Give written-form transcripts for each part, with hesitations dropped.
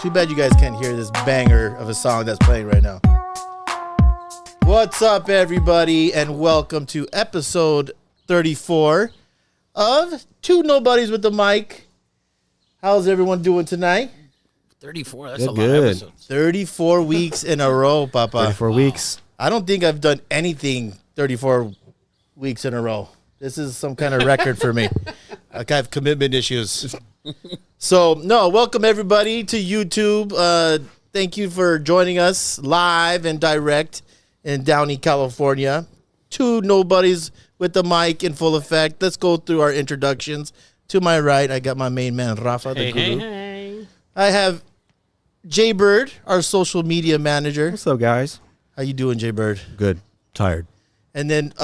Too bad you guys can't hear this banger of a song that's playing right now. What's up, everybody, and welcome to episode 34 of Two Nobodies with the Mic. How's everyone doing tonight? 34, that's a lot of episodes. 34 weeks in a row, Papa. 34 weeks. I don't think I've done anything 34 weeks in a row. This is some kind of record for me. I have commitment issues. So, welcome everybody to YouTube. Thank you for joining us live and direct in Downey, California. Two Nobodies with the Mic in full effect. Let's go through our introductions. To my right, I got my main man, Rafa, the guru. Hey. I have Jay Bird, our social media manager. What's up, guys? How you doing, Jay Bird? Good. Tired. And then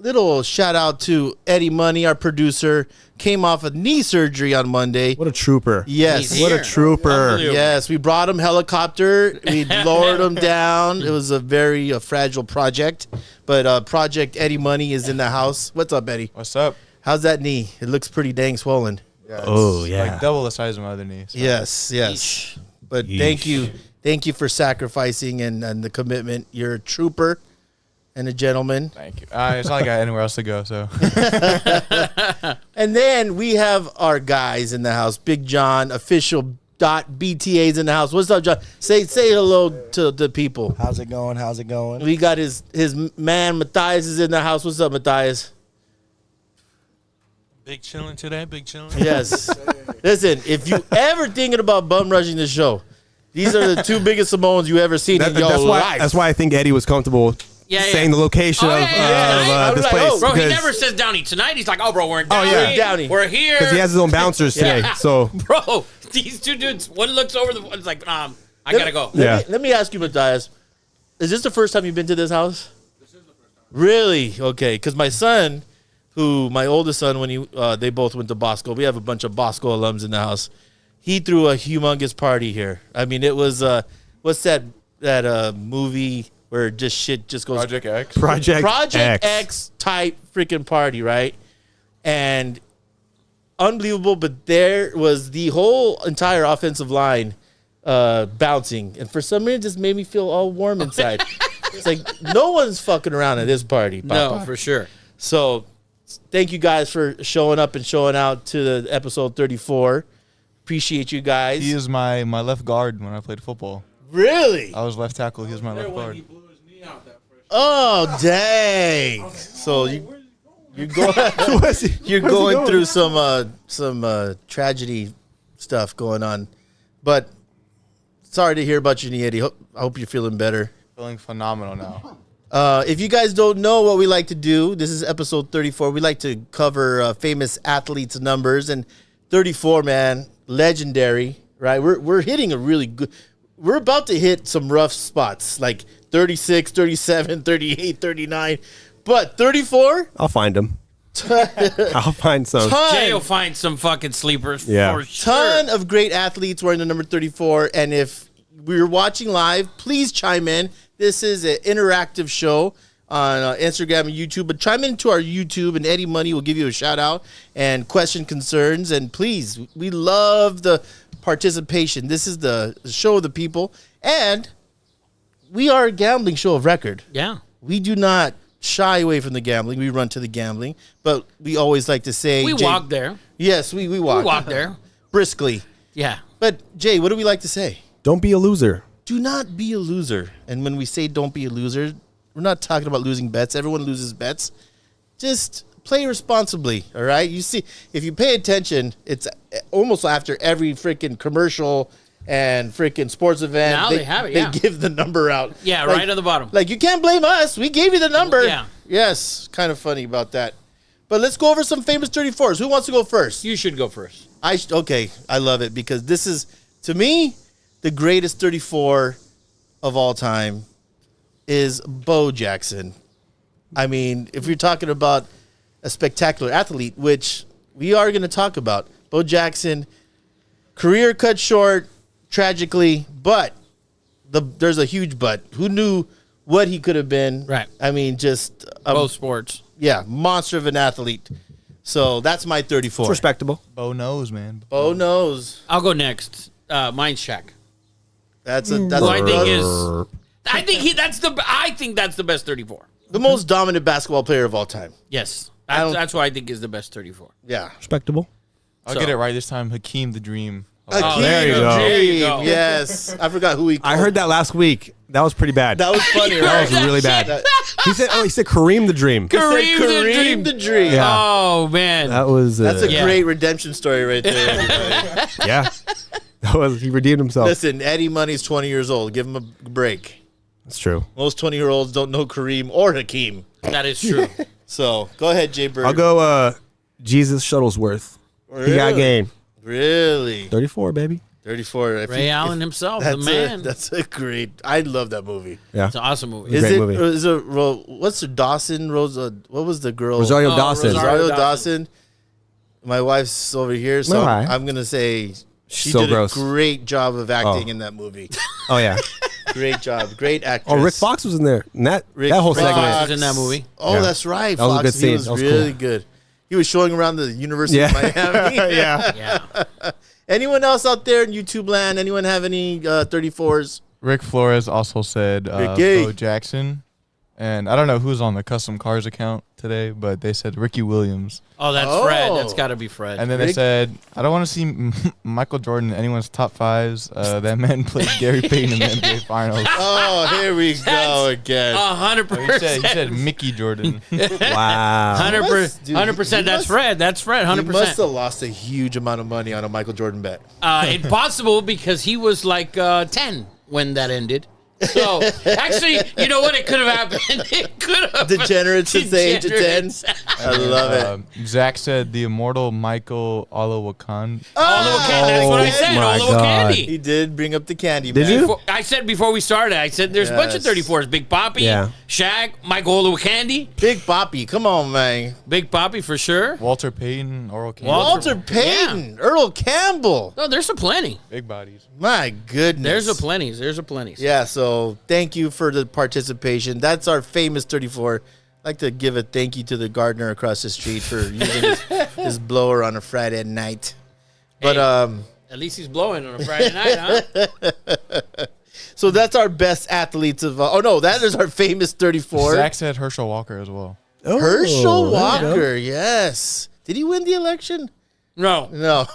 little shout out to Eddie Money, our producer. Came off of knee surgery on Monday. What a trooper. Yes. He's What here. a trooper. Yes, we brought him helicopter. We lowered him down. It was a very fragile project. But Project Eddie Money is in the house. What's up, Eddie? What's up? How's that knee? It looks pretty dang swollen. Yeah, Oh, yeah. Like double the size of my other knee. So. Yes. But Yeesh. thank you for sacrificing and the commitment. You're a trooper and a gentleman. Thank you. It's not like I got anywhere else to go, so. And then we have our guys in the house. Big John, official .bta's in the house. What's up, John? Say hello to the people. How's it going? How's it going? We got his man Matthias is in the house. What's up, Matthias? Big chilling today, big chilling. Yes. Listen, if you ever thinking about bum rushing the show, these are the two biggest Samoans you ever seen in your life. That's why I think Eddie was comfortable saying the location Oh, yeah. of this Like, place. oh, Bro, he because- never says Downey. Tonight, he's like, oh, bro, we're in Downey. yeah. Downey. We're here. Because he has his own bouncers today. So, Bro, these two dudes, one looks over, the one's like, I gotta go. Yeah. Let me ask you, Matthias. Is this the first time you've been to this house? This is the first time. Really? Okay. Because my son, my oldest son, when they both went to Bosco, we have a bunch of Bosco alums in the house. He threw a humongous party here. I mean, it was what's that movie where just shit just goes Project X. Project X type freaking party, right? And unbelievable, but there was the whole entire offensive line bouncing, and for some reason, it just made me feel all warm inside. It's like no one's fucking around at this party, Papa. No, for sure. So, thank you guys for showing up and showing out to the episode 34. Appreciate you guys. He is my left guard when I played football. Really? I was left tackle. He was my left guard. Oh, dang! So you're going through some tragedy stuff going on, but sorry to hear about your knee, Eddie. I hope you're feeling better. Feeling phenomenal now. If you guys don't know what we like to do, this is episode 34. We like to cover famous athletes' numbers, and 34, man, legendary, right? We're hitting a really good. We're about to hit some rough spots, like 36, 37, 38, 39, but 34. I'll find him. I'll find some. Jay will find some fucking sleepers Yeah. for sure. Ton of great athletes wearing the number 34. And if we're watching live, please chime in. This is an interactive show on Instagram and YouTube. But chime into our YouTube, and Eddie Money will give you a shout out and question concerns. And please, we love the participation. This is the show of the people. And we are a gambling show of record. Yeah. We do not shy away from the gambling. We run to the gambling. But we always like to say... We Jay, walk there. Yes, we walk. We walk there. Briskly. Yeah. But, Jay, what do we like to say? Don't be a loser. Do not be a loser. And when we say don't be a loser, we're not talking about losing bets. Everyone loses bets. Just play responsibly, all right? You see, if you pay attention, it's almost after every freaking commercial and freaking sports event. Now they have it, yeah. They give the number out. Yeah, Like- right on the bottom. Like, you can't blame us. We gave you the number. Yeah. Yes, kind of funny about that. But let's go over some famous 34s. Who wants to go first? You should go first. Okay, I love it because this is, to me, the greatest 34 of all time is Bo Jackson. I mean, if you're talking about a spectacular athlete, which we are going to talk about, Bo Jackson, career cut short, tragically, but there's a huge but. Who knew what he could have been? Right. I mean, just Both sports. yeah, monster of an athlete. So that's my 34. It's respectable. Bo knows, man. Bo knows. I'll go next. mine's Shaq. That's Who I think is. I think that's the best 34. the most dominant basketball player of all time. Yes, don't- that's why I think is the best 34. Yeah. Respectable. I'll So- get it right this time. Hakeem the Dream. Hakeem there you the go. There you Dream, go. yes. I forgot who he. I heard that last week. That was pretty bad. that was funny. That Right? was really bad. That- He said Kareem the Dream. He said Kareem the Dream. Yeah. Oh man, That was That's a Yeah. great redemption story right there. everybody. yeah. That was he redeemed himself. Listen, Eddie Money's 20 years old. Give him a break. That's true. Most 20-year-olds don't know Kareem or Hakeem. that is true. So go ahead, Jay Bird. I'll go Jesus Shuttlesworth. He got game. Really? 34, baby. 34. If Ray you- Allen himself, That's the man. that's a great. I love that movie. Yeah. It's an awesome movie. Is Great it? movie. Is it? What's the Dawson? Rosa? What was the girl? Rosario Oh, Dawson. Rosario Rosario Dawson. My wife's over here, so All right. I'm gonna say she So did gross. a great job of acting Oh. in that movie. Oh yeah. Great job, great actress. Oh, Rick Fox was in there. And that Rick whole Fox. segment. was in that movie. Oh, Yeah. that's right. That was a Fox. good scene. He was That was really cool. good. He was showing around the University of Miami. yeah. Yeah. Anyone else out there in YouTube land? Anyone have any 34s? Rick Flores also said Ricky. Bo Jackson. And I don't know who's on the custom cars account today, but they said Ricky Williams. Oh, that's Oh. Fred. That's got to be Fred. And then they Rick- said, I don't want to see Michael Jordan in anyone's top fives. That man played Gary Payton in the NBA Finals. Oh, here we go That's- again. 100%. He said Mickey Jordan. Wow. 100%. That's Fred. That's Fred. He must 100%. have lost a huge amount of money on a Michael Jordan bet. Impossible because he was like 10 when that ended. So actually, you know what? It could have happened. It could have. Degenerate since the age of 10. I love it. Zach said the immortal Michael Olawakan. That's what I said. my Olo God. Candy. He did bring up the candy. Did man. you? I said before we started, I said there's a bunch of Yes. 34s. Big Poppy, Yeah. Shaq, Michael Olowokandi. Big Poppy, come on, man. Big Poppy for sure. Walter Payton, Oral Campbell. Walter- Walter Payton, Earl Campbell. No, there's a plenty. Big bodies. My goodness. There's a plenty. There's a plenty. Yeah, so thank you for the participation. That's our famous 34. I'd like to give a thank you to the gardener across the street for using his blower on a Friday night. But Hey. At least he's blowing on a Friday night, huh? so that's our best athletes of oh no, that is our famous 34. Zach said Herschel Walker as well. Oh, Herschel there you go. Walker, yes. Did he win the election? No, No.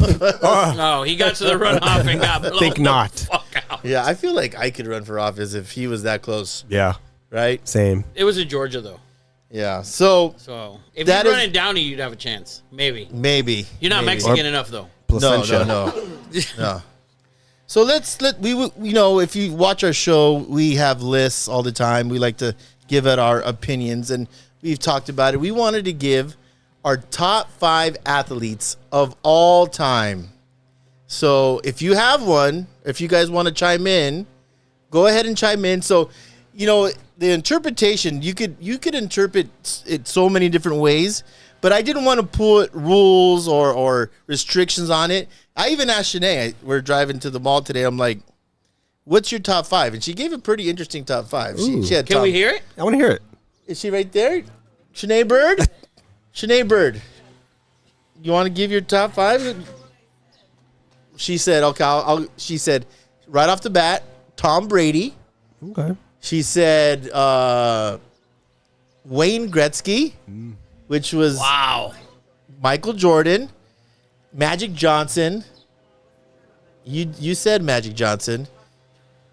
no, he got to the runoff and got blown Think the not. fuck out. Yeah, I feel like I could run for office if he was that close, Yeah. right? Same. It was in Georgia though, Yeah. So so if That you is- run in Downey, you'd have a chance. Maybe maybe you're not maybe. Mexican enough though. Placentia. No. So if you watch our show, we have lists all the time. We like to give it our opinions, and we've talked about it. We wanted to give our top 5 athletes of all time. So if you have one, if you guys want to chime in, go ahead and chime in. So, the interpretation, you could interpret it so many different ways, but I didn't want to put rules or restrictions on it. I even asked Shanae, we're driving to the mall today, I'm like, what's your top 5? And she gave a pretty interesting top 5. She had Can we hear it? I want to hear it. Is she right there? Shanae Bird? Shanae Bird. You want to give your top 5? She said, okay, she said, right off the bat, Tom Brady. Okay. She said Wayne Gretzky, which was Wow. Michael Jordan, Magic Johnson. You said Magic Johnson,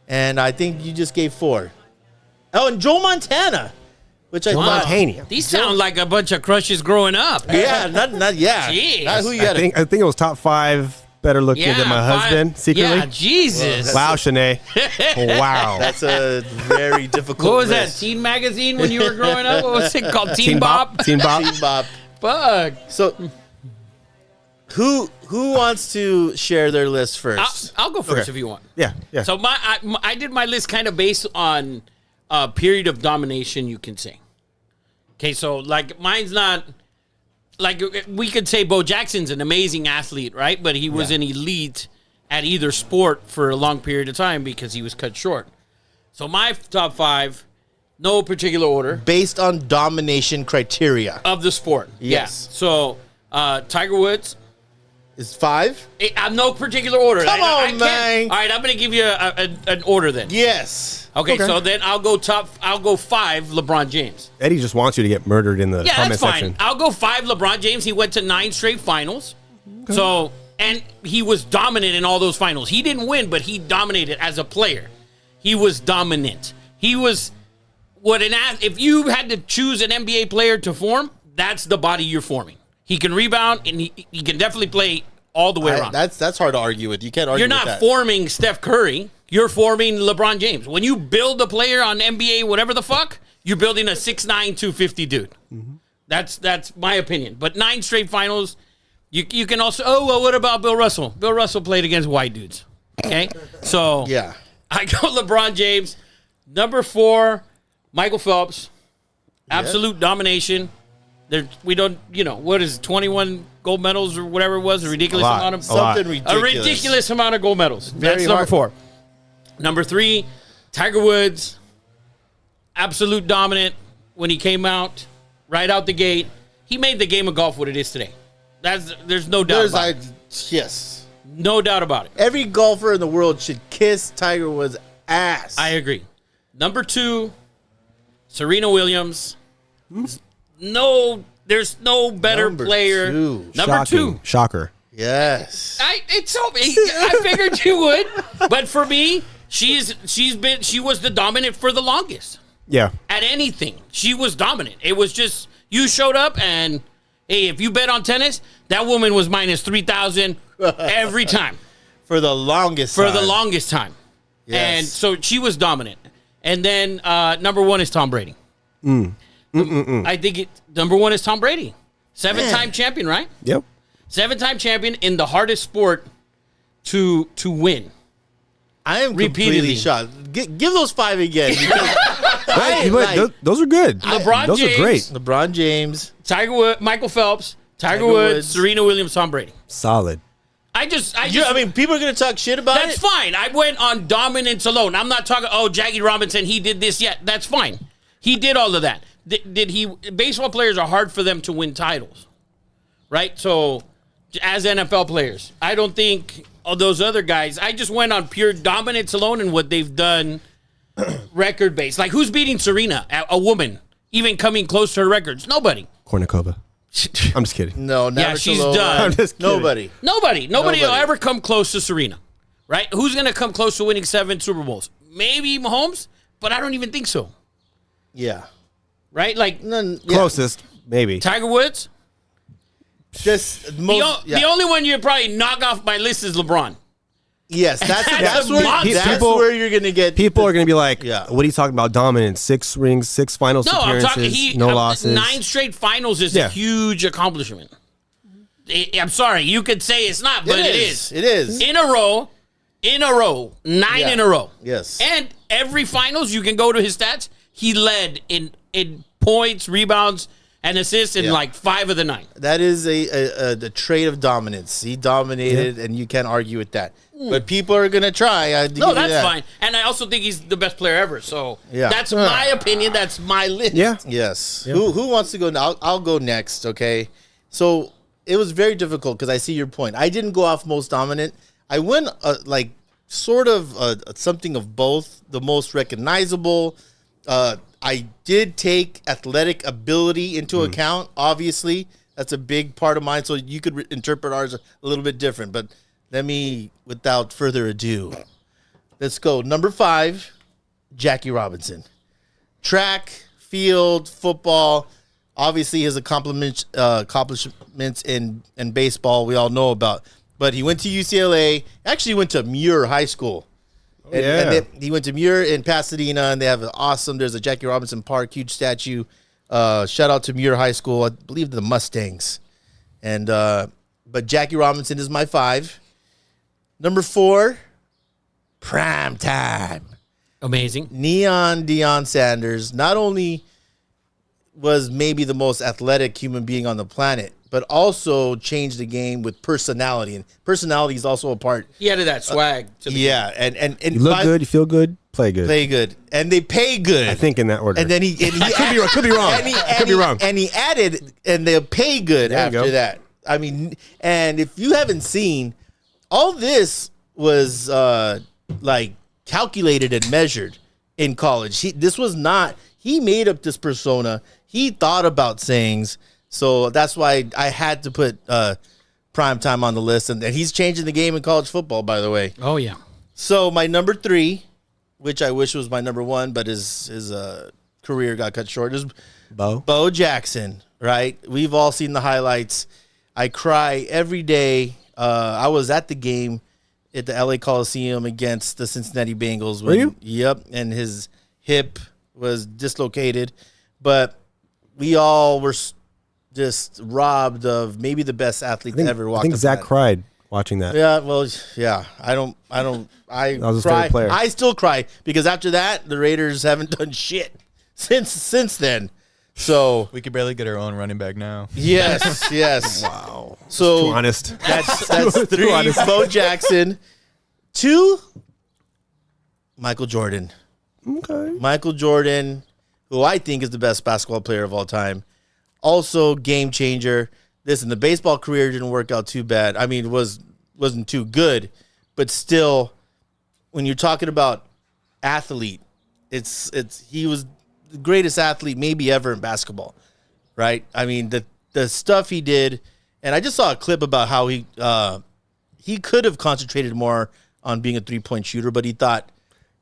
and I think you just gave 4. Oh, and Joe Montana, which I thought, Montana. These sound like a bunch of crushes growing up. yeah, not Jeez. not who you I had. think it was top 5 better looking than my husband secretly. Yeah, Jesus. Wow, Shanae. Wow. That's a very difficult. What was that? list. Teen magazine when you were growing up? What was it called? Teen Bop? Teen Bop. Team Bob. Fuck. So, who wants to share their list first? I'll go first Okay. if you want. Yeah. Yeah. So I did my list kind of based on a period of domination, you can say. Okay, so like mine's not like we could say Bo Jackson's an amazing athlete, right? But he was an elite at either sport for a long period of time because he was cut short. So my top 5, no particular order Based on domination criteria. of the sport. Yes. Yeah. So Tiger Woods, Is 5? I'm no particular order. Come on, can't. man. All right, I'm going to give you an order then. Yes. Okay, so then I'll go 5 LeBron James. Eddie just wants you to get murdered in the Yeah, comment that's fine. section. I'll go 5 LeBron James. He went to 9 straight finals. Okay. So, and he was dominant in all those finals. He didn't win, but he dominated as a player. He was dominant. He was if you had to choose an NBA player to form, that's the body you're forming. He can rebound, and he can definitely play all the way around. That's hard to argue with. You can't argue with that. You're not forming Steph Curry. You're forming LeBron James. When you build a player on NBA, whatever the fuck, you're building a 6'9", 250 dude. Mm-hmm. That's my opinion. But 9 straight finals, you can also, what about Bill Russell? Bill Russell played against white dudes. Okay? So yeah, I go LeBron James. Number 4, Michael Phelps. Absolute domination. We don't, what is it, 21 gold medals or whatever it was, a ridiculous amount of ridiculous. A ridiculous amount of gold medals. Very That's number hard. 4. Number 3, Tiger Woods. Absolute dominant when he came out, right out the gate. He made the game of golf what it is today. There's no doubt about it. Yes. No doubt about it. Every golfer in the world should kiss Tiger Woods' ass. I agree. Number 2, Serena Williams. No, there's no better player. Number 2. Shocker. Yes. I figured you would, but for me, she was the dominant for the longest. Yeah. At anything, she was dominant. It was just you showed up, and hey, if you bet on tennis, that woman was minus 3,000 every time For the longest time. Yes. And so she was dominant. And then number 1 is Tom Brady. I think number 1 is Tom Brady. 7-time champion, right? Yep. 7-time champion in the hardest sport to win. I am Repeatedly. completely shocked. Give those 5 again. Those are good. Those are great. LeBron James, Tiger Woods, Michael Phelps, Tiger Woods, Serena Williams, Tom Brady. Solid. I mean, people are going to talk shit about that's it. fine. I went on dominance alone. I'm not talking, Jackie Robinson, he did this yet. That's fine. He did all of that. Baseball players are hard for them to win titles, right? So, as NFL players, I don't think of those other guys. I just went on pure dominance alone and what they've done record-based. Like, who's beating Serena, a woman, even coming close to her records? Nobody. Kornikova. I'm just kidding. No, never. Yeah, she's done. I'm just kidding. Nobody will ever come close to Serena, right? Who's going to come close to winning 7 Super Bowls? Maybe Mahomes, but I don't even think so. Yeah. Right? Like, Closest, maybe. Tiger Woods? Just The only one you'd probably knock off my list is LeBron. Yes, that's a monster. that's where you're going to get. People are going to be like, Yeah. what are you talking about? Dominance, 6 rings, 6 finals No, I'm appearances, talking no losses. 9 straight finals is a huge accomplishment. I'm sorry, you could say it's not, but it is. It is. In a row, 9 in a row. Yes. And every finals, you can go to his stats, he led in points, rebounds, and assists in like 5 of the 9. That is a trait of dominance. He dominated, and you can't argue with that. But people are going to try. No, that's fine. And I also think he's the best player ever. So that's my opinion. That's my list. Yeah. Yes. Yeah. Who wants to go now? I'll go next, okay? So it was very difficult because I see your point. I didn't go off most dominant. I went something of both. The most recognizable. I did take athletic ability into account, obviously. That's a big part of mine, so you could interpret ours a little bit different. But let me, without further ado, let's go. Number 5, Jackie Robinson. Track, field, football. Obviously, his accomplishments in baseball we all know about. But he went to UCLA. Actually went to Muir High School. And he went to Muir in Pasadena, and they have there's a Jackie Robinson Park, huge statue. Shout out to Muir High School. I believe the Mustangs. And but Jackie Robinson is my 5. Number 4, prime time. Amazing. Neon Deion Sanders not only was maybe the most athletic human being on the planet, but also changed the game with personality. And personality is also a part. He added that swag to the game. And You look good, you feel good, play good. Play good. And they pay good. I think in that order. And then he could be wrong. And he added, and they'll pay good There you after go. that. I mean, and if you haven't seen, all this was like calculated and measured in college. This was not, he made up this persona. He thought about sayings. So that's why I had to put Primetime on the list. And he's changing the game in college football, by the way. Oh, yeah. So my number 3, which I wish was my number 1, but his career got cut short, is Bo Jackson, right? We've all seen the highlights. I cry every day. I was at the game at the LA Coliseum against the Cincinnati Bengals. Were you? Yep, and his hip was dislocated. But we all were just robbed of maybe the best athlete to ever walk. I think the Zach planet. cried watching that. Yeah, well, yeah. I was his cry. favorite player. I still cry because after that, the Raiders haven't done shit since then. So We could barely get our own running back now. yes. Wow. So Too honest. that's Too 3. honest. Bo Jackson. 2. Michael Jordan. Okay. Michael Jordan, who I think is the best basketball player of all time. Also, game changer. Listen, the baseball career didn't work out too bad. I mean, wasn't too good, but still, when you're talking about athlete, he was the greatest athlete maybe ever in basketball, right? I mean, the stuff he did, and I just saw a clip about how he could have concentrated more on being a 3-point shooter, but he thought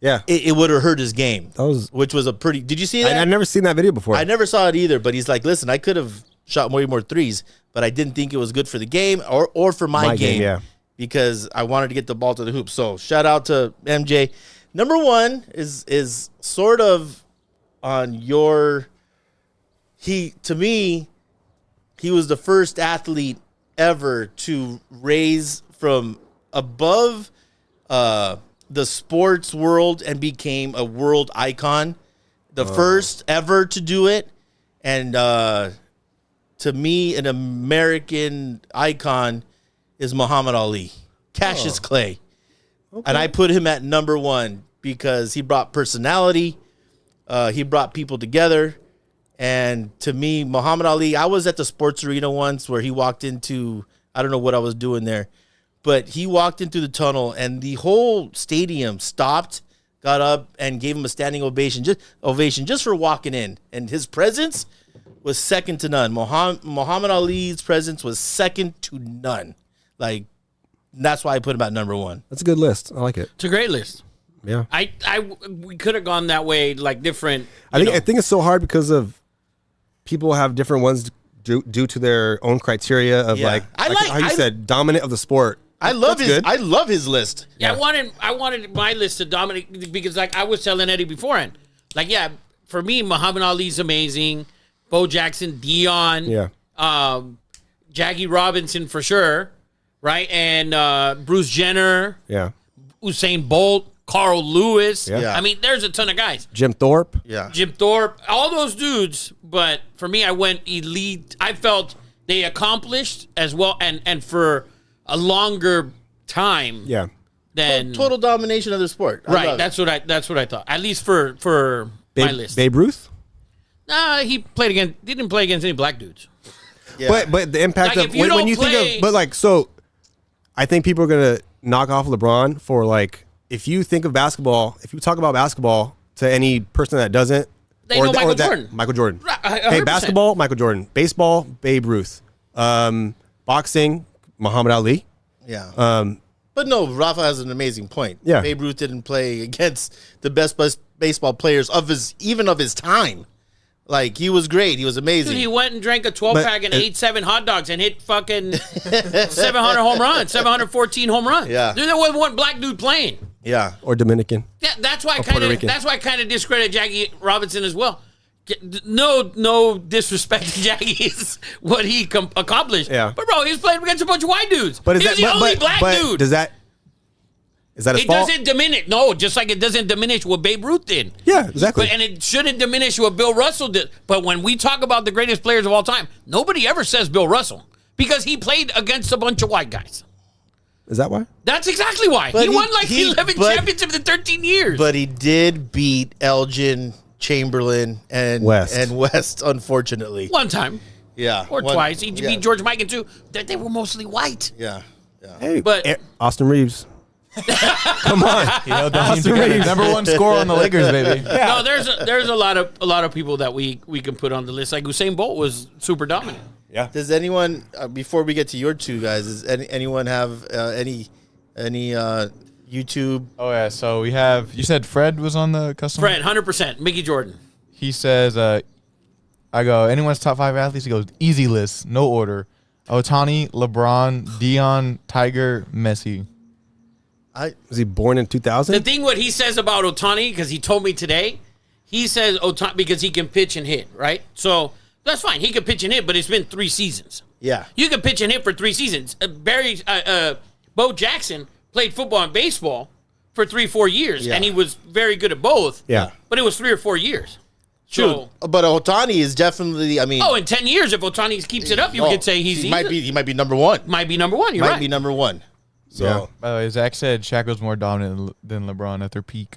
Yeah. it would have hurt his game. Which was a pretty. Did you see that? I've never seen that video before. I never saw it either, but he's like, listen, I could have shot way more threes, but I didn't think it was good for the game or for my game. Yeah. Because I wanted to get the ball to the hoop. So shout out to MJ. Number 1 is sort of on your. To me, he was the first athlete ever to raise from above the sports world and became a world icon. The first ever to do it. And to me, an American icon is Muhammad Ali, Cassius Clay. Okay. And I put him at number 1 because he brought personality. He brought people together. And to me, Muhammad Ali, I was at the sports arena once where he walked into, I don't know what I was doing there, but he walked into the tunnel and the whole stadium stopped, got up, and gave him a standing ovation just for walking in. And his presence was second to none. Muhammad Ali's presence was second to none. Like, that's why I put him at number 1. That's a good list. I like it. It's a great list. Yeah. We could have gone that way, like different. I think it's so hard because of people have different ones due to their own criteria of Yeah. like how you said, dominant of the sport. I love That's good. I love his list. Yeah, I wanted my list to dominate because, like I was telling Eddie beforehand, like for me, Muhammad Ali's amazing, Bo Jackson, Dion, Yeah. Jackie Robinson for sure, right, and Bruce Jenner, Yeah. Usain Bolt, Carl Lewis. Yeah. I mean, there's a ton of guys. Jim Thorpe. Yeah. Jim Thorpe, all those dudes. But for me, I went elite. I felt they accomplished as well, and for a longer time. Yeah. Than Total domination of the sport. I right. love it. That's what I thought. At least for my list. Babe Ruth. Nah, he didn't play against any black dudes. Yeah. But the impact Like, of if you when you don't think of, but like, so I think people are gonna knock off LeBron for like, if you think of basketball, if you talk about basketball to any person that doesn't, They know Michael Jordan. Michael Jordan. Right, Hey, 100%. basketball, Michael Jordan. Baseball, Babe Ruth. Boxing, Muhammad Ali. Yeah. But no, Rafa has an amazing point. Yeah. Babe Ruth didn't play against the best baseball players of his time. Like, he was great. He was amazing. Dude, he went and drank a 12-pack and ate 7 hot dogs and hit fucking 700 home runs, 714 home runs. Yeah. Dude, there wasn't one black dude playing. Yeah. Or Dominican. Yeah, that's why I Puerto kind of Rican. discredit Jackie Robinson as well. No disrespect to Jackie's what he accomplished. Yeah. But bro, he was playing against a bunch of white dudes. But is he that was the only black but dude. Is that his It fault? doesn't diminish. No, just like it doesn't diminish what Babe Ruth did. Yeah, exactly. And it shouldn't diminish what Bill Russell did. But when we talk about the greatest players of all time, nobody ever says Bill Russell because he played against a bunch of white guys. Is that why? That's exactly why. But He won like 11 championships in 13 years. But he did beat Elgin, Chamberlain, and West, unfortunately. One time. Yeah. or One- twice. He yeah. beat George Mikan too. They were mostly white. Yeah. Yeah. Hey, But- Austin Reeves. Come on. He held the team together. Number one scorer on the Lakers, baby. No, there's a lot of people that we can put on the list. Like Usain Bolt was super dominant. Does anyone before we get to your two guys? Does anyone have any YouTube? Oh yeah, so we have. You said Fred was on the custom. Fred, 100%. Mickey Jordan. He says, I go, anyone's top 5 athletes? He goes, easy list, no order. Otani, LeBron, Dion, Tiger, Messi. Was he born in 2000? The thing what he says about Otani, because he told me today, he says Otani because he can pitch and hit, right? So that's fine. He can pitch and hit, but it's been 3 seasons. Yeah. You can pitch and hit for 3 seasons. Bo Jackson played football and baseball for 3-4 years, Yeah. and he was very good at both. Yeah. But it was 3 or 4 years. True. So, But Otani is definitely. I mean. in 10 years, if Otani keeps it up, you could say he might be number one. might be number one. You're Might right. be number one. So. Yeah. By the way, Zach said Shaq was more dominant than LeBron at their peak.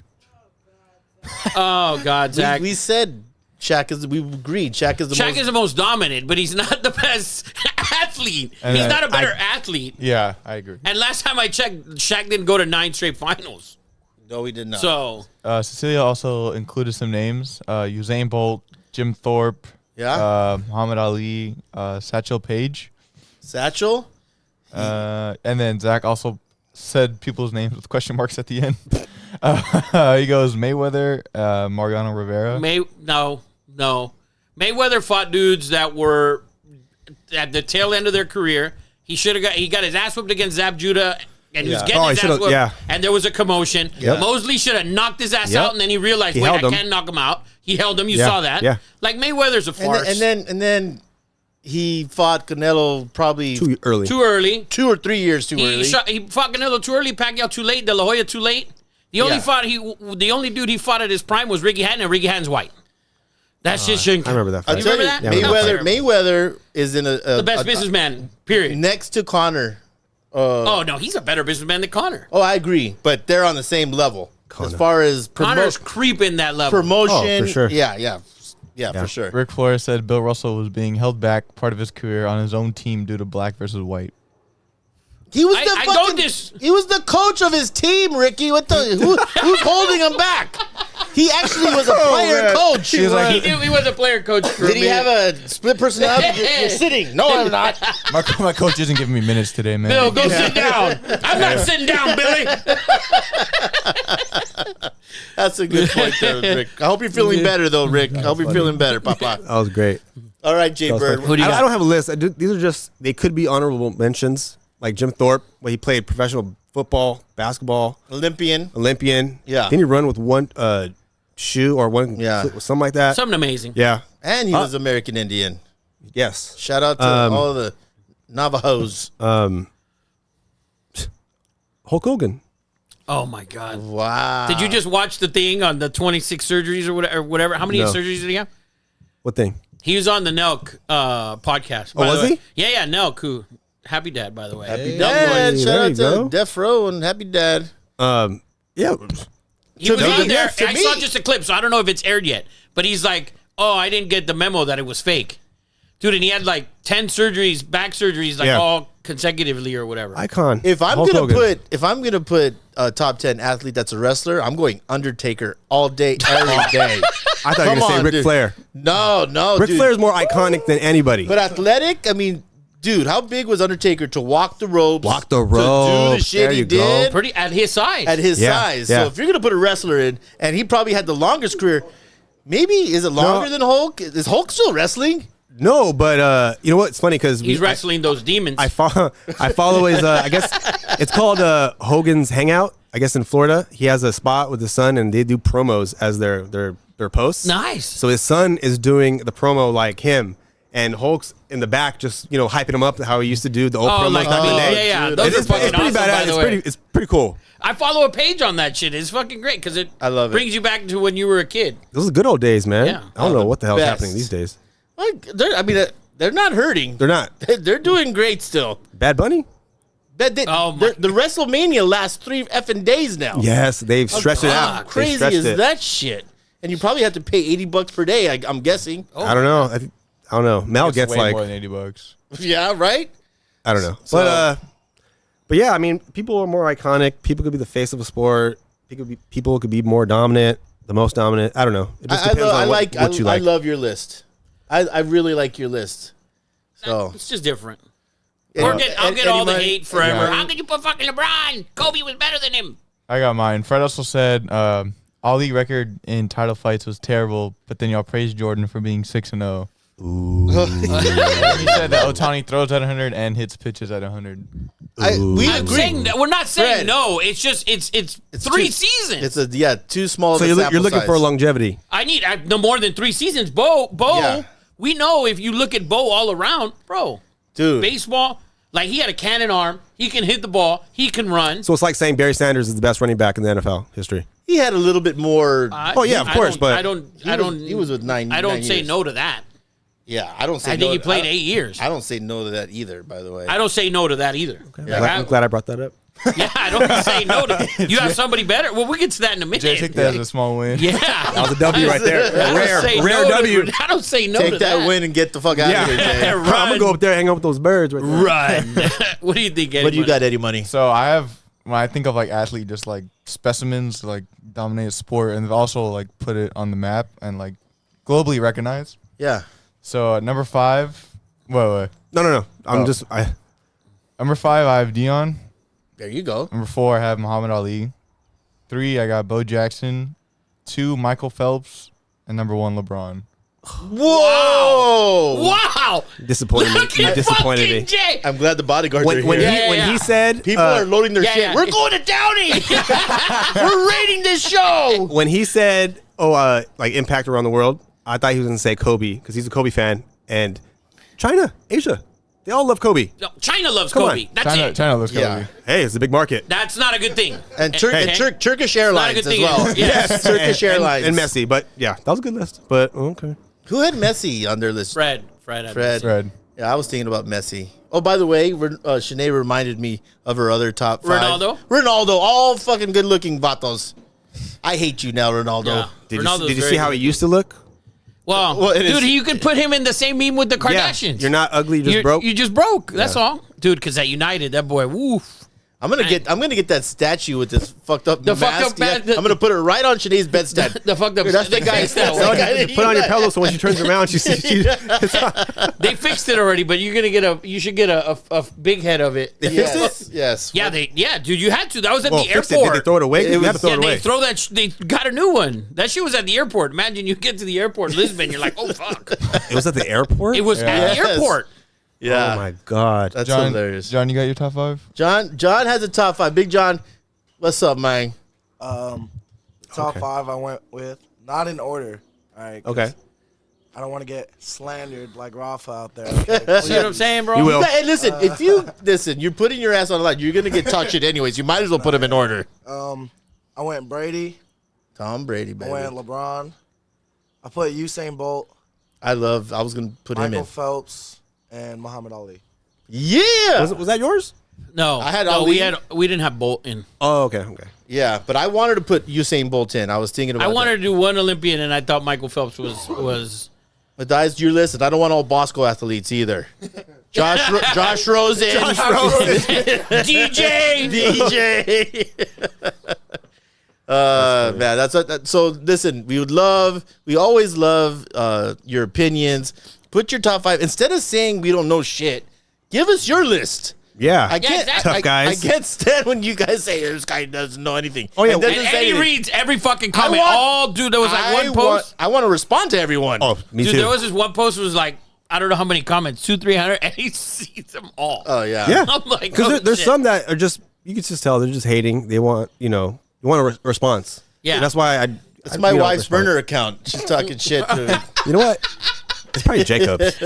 Oh God, Zach. We said Shaq is. We agreed. Shaq is the Shaq most. is the most dominant, but he's not the best athlete. And He's I- not a better athlete. Yeah, I agree. And last time I checked, Shaq didn't go to 9 straight finals. No, he did not. So Cecilia also included some names: Usain Bolt, Jim Thorpe, Muhammad Ali, Satchel Paige, Satchel. and then Zach also said people's names with question marks at the end. He goes Mayweather, Mariano Rivera. No. Mayweather fought dudes that were at the tail end of their career. He got his ass whooped against Zab Judah, and he was Yeah. getting his he ass whooped. yeah. And there was a commotion. Yep. Mosley should have knocked his ass Yep. out, and then he realized, He wait, I held him. can't knock him out. He held him. You Yeah. saw that. Yeah. Like Mayweather's a farce. And then he fought Canelo probably Too early. Too early. 2 or 3 years too early. He fought Canelo too early, Pacquiao too late, De La Hoya too late. The only dude he fought at his prime was Ricky Hatton, and Ricky Hatton's white. That shit shouldn't. I remember that I'll fight. tell you, remember that? Mayweather is in The best businessman, period. next to Conor. Oh, no, he's a better businessman than Connor. Oh, I agree, but they're on the same level as Conor. far as Connor's creeping that level. promotion. Oh, for sure. Yeah, for sure. Rick Flores said Bill Russell was being held back part of his career on his own team due to black versus white. He was he was the coach of his team, Ricky. Who's holding him back? He actually was a player coach. He was a player coach for Did he have a split personality? You're sitting. No, I'm not. My coach isn't giving me minutes today, man. Bill, go sit down. I'm not sitting down, Billy. That's a good point there, Rick. I hope you're feeling better, though, Rick. I hope you're feeling better, Papa. That was great. All right, Jay Bird. Who do you I got? don't have a list. These are just, they could be honorable mentions. Like Jim Thorpe, where he played professional football, basketball, Olympian. Yeah. Didn't he run with one shoe or one, something like that? Something amazing. Yeah. And he was American Indian. Yes. Shout out to all the Navajos. Hulk Hogan. Oh, my God. Wow. Did you just watch the thing on the 26 surgeries or whatever? How many No. surgeries did he have? What thing? He was on the Nelk podcast. Oh, was he? Yeah, Nelk, who, happy dad, by the way. Happy Dad. Shout there out you to go. Death Row and Happy Dad. Yeah. He was me, on there. to I me. saw just a clip, so I don't know if it's aired yet. But he's like, oh, I didn't get the memo that it was fake. Dude, and he had like 10 surgeries, back surgeries, like all consecutively or whatever. Icon. If I'm Hulk gonna Hogan. put a top 10 athlete that's a wrestler, I'm going Undertaker all day, every day. I thought you were going to say Ric dude. Flair. No, Ric dude. Flair is more iconic than anybody. But athletic, I mean, dude, how big was Undertaker to walk the ropes? Walk the To do the ropes. shit There he you go. did Pretty at his size. at his Yeah, size. yeah. So if you're gonna put a wrestler in, and he probably had the longest career, maybe is it longer than Hulk? Is Hulk still wrestling? No, but you know what? It's funny because He's wrestling those demons. I follow his. I guess it's called Hogan's Hangout. I guess in Florida, he has a spot with his son, and they do promos as their posts. Nice. So his son is doing the promo like him, and Hulk's in the back, just hyping him up how he used to do the old promos like, back in the yeah, day. yeah. dude. Those It's, are it's fucking pretty awesome, by badass. the way. It's pretty cool. I follow a page on that shit. It's fucking great because I love it. brings you back to when you were a kid. Those are the good old days, man. Yeah. I don't know what the hell's Best. happening these days. Like, they're not hurting. They're not. They're doing great still. Bad Bunny. Oh, my the WrestleMania lasts 3 effing days now. Yes, they've stretched it How out. They crazy stretched is it. that shit? And you probably have to pay $80 per day. I'm guessing. I don't know. I don't know. Mel It's gets way like more than $80. Yeah, right? I don't know. So- But yeah, I mean, people are more iconic. People could be the face of a sport. People could be more dominant, the most dominant. I don't know. It just depends on what you I like. love your list. I really like your list. So It's just different. Yeah. I'll get all the Anybody- hate forever. Yeah. How could you put fucking LeBron? Kobe was better than him. I got mine. Fred also said all league record in title fights was terrible, but then y'all praised Jordan for being 6-0. Ooh. He said that Otani throws at 100 and hits pitches at 100. we I'm agree. saying that we're not saying Fred. no. It's just it's 3 seasons. It's too small. So of a you're sample looking size. for longevity. I need no more than 3 seasons. Bo. Yeah. We know if you look at Bo all around, bro. dude. Baseball, like he had a cannon arm. He can hit the ball. He can run. So it's like saying Barry Sanders is the best running back in the NFL history. He had a little bit more. Oh, yeah, of course, but he was with 9. I don't 9 say years. no to that. Yeah, I don't say. I no think he to- played I- 8 years. I don't say no to that either. By the way, I don't say no to that either. I'm glad I brought that up. Yeah, I don't say no to. You have somebody better. Well, we get to that in a minute. Jay, take that as a small win. Yeah, That was a W right there. Rare no W. I don't say no take to that win and get the fuck out Yeah. of here, Jay. I'm gonna go up there and hang out with those birds right there. Run. What do you think, Eddie? What do you got, Eddie Money? So I have, when I think of like athlete, just like specimens, like dominate sport, and they've also like put it on the map and like globally recognized. Yeah, So number 5, wait. No. I'm Oh. just Number 5, I have Dion. there you go. Number 4, I have Muhammad Ali. 3, I got Bo Jackson. 2, Michael Phelps. And number 1, LeBron. Whoa! Wow. disappointed me. Look You at disappointed fucking me. Jay. I'm glad the bodyguards are When here. he said People are loading their yeah, shit. yeah. We're going to Downey. We're rating this show. when he said like impact around the world, I thought he was gonna say Kobe because he's a Kobe fan and China, Asia, they all love Kobe. No, China loves Come Kobe. on. That's it. China looks Yeah. Kobe. Hey, it's a big market. That's not a good thing. And Turkish Not a Airlines good as thing. well. Yes. Turkish Airlines. and Messi, but yeah, that was a good list. But okay, Who had Messi on their list? Fred. Fred. Yeah, I was thinking about Messi. Oh, by the way, Shanae reminded me of her other top 5. Ronaldo, all fucking good-looking vatos. I hate you now, Ronaldo. Yeah. did Ronaldo's you see very how good. he used to look? Well, it is- dude, you could put him in the same meme with the Kardashians. Yeah, you're not ugly, you just broke. You just broke. That's all, dude. Because at United, that boy, woof. I'm gonna get that statue with this fucked up The mask. fucked up Yeah, bed- I'm gonna put it right on Shanae's bedstand. The fucked up. Dude, that's the guy. fixed That's that the one. guy. Put on your pillow so when she turns around, she They fixed it already, but you're gonna get you should get a big head of it. Yes, yes. Yeah, dude, you had to. That was at well, the fixed airport. it. Did they throw it away? It You had to was- throw Yeah, it they away. throw that. They got a new one. That shit was at the airport. Imagine you get to the airport, Lisbon. You're like, oh fuck. It was at the airport. It was at Yes. the airport. Yeah. Oh my god. That's John, hilarious. John, you got your top 5? John has a top 5. Big John, what's up, man? Top 5 I went with, not in order. All right. 'cause Okay. I don't want to get slandered like Rafa out there. Okay? See what I'm saying, bro? You will. Hey, listen, if you listen, you're putting your ass on the line. You're gonna get touched anyways. You might as well put them in order. I went Brady. Tom Brady, I baby. went LeBron. I put Usain Bolt, I was gonna put him Michael in. Phelps, and Muhammad Ali. Yeah, Was that yours? No, I had no, Ali. we didn't have Bolt in. Oh, okay. yeah. But I wanted to put Usain Bolt in. I was thinking about. I wanted to do one Olympian, and I thought Michael Phelps was. But that's your list, and I don't want all Bosco athletes either. Josh Rosen, DJ. DJ. Man, so. Listen, we always love your opinions. Put your top 5 instead of saying we don't know shit. Give us your list. Yeah. I can't, exactly. Tough guys. I can't stand when you guys say this guy doesn't know anything. Oh, yeah, And doesn't And say Eddie anything. reads every fucking comment. Dude, there was like one post. I want to respond to everyone. Oh, me Dude, too. there was this one post that was like, I don't know how many comments, 200-300, and he sees them all. Oh, yeah. yeah. I'm like, Because oh, there's shit. some that are just, you can just tell they're just hating. They want, you want a response. Yeah. That's why It's my wife's burner account. She's talking shit to me. You know what? It's probably Jacob's.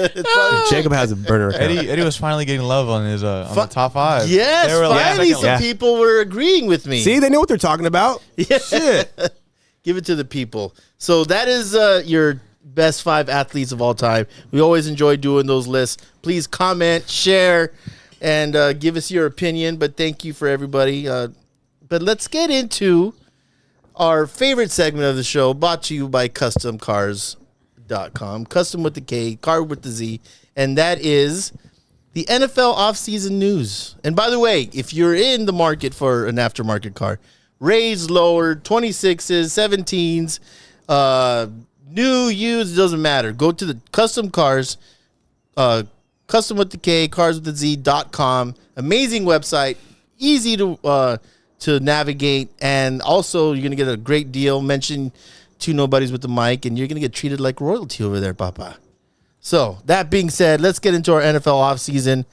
Jacob has a burner account. Eddie was finally getting love on his on the top 5. Yes, They were like finally second some last. people were agreeing with me. See, they know what they're talking about. Yeah. Shit. Give it to the people. So that is your best 5 athletes of all time. We always enjoy doing those lists. Please comment, share, and give us your opinion. But thank you for everybody. But let's get into our favorite segment of the show, brought to you by Custom Cars nobodies.com. Custom with the K, car with the Z. And that is the NFL offseason news. And by the way, if you're in the market for an aftermarket car, raised, lowered, 26s, 17s, new, used, it doesn't matter. Go to the custom cars, custom with the K, cars with the Z.com. Amazing website, easy to navigate, and also you're gonna get a great deal. Mention two Nobodies with the mic, and you're gonna get treated like royalty over there, Papa. So that being said, let's get into our NFL offseason.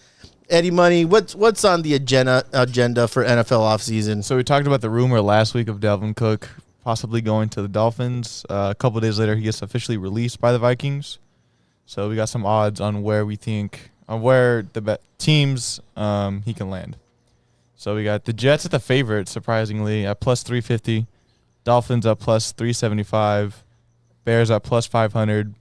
Eddie Money, what's on the agenda for NFL offseason? So we talked about the rumor last week of Dalvin Cook possibly going to the Dolphins. A couple days later, he gets officially released by the Vikings. So we got some odds on where we think where the teams he can land. So we got the Jets at the favorite, surprisingly, at plus 350. Dolphins at plus 375. Bears at plus 500.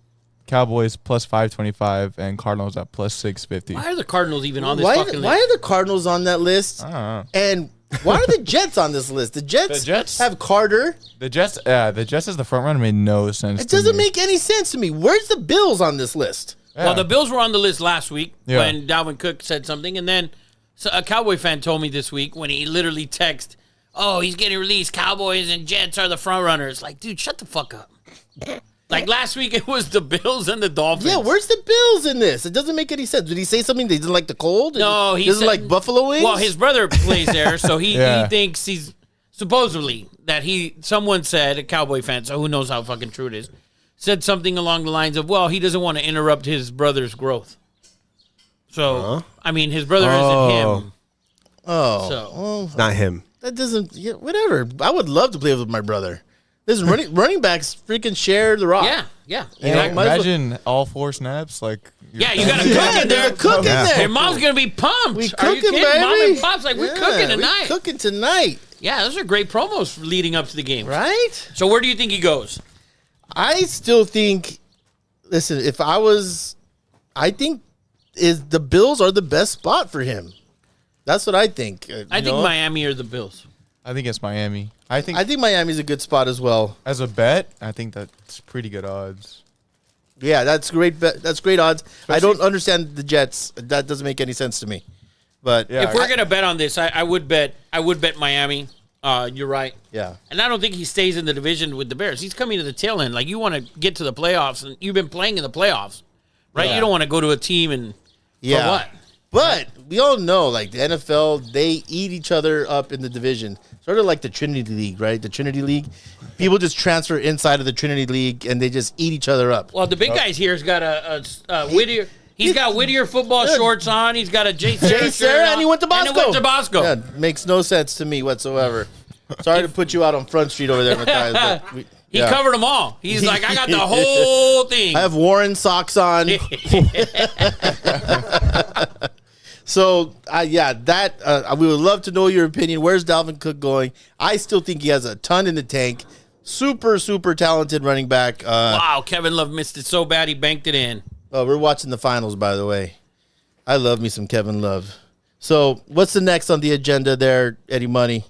Cowboys plus 525. And Cardinals at plus 650. Why are the Cardinals even on this Why fucking list? are the Cardinals on that list? I don't know. And why are the Jets on this list? The Jets have Carter. The Jets as the front runner made no sense. It doesn't make any sense to me. Where's the Bills on this list? Yeah. Well, the Bills were on the list last week Yeah. when Dalvin Cook said something, and then a Cowboy fan told me this week when he literally texted, "Oh, he's getting released. Cowboys and Jets are the front runners." Like, dude, shut the fuck up. Like last week, it was the Bills and the Dolphins. Yeah, where's the Bills in this? It doesn't make any sense. Did he say something? They didn't like the cold? No, he doesn't said- like buffalo wings. Well, his brother plays there, so he Yeah. thinks he's supposedly that someone said, a Cowboy fan, so who knows how fucking true it is, said something along the lines of, well, he doesn't want to interrupt his brother's growth. So, I mean, his brother isn't him. Oh, So- well, Not him. that doesn't. Yeah, whatever. I would love to play with my brother. Listen, running backs freaking share the rock. Yeah. You know, Exactly. might as well- Imagine all 4 snaps. Like, Yeah, you got to cook Yeah, in they're there. cooking there. Your mom's going to be pumped. We Are you cooking, kidding? baby. Mom and Pop's like, we're Yeah, cooking tonight. We cooking tonight, Yeah, those are great promos leading up to the game. right? So where do you think he goes? I still think. Listen, I think the Bills are the best spot for him. That's what I think. I think Miami or the Bills. I think it's Miami. I think Miami's a good spot as well. as a bet, I think that's pretty good odds. Yeah, that's great. That's great odds. I don't understand the Jets. That doesn't make any sense to me. But Yeah. If we're gonna bet on this, I would bet Miami. You're right. yeah, And I don't think he stays in the division with the Bears. He's coming to the tail end. Like, you want to get to the playoffs, and you've been playing in the playoffs, right? Yeah. You don't want to go to a team and yeah. for what? But we all know, like the NFL, they eat each other up in the division, sort of like the Trinity League, right? The Trinity League, people just transfer inside of the Trinity League, and they just eat each other up. Well, the big guy's here has got a Whittier. He's got Whittier football shorts on. He's got a Jay Sarah shirt on, and he went to Bosco. And he went to Bosco. Yeah, makes no sense to me whatsoever. Sorry to put you out on Front Street over there, Matthias. But He covered them all. He's like, I got the whole thing. I have Warren socks on. So, we would love to know your opinion. Where's Dalvin Cook going? I still think he has a ton in the tank. Super, super talented running back. Wow, Kevin Love missed it so bad he banked it in. Oh, we're watching the finals, by the way. I love me some Kevin Love. So, what's the next on the agenda there, Eddie Money?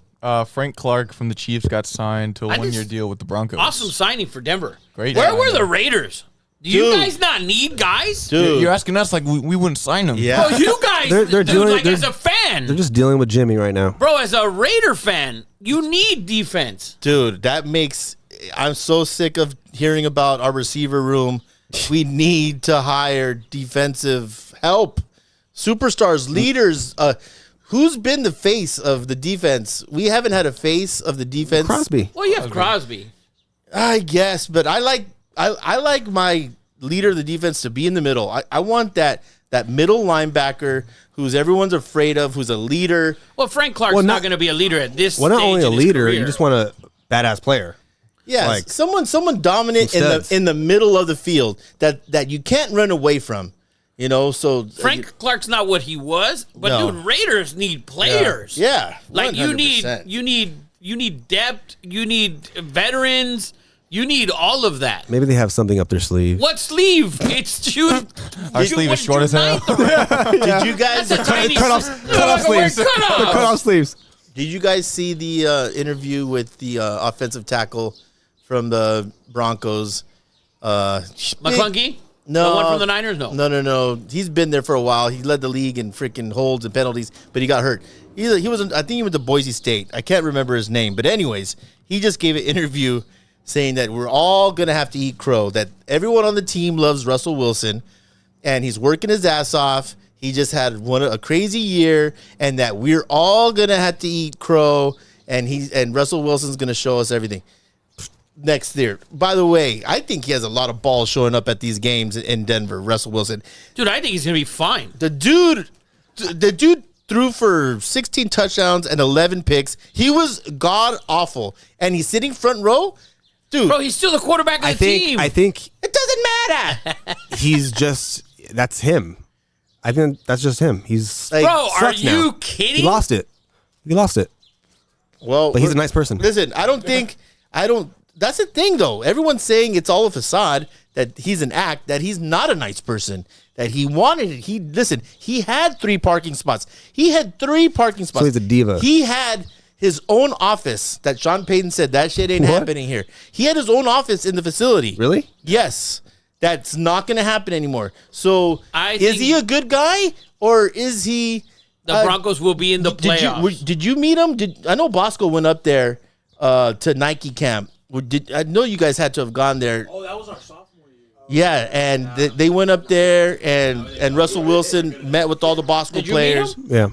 Frank Clark from the Chiefs got signed to a I one-year just- deal with the Broncos. Awesome signing for Denver. Great Where signing. were the Raiders? Do you Dude. guys not need guys? Dude. You're asking us like we wouldn't sign him. Yeah. Bro, you guys, They're dude, doing- like they're- as a fan, They're just dealing with Jimmy right now. bro, as a Raider fan, you need defense. Dude, I'm so sick of hearing about our receiver room. We need to hire defensive help. Superstars, leaders. Who's been the face of the defense? We haven't had a face of the defense. Crosby. Well, you have Crosby. I guess, but I like my leader of the defense to be in the middle. I want that middle linebacker who's everyone's afraid of, who's a leader. Well, Frank Clark's Well, not not- going to be a leader at this Well, not stage only a in his leader, career. you just want a badass player. Yeah, Like- someone dominant Some studs. in the middle of the field that you can't run away from. You know, so Frank Clark's not what he was, but No. dude, Raiders need players. Yeah, Like 100%. you need depth, you need veterans, you need all of that. Maybe they have something up their sleeve. What sleeve? It's shoot. Our sleeve is short as hell. Did you guys Tiny Cut off sleeves. Cut Cut off sleeves. Did you guys see the interview with the offensive tackle from the Broncos? McClunky? No. The one from the Niners? No. No. He's been there for a while. He led the league in freaking holds and penalties, but he got hurt. He was. I think he went to Boise State. I can't remember his name, but anyways, he just gave an interview saying that we're all gonna have to eat crow. That everyone on the team loves Russell Wilson, and he's working his ass off. He just had a crazy year, and that we're all gonna have to eat crow. And Russell Wilson's gonna show us everything next year. By the way, I think he has a lot of balls showing up at these games in Denver. Russell Wilson, Dude, I think he's going to be fine. the dude threw for 16 touchdowns and 11 picks. He was god awful, and he's sitting front row, dude. Bro, he's still the quarterback of the team. I think It doesn't matter. that's him. I think that's just him. He's Like, Bro, are sucks now. you kidding? He lost it. well, But he's a nice person. Listen, I don't. That's the thing, though. Everyone's saying it's all a facade, that he's an act, that he's not a nice person, that he wanted it. He had 3 parking spots. He had 3 parking spots. So he's a diva. He had his own office that Sean Payton said that shit ain't What? happening here. He had his own office in the facility. Really? Yes. That's not going to happen anymore. So I is think- he a good guy, or is he... The Broncos will be in the playoffs. Did you meet him? I know Bosco went up there to Nike camp. I know you guys had to have gone there. Oh, that was our sophomore year. Yeah, and they went up there, and Russell Wilson met with all the Bosco Did you meet players. him? Yeah.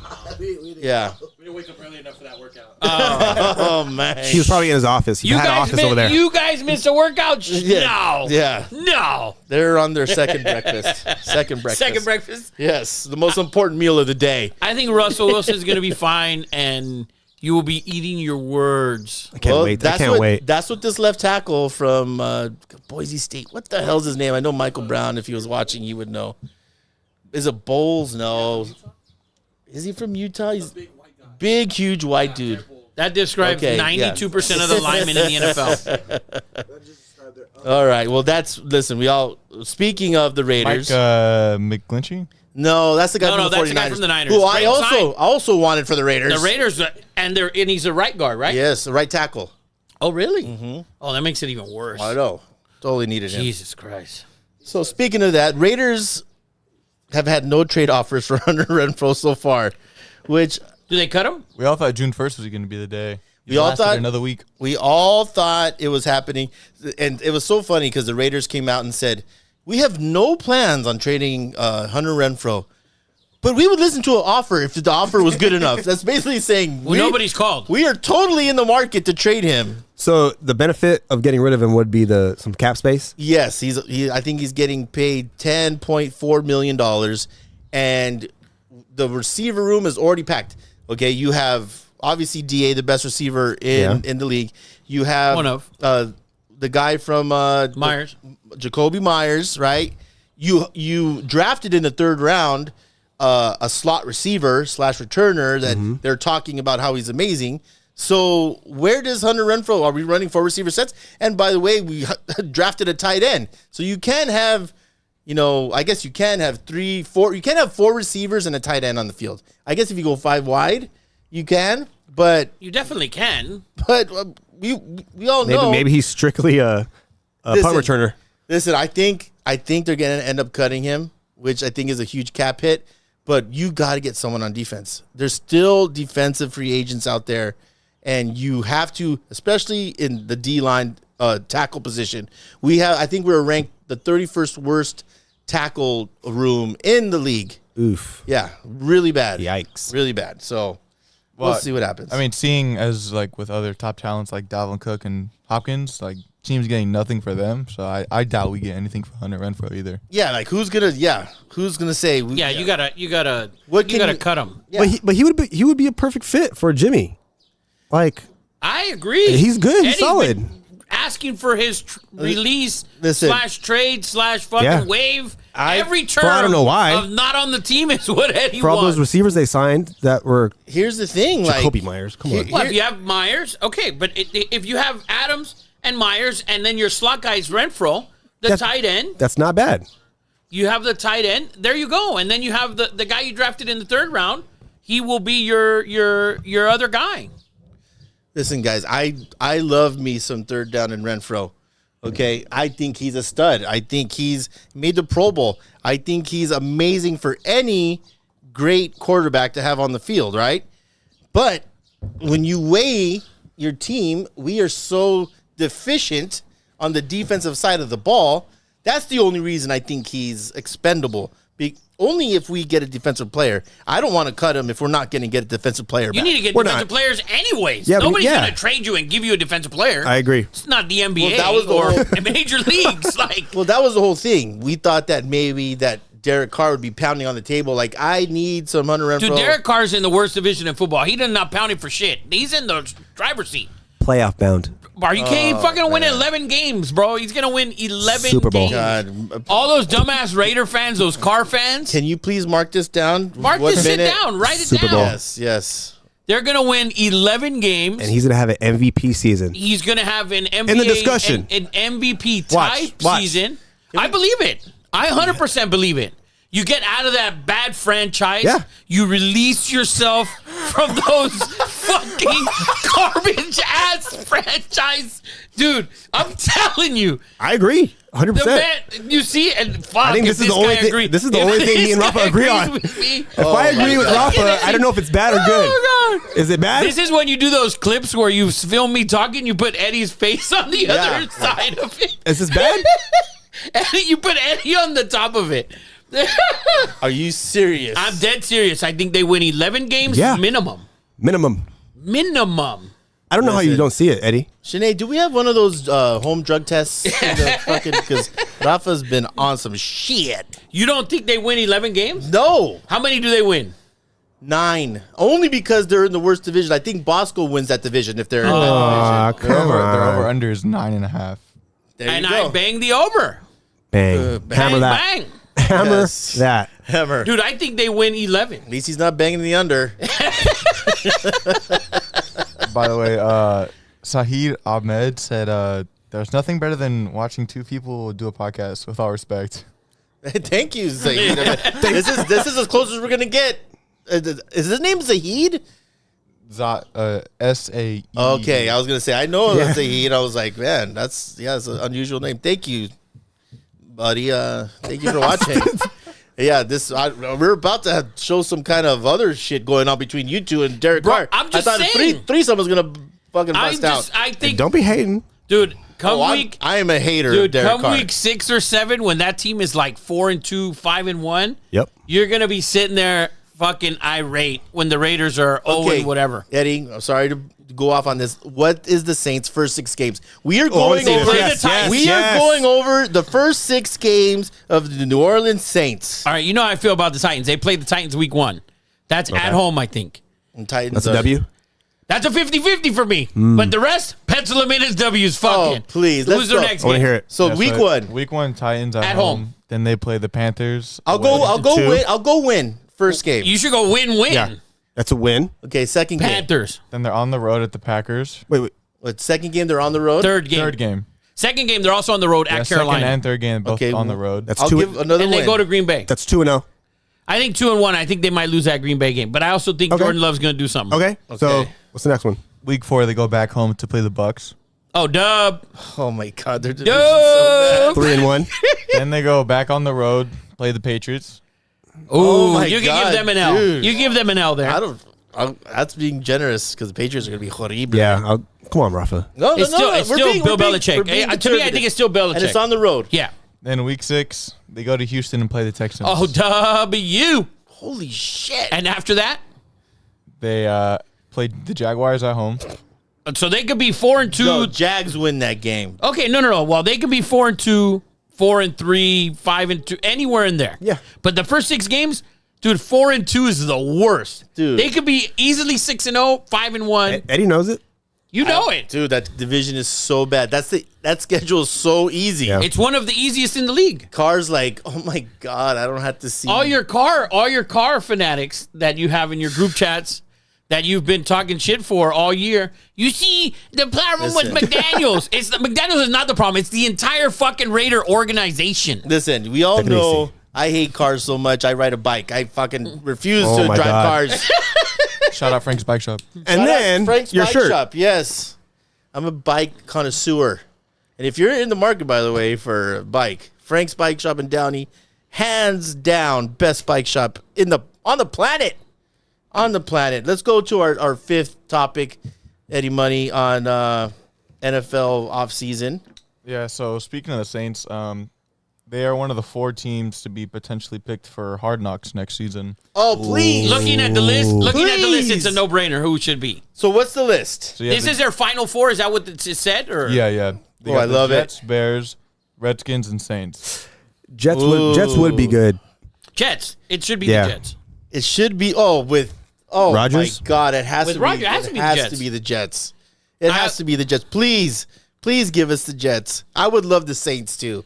Yeah. We didn't wake up early enough for that workout. Oh man. He was probably in his office. He had an office over there. You guys missed a workout? Yeah. No. Yeah. No. They're on their second breakfast. Second breakfast? Yes, the most important meal of the day. I think Russell Wilson is going to be fine, and you will be eating your words. I can't wait. I can't wait. That's what this left tackle from Boise State. What the hell's his name? I know Michael Brown. If he was watching, he would know. Is it Bowles? No. Is he from Utah? He's big, huge white dude. That describes Okay, 92% of the linemen in the NFL. All right. Well, speaking of the Mike Raiders. McGlinchey? No, that's the guy from the 49ers. that's the guy from the Niners. Who I Great also wanted for the Raiders. The Raiders, and he's a right guard, right? Yes, the right tackle. Oh, really? Mm-hmm. Oh, that makes it even worse. I know. Totally needed him. Jesus Christ. So speaking of that, Raiders have had no trade offers for Hunter Renfrow so far, which Do they cut him? We all thought June 1st was going to be the day. We all lasted thought- another week. we all thought it was happening. And it was so funny because the Raiders came out and said, we have no plans on trading Hunter Renfrow, but we would listen to an offer if the offer was good enough. That's basically saying Nobody's called. We are totally in the market to trade him. So the benefit of getting rid of him would be some cap space. Yes, I think he's getting paid $10.4 million, and the receiver room is already packed. Okay, you have obviously DA, the best receiver in the league. You have One of. the guy from Myers. Jacoby Myers, right? You drafted in the 3rd round a slot receiver / returner that they're talking about how he's amazing. So where does Hunter Renfrow? Are we running 4 receiver sets? And by the way, we drafted a tight end, so you can have, I guess you can have 3, 4. You can have 4 receivers and a tight end on the field. I guess if you go 5 wide, you can. But You definitely can. we all know Maybe he's strictly a punt returner. Listen, I think they're going to end up cutting him, which I think is a huge cap hit. But you got to get someone on defense. There's still defensive free agents out there, and you have to, especially in the D-line tackle position. I think we're ranked the 31st worst tackle room in the league. Oof. Yeah, really bad. Yikes. Really bad. So we'll see what happens. I mean, seeing as like with other top talents like Dalvin Cook and Hopkins, like teams getting nothing for them. So I doubt we get anything for Hunter Renfrow either. yeah, like who's gonna say? Yeah, you gotta What can you- cut him. Yeah. But he would be a perfect fit for Jimmy. Like I agree. He's good. He's Eddie's solid. been asking for his release Listen. / trade / fucking Yeah. wave. Every term I don't know why. of not on the team is what Eddie for all wants. those receivers they signed that were Here's the thing, like Jacoby Myers. Come on. Well, if you have Myers, okay, but if you have Adams and Myers, and then your slot guy is Renfrow, the That's- tight end, That's not bad. you have the tight end. There you go, and then you have the guy you drafted in the 3rd round. He will be your other guy. Listen, guys, I love me some 3rd down in Renfro, Okay, I think he's a stud. I think he's made the Pro Bowl. I think he's amazing for any great quarterback to have on the field, right? But when you weigh your team, we are so deficient on the defensive side of the ball. That's the only reason I think he's expendable. Only if we get a defensive player. I don't want to cut him if we're not going to get a defensive player You back. need to get defensive players anyways. Yeah, Nobody's going to trade you and give you a defensive player. I agree. It's not the NBA that was the or whole- major leagues. Like, Well, that was the whole thing. We thought that maybe that Derek Carr would be pounding on the table like, I need some Hunter Renfrow. dude, Derek Carr's in the worst division in football. He does not pound it for shit. He's in the driver's seat. Playoff bound. Are you kidding? He's fucking win 11 games, bro. He's going to win 11 Super Bowl. games. God. All those dumbass Raider fans, those Carr fans, Can you please mark this down? mark What this shit minute? down. Write it Super down. Bowl. Yes. They're going to win 11 games. And he's going to have an MVP season. He's going to have an NBA In the discussion. an MVP type Watch. season. I believe it. I 100% believe it. You get out of that bad franchise. Yeah. You release yourself from those fucking garbage ass franchise. Dude, I'm telling you. I agree. 100%. The man, you see, and fuck, I think if this is the only thing. This is the only thing me and Rafa agree on. If I agree with Rafa, I don't know if it's bad or good. Oh, God. Is it bad? This is when you do those clips where you film me talking, you put Eddie's face on the other side of it. Is this bad? And you put Eddie on the top of it. Are you serious? I'm dead serious. I think they win 11 games Yeah. minimum. Minimum. Minimum. I don't know how you don't see it, Eddie. Sinead, do we have one of those home drug tests? Because Rafa's been on some shit. You don't think they win 11 games? No. How many do they win? 9. Only because they're in the worst division. I think Bosco wins that division if they're in that division. Their over under is 9.5. There you And go. I bang the over. Bang. bang, Hammer that. Bang. Hammer Yes. that. Hammer. Dude, I think they win 11. At least he's not banging the under. By the way, Sahid Ahmed said there's nothing better than watching two people do a podcast, with all respect. Thank you, Zahid. This is as close as we're gonna get. Is his name Zahid? S-A-E. Okay, I was gonna say I know Zahid. I was like, man, that's an unusual name. Thank you, buddy. Thank you for watching. Yeah, we're about to show some kind of other shit going on between you two and Derek Bro, Carr. I'm just I thought saying. threesome was gonna fucking bust out. I think, Don't be hating. dude, come Oh, week, I am a hater of dude, Derek come Carr. week 6 or 7, when that team is like 4-2, 5-1, Yep. you're gonna be sitting there fucking irate when the Raiders are 0 and whatever. Eddie, I'm sorry to go off on this. What is the Saints' first 6 games? We are I going wanna see over. this. Yes, we yes. are going over the first 6 games of the New Orleans Saints. All right, you know how I feel about the Titans. They played the Titans week 1. That's at home, I think. And Titans. That's a W. That's a 50-50 for me. But the rest, pencil them in as W's. Fucking. Oh, please, let's Who's their go. next I want to game? hear it. So week 1, Week 1, Titans at home. home. Then they play the Panthers. I'll away. go Two. win. I'll go win first game. You should go win-win. Yeah. That's a win. Okay, second game. Panthers. Then they're on the road at the Packers. Wait. What, second game they're on the road. Third game. Third game. Second game, they're also on the road Yeah, at Carolina. Second and third game, both Okay, on the road. That's I'll two. give another And win. they go to Green Bay. That's 2-0. I think 2-1. I think they might lose that Green Bay game. But I also think Okay. Jordan Love's going to do something. Okay. So Okay. what's the next one? Week 4, they go back home to play the Bucks. Oh, dub. Oh my God, they're division's so bad. 3-1. Then they go back on the road, play the Patriots. Ooh, my you can God, give them an L. dude. You give them an L there. That's being generous because the Patriots are going to be horrible. Yeah. Come on, Rafa. No, It's still Bill Belichick. To me, I think it's still Belichick. And it's on the road. Yeah. Then week 6, they go to Houston and play the Texans. Oh, W. Holy shit. And after that, They played the Jaguars at home. so they could be 4-2. No, Jags win that game. Okay, no. Well, they could be 4-2, 4-3, 5-2, anywhere in there. Yeah. But the first 6 games, dude, 4-2 is the worst. Dude. They could be easily 6-0, 5-1. Eddie knows it. You know it. Dude, that division is so bad. That schedule is so easy. Yeah. It's one of the easiest in the league. Car's like, oh my God, I don't have to see. All your car fanatics that you have in your group chats that you've been talking shit for all year. You see, the problem Listen. with McDaniels. McDaniels is not the problem. It's the entire fucking Raider organization. Listen, we all Take it know easy. I hate cars so much. I ride a bike. I fucking refuse Oh to my drive God. cars. Shout out Frank's Bike Shop. And Shout out then Frank's your Bike shirt. Shop. Yes, I'm a bike connoisseur. And if you're in the market, by the way, for a bike, Frank's Bike Shop in Downey, hands down, best bike shop on the planet. On the planet. Let's go to our fifth topic, Eddie Money, on NFL offseason. Yeah, so speaking of the Saints, they are one of the 4 teams to be potentially picked for Hard Knocks next season. Oh, please. Looking at the list, it's a no-brainer who should be. So what's the list? So This is their final 4? Is that what it said? Or? Yeah. They got I the love Jets, Bears, Redskins, and Saints. Jets would be good. Jets. It should be Yeah. the Jets. It should be, Rodgers? my God, it has With to Rodgers, be. it has to be the Jets. It has to be the Jets. Please give us the Jets. I would love the Saints too.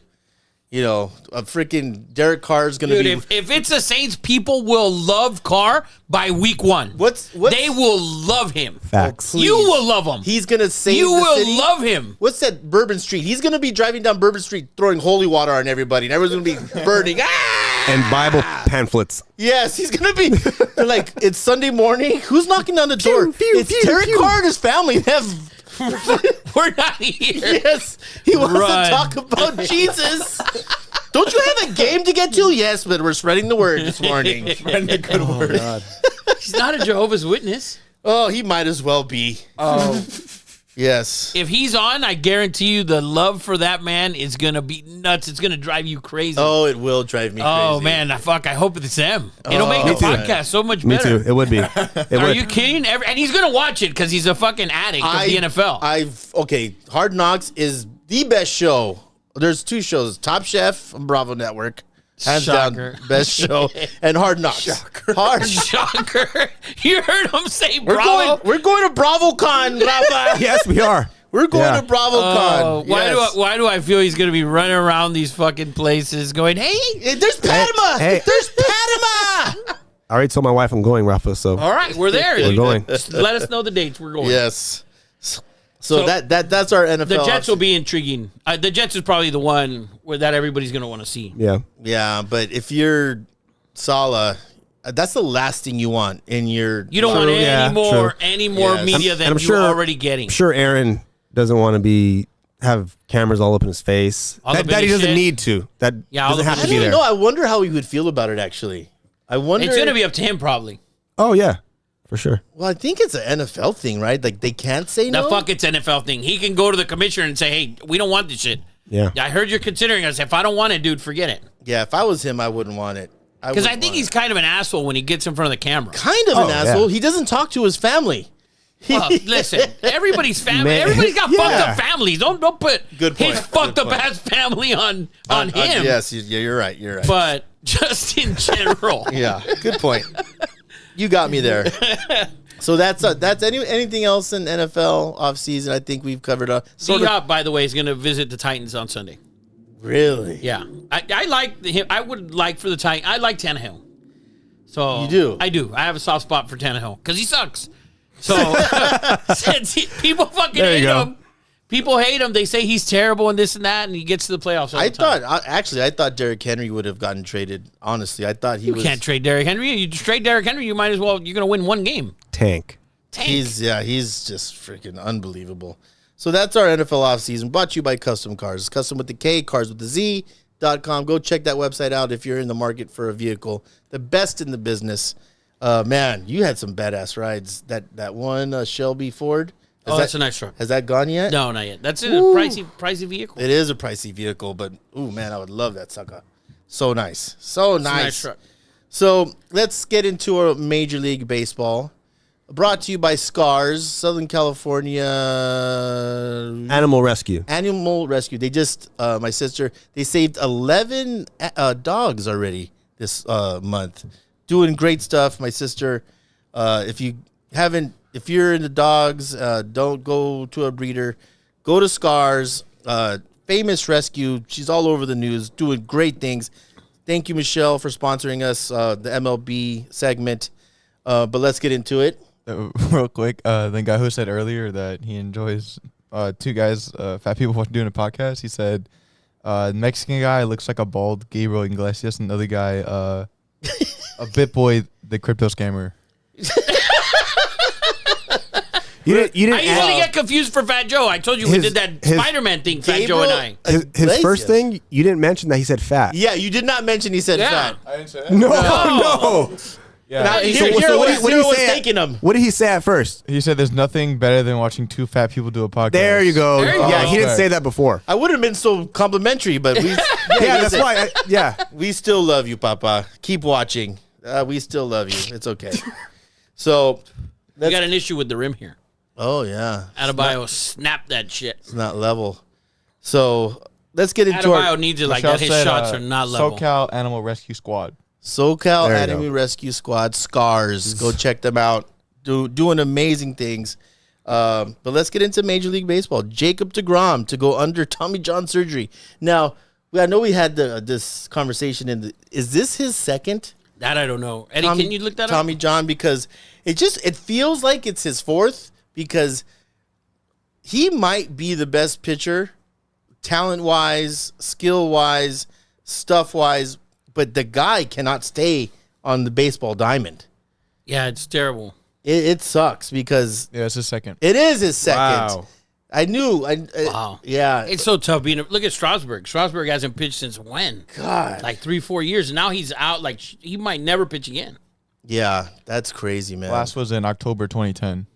You know, a freaking Derek Carr is going to be. If it's the Saints, people will love Carr by week 1. What's They will love him. Facts. please. You will love him. He's going to save You the will city. love him. What's that Bourbon Street? He's going to be driving down Bourbon Street throwing holy water on everybody, and everyone's going to be burning. And Bible pamphlets. Yes, he's going to be. They're like, it's Sunday morning. Who's knocking on the door? It's Derek Carr and his family. They have. We're not here. Yes, he wants Run. to talk about Jesus. Don't you have a game to get to? Yes, but we're spreading the word this morning. Spreading the good word. He's not a Jehovah's Witness. Oh, he might as well be. Oh, yes. If he's on, I guarantee you the love for that man is going to be nuts. It's going to drive you crazy. Oh, it will drive me crazy. Oh, man. Fuck, I hope it's them. It'll make the Me too. podcast so much Me better. too. It would be. It Are would. you kidding? And he's going to watch it because he's a fucking addict of the NFL. Okay, Hard Knocks is the best show. There's 2 shows, Top Chef on Bravo Network. Hands Shocker. down, best show. And Hard Knocks. Shocker. You heard him say Bravo. We're going to BravoCon, Rafa. Yes, we are. We're going Yeah. to BravoCon. Why do I feel he's going to be running around these fucking places going, hey, There's Panama. hey. There's Panama. I already told my wife I'm going, Rafa. So all right, we're there. We're going. Just let us know the dates we're going. Yes. So that's our NFL. The Jets will be intriguing. The Jets is probably the one that everybody's going to want to see. yeah. Yeah, but if you're Salah, that's the last thing you want in your. You don't want yeah, any more Yes. media And than I'm you're sure- already getting. I'm sure Aaron doesn't want to have cameras all up in his face. All up in That he his doesn't shit? need to. That Yeah, all doesn't up have in to I be don't there. know. I wonder how he would feel about it. Actually, I wonder. It's going to be up to him probably. Oh yeah, for sure. Well, I think it's an NFL thing, right? Like they can't say The no. fuck it's NFL thing. He can go to the commissioner and say, hey, we don't want this shit. Yeah. I heard you're considering us. If I don't want it, dude, forget it. Yeah, if I was him, I wouldn't want it. Because I think he's kind of an asshole when he gets in front of the camera. kind of an yeah. asshole. He doesn't talk to his family. Well, listen, everybody's family. Man. Everybody's got Yeah. fucked up families. Don't put Good point. his fucked Good up point. ass family on him. Yes, you're right. You're right. But just in general. Yeah, good point. You got me there. So that's anything else in NFL offseason? I think we've covered up. D-Hop, by the way, is going to visit the Titans on Sunday. Really? Yeah. I like him. I would like for the Titans. I like Tannehill. So You do? I do. I have a soft spot for Tannehill because he sucks. So since people fucking There you hate go. him. People hate him. They say he's terrible and this and that, and he gets to the playoffs all I the time. thought Derrick Henry would have gotten traded. Honestly, I thought he You was. can't trade Derrick Henry. You trade Derrick Henry, you might as well. You're going to win one game. Tank. Tank. He's just freaking unbelievable. So that's our NFL offseason. Brought to you by Custom Cars. It's custom with the K, cars with the Z.com. Go check that website out if you're in the market for a vehicle. The best in the business. Man, you had some badass rides. That one Shelby Ford. That's a nice truck. Has that gone yet? No, not yet. That's a pricey vehicle. It is a pricey vehicle, but ooh man, I would love that sucker. So nice. So It's a nice. truck. So let's get into our Major League Baseball. Brought to you by Scars, Southern California Animal rescue. Animal Rescue. They just, my sister, they saved 11 dogs already this month. Doing great stuff. My sister, if you're into dogs, don't go to a breeder. Go to Scars. Famous rescue. She's all over the news, doing great things. Thank you, Michelle, for sponsoring us, the MLB segment. But let's get into it. Real quick, the guy who said earlier that he enjoys 2 guys, fat people doing a podcast, he said Mexican guy looks like a bald Gabriel Iglesias, and the other guy, a Bitboy, the crypto scammer. You didn't I usually get confused for Fat Joe. I told you we did that Spider-Man thing, Fat Joe and I. His first thing, you didn't mention that he said fat. Yeah, you did not mention he said fat. I didn't say that. No. Yeah. Now, Here what did did he was say? taking him. What did he say at first? He said there's nothing better than watching two fat people do a podcast. There you go. There you Yeah, go. he didn't say that before. I would have been so complimentary, but we. Yeah, that's why. We still love you, Papa. Keep watching. We still love you. It's okay. So, We got an issue with the rim here. oh yeah, Adebayo snap that shit. it's not level. So let's get into our Adebayo needs it like Michelle that. His said, shots are not level. SoCal Animal Rescue Squad. SoCal There you Enemy go. Rescue Squad Scars. Go check them out. Doing amazing things. But let's get into Major League Baseball. Jacob deGrom to go under Tommy John surgery. Now, I know we had this conversation is this his second? That I don't know. Eddie, can you look that up? Tommy John, because it feels like it's his fourth, because he might be the best pitcher, talent-wise, skill-wise, stuff-wise, but the guy cannot stay on the baseball diamond. Yeah, it's terrible. It sucks because Yeah, it's his second. it is his second. Wow. I knew. Wow. Yeah. It's so tough being. Look at Strasburg. Strasburg hasn't pitched since when? God. Like 3-4 years, and now he's out. Like he might never pitch again. Yeah, that's crazy, man. Last was in October 2010.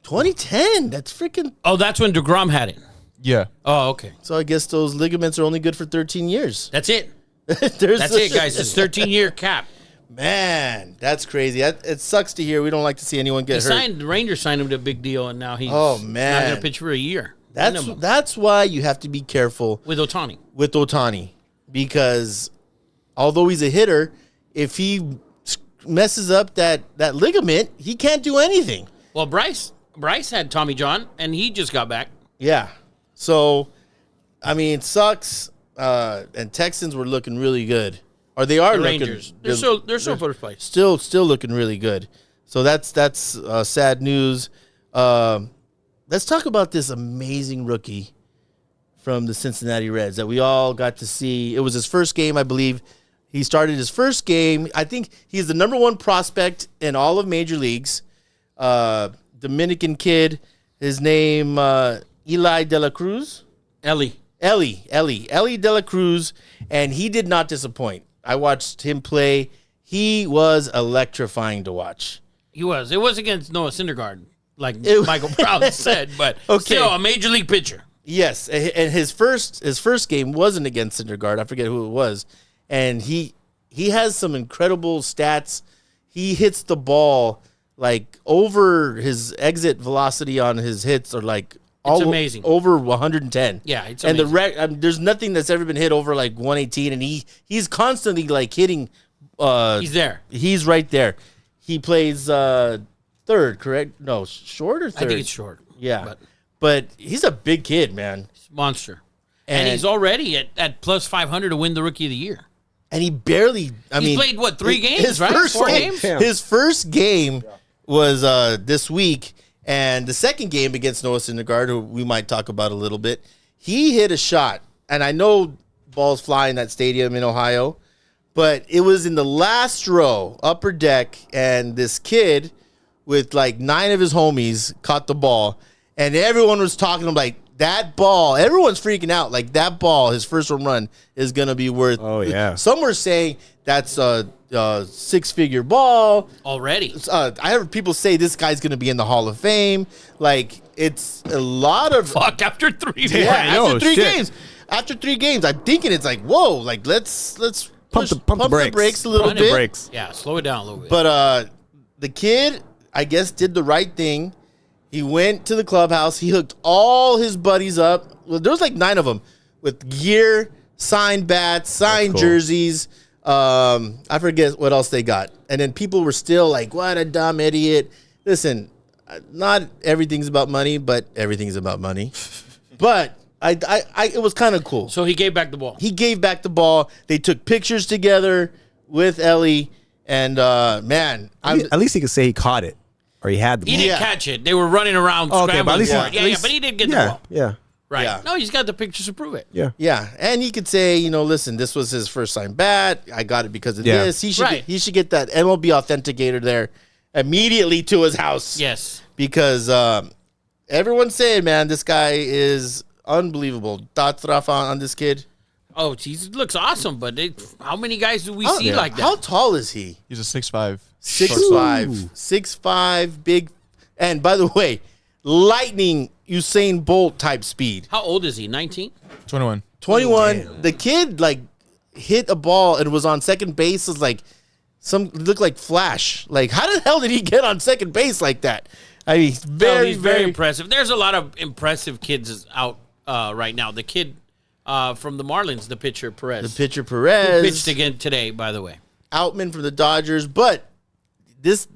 2010. That's freaking. Oh, that's when DeGrom had it. Yeah. Oh, okay. So I guess those ligaments are only good for 13 years. That's it. There's That's it, guys. It's 13-year cap. Man, that's crazy. It sucks to hear. We don't like to see anyone get hurt. The Rangers signed him to a big deal, and now he's Oh, not man. going to pitch for a year. That's Minimum. that's why you have to be careful With Otani. with Otani, because although he's a hitter, if he messes up that ligament, he can't do anything. Well, Bryce had Tommy John, and he just got back. Yeah. So, I mean, it sucks. And Texans were looking really good, or they are The looking. Rangers. They're still first place. Still looking really good. So that's sad news. Let's talk about this amazing rookie from the Cincinnati Reds that we all got to see. It was his first game, I believe. He started his first game. I think he's the number one prospect in all of major leagues. Dominican kid. His name, Eli De La Cruz. Ellie De La Cruz, and he did not disappoint. I watched him play. He was electrifying to watch. He was. It was against Noah Syndergaard, like It- Michael Brown said, but Okay. still a major league pitcher. Yes, and his first game wasn't against Syndergaard. I forget who it was, and he has some incredible stats. He hits the ball like over his exit velocity on his hits are like amazing. over 110. Yeah, it's and amazing. there's nothing that's ever been hit over like 118, and he's constantly like hitting. He's there. He's right there. He plays third, correct? No, short or third? I think it's short. Yeah, but he's a big kid, man. Monster. And he's already at plus 500 to win the Rookie of the Year. And he barely. He's played, what, 3 games, right? First 4 game, games? His first game was this week, and the second game against Noah Syndergaard, who we might talk about a little bit, he hit a shot. And I know balls fly in that stadium in Ohio, but it was in the last row, upper deck, and this kid with like 9 of his homies caught the ball, and everyone was talking to him like, that ball, everyone's freaking out. Like, that ball, his first home run, is going to be worth. Oh, yeah. Some were saying that's a 6-figure ball. Already. I heard people say this guy's going to be in the Hall of Fame. Like, it's a lot of. Fuck, after 3 Yeah, games. know, after 3 shit. games. After 3 games, I'm thinking it's like, whoa, like, let's Pump the brakes. a little Run it. bit. Breaks. Yeah, slow it down a little bit. But the kid, I guess, did the right thing. He went to the clubhouse. He hooked all his buddies up. Well, there was like 9 of them with gear, signed bats, signed cool. jerseys. I forget what else they got. And then people were still like, what a dumb idiot. Listen, not everything's about money, but everything's about money. But it was kind of cool. So he gave back the ball. He gave back the ball. They took pictures together with Ellie. And, man, At least he could say he caught it or he had the He ball. didn't catch it. They were running around Oh, okay, scrambling but at least for he- it. Yeah, at yeah, least- but he did get the Yeah, ball. yeah, Right. Yeah. No, he's got the pictures to prove it. yeah. yeah, and he could say, listen, this was his first signed bat. I got it because of Yeah. this. He should Right. get that MLB authenticator there, immediately to his house. Yes. Because everyone's saying, man, this guy is unbelievable. Thoughts, Rafa, on this kid? Oh, he looks awesome, but how many guys do we see like that? How tall is he? He's a 6'5". 6'5". 6'5", big. And by the way, lightning Usain Bolt type speed. How old is he? 19? 21. 21. The kid like hit a ball and was on second base. Was like looked like Flash. Like, how the hell did he get on second base like that? I mean, he's very impressive. There's a lot of impressive kids out right now. The kid from the Marlins, the pitcher Perez. The pitcher Perez who pitched again today, by the way. Outman from the Dodgers, but this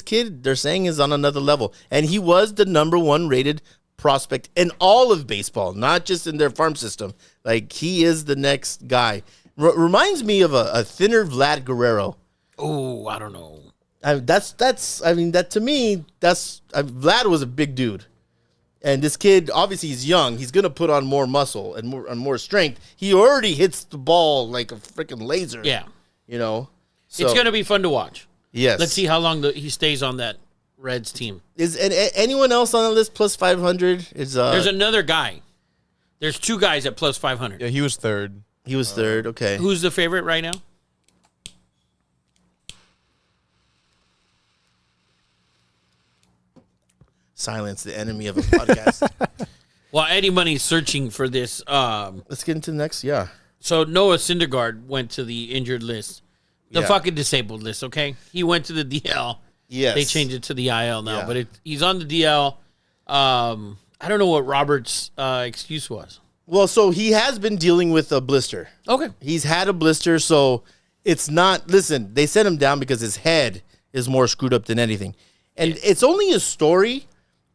kid they're saying is on another level, and he was the number 1 rated prospect in all of baseball, not just in their farm system. Like, he is the next guy. Reminds me of a thinner Vlad Guerrero. Oh, I don't know. That to me, Vlad was a big dude. And this kid, obviously, he's young. He's gonna put on more muscle and more strength. He already hits the ball like a freaking laser. Yeah, So, it's gonna be fun to watch. Yes. Let's see how long he stays on that Reds team. Is anyone else on the list plus 500? There's another guy. There's 2 guys at plus 500. Yeah, he was third. He was third. Okay. Who's the favorite right now? Silence, the enemy of a podcast. Well, Eddie Money's searching for this. Let's get into the next. Yeah. So Noah Syndergaard went to the injured list. The fucking disabled list, okay? He went to the DL. Yes. They changed it to the IL now, Yeah. but he's on the DL. I don't know what Robert's excuse was. Well, so he has been dealing with a blister. Okay. He's had a blister, so it's not. Listen, they sent him down because his head is more screwed up than anything, and it's only a story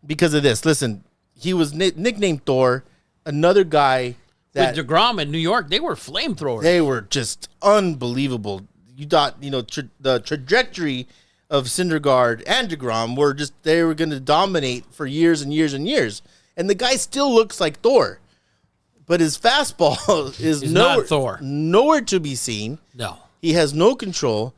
because of this. Listen, he was nicknamed Thor. Another guy that With DeGrom in New York, they were flamethrowers. they were just unbelievable. You thought the trajectory of Syndergaard and DeGrom were just they were going to dominate for years and years and years, and the guy still looks like Thor. But his fastball is not Thor. Nowhere to be seen. No. He has no control.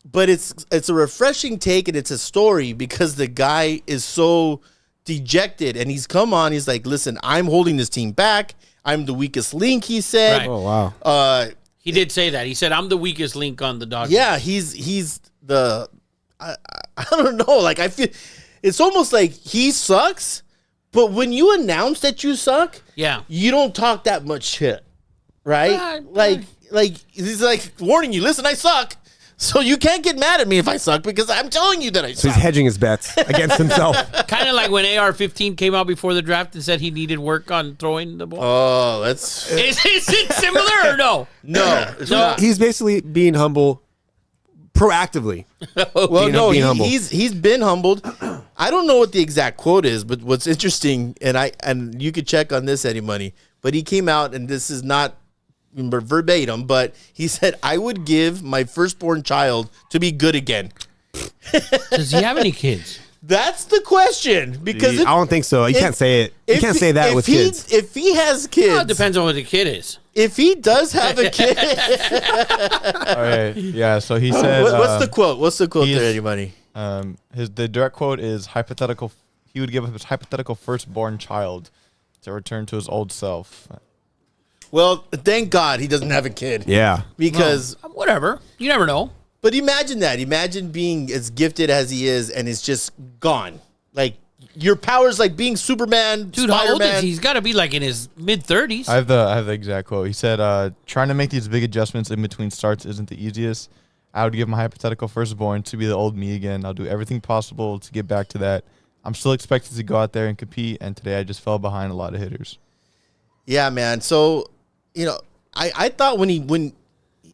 But it's a refreshing take, and it's a story because the guy is so dejected, and he's come on. He's like, listen, I'm holding this team back. I'm the weakest link, he said. Right. Oh, wow. He did say that. He said, I'm the weakest link on the Dodgers. Yeah, he's the I don't know. Like, I feel it's almost like he sucks, but when you announce that you suck, Yeah. you don't talk that much shit, right? Like he's like warning you. Listen, I suck, so you can't get mad at me if I suck because I'm telling you that I So suck. he's hedging his bets against himself. Kind of like when AR-15 came out before the draft and said he needed work on throwing the ball. Oh, that's Is it similar or no? no, it's not. He's basically being humble proactively. Well, no, being humble. he's been humbled. I don't know what the exact quote is, but what's interesting, and you could check on this, Eddie Money, but he came out, and this is not verbatim, but he said, I would give my firstborn child to be good again. Does he have any kids? That's the question, because I don't think so. You can't say it. You can't say that with kids. If he has kids, Well, it depends on what the kid is. if he does have a kid, All right. Yeah. So he said. what's the quote? What's the quote he's- there, Eddie Money? The direct quote is hypothetical. He would give up his hypothetical firstborn child to return to his old self. Well, thank God he doesn't have a kid. Yeah. Because Whatever. You never know. But imagine that. Imagine being as gifted as he is and it's just gone. Like, your powers like being Superman, Dude, how old is Spider-Man. he? He's got to be like in his mid-30s. I have the exact quote. He said, "Trying to make these big adjustments in between starts isn't the easiest. I would give my hypothetical firstborn to be the old me again. I'll do everything possible to get back to that. I'm still expected to go out there and compete, and today I just fell behind a lot of hitters." Yeah, man. So, I thought when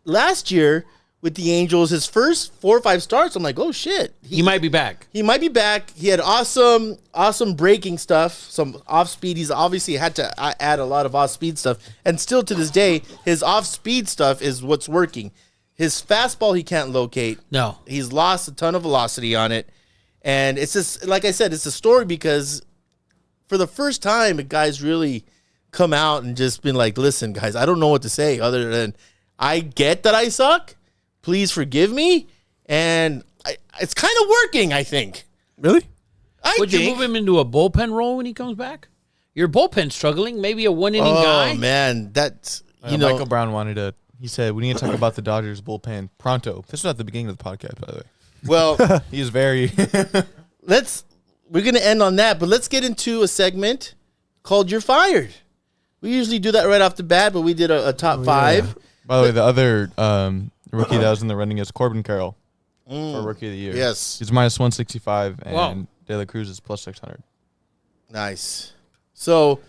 last year with the Angels, his first 4 or 5 starts, I'm like, oh, shit. he might be back. He might be back. He had awesome breaking stuff, some off speed. He's obviously had to add a lot of off speed stuff. And still to this day, his off speed stuff is what's working. His fastball, he can't locate. No. He's lost a ton of velocity on it. And it's just, like I said, it's a story because for the first time, a guy's really come out and just been like, listen, guys, I don't know what to say other than I get that I suck. Please forgive me. And it's kind of working, I think. Really? Would you move him into a bullpen role when he comes back? Your bullpen struggling, maybe a one-inning guy. Oh, man. That's, Michael Brown wanted to, he said, we need to talk about the Dodgers bullpen pronto. This was at the beginning of the podcast, by the way. Well, He is very. we're going to end on that, but let's get into a segment called You're Fired. We usually do that right off the bat, but we did a top 5. By the way, the other rookie that was in the running is Corbin Carroll for Rookie of the Year. Yes. He's minus 165, and Wow. De La Cruz is plus 600. Nice. So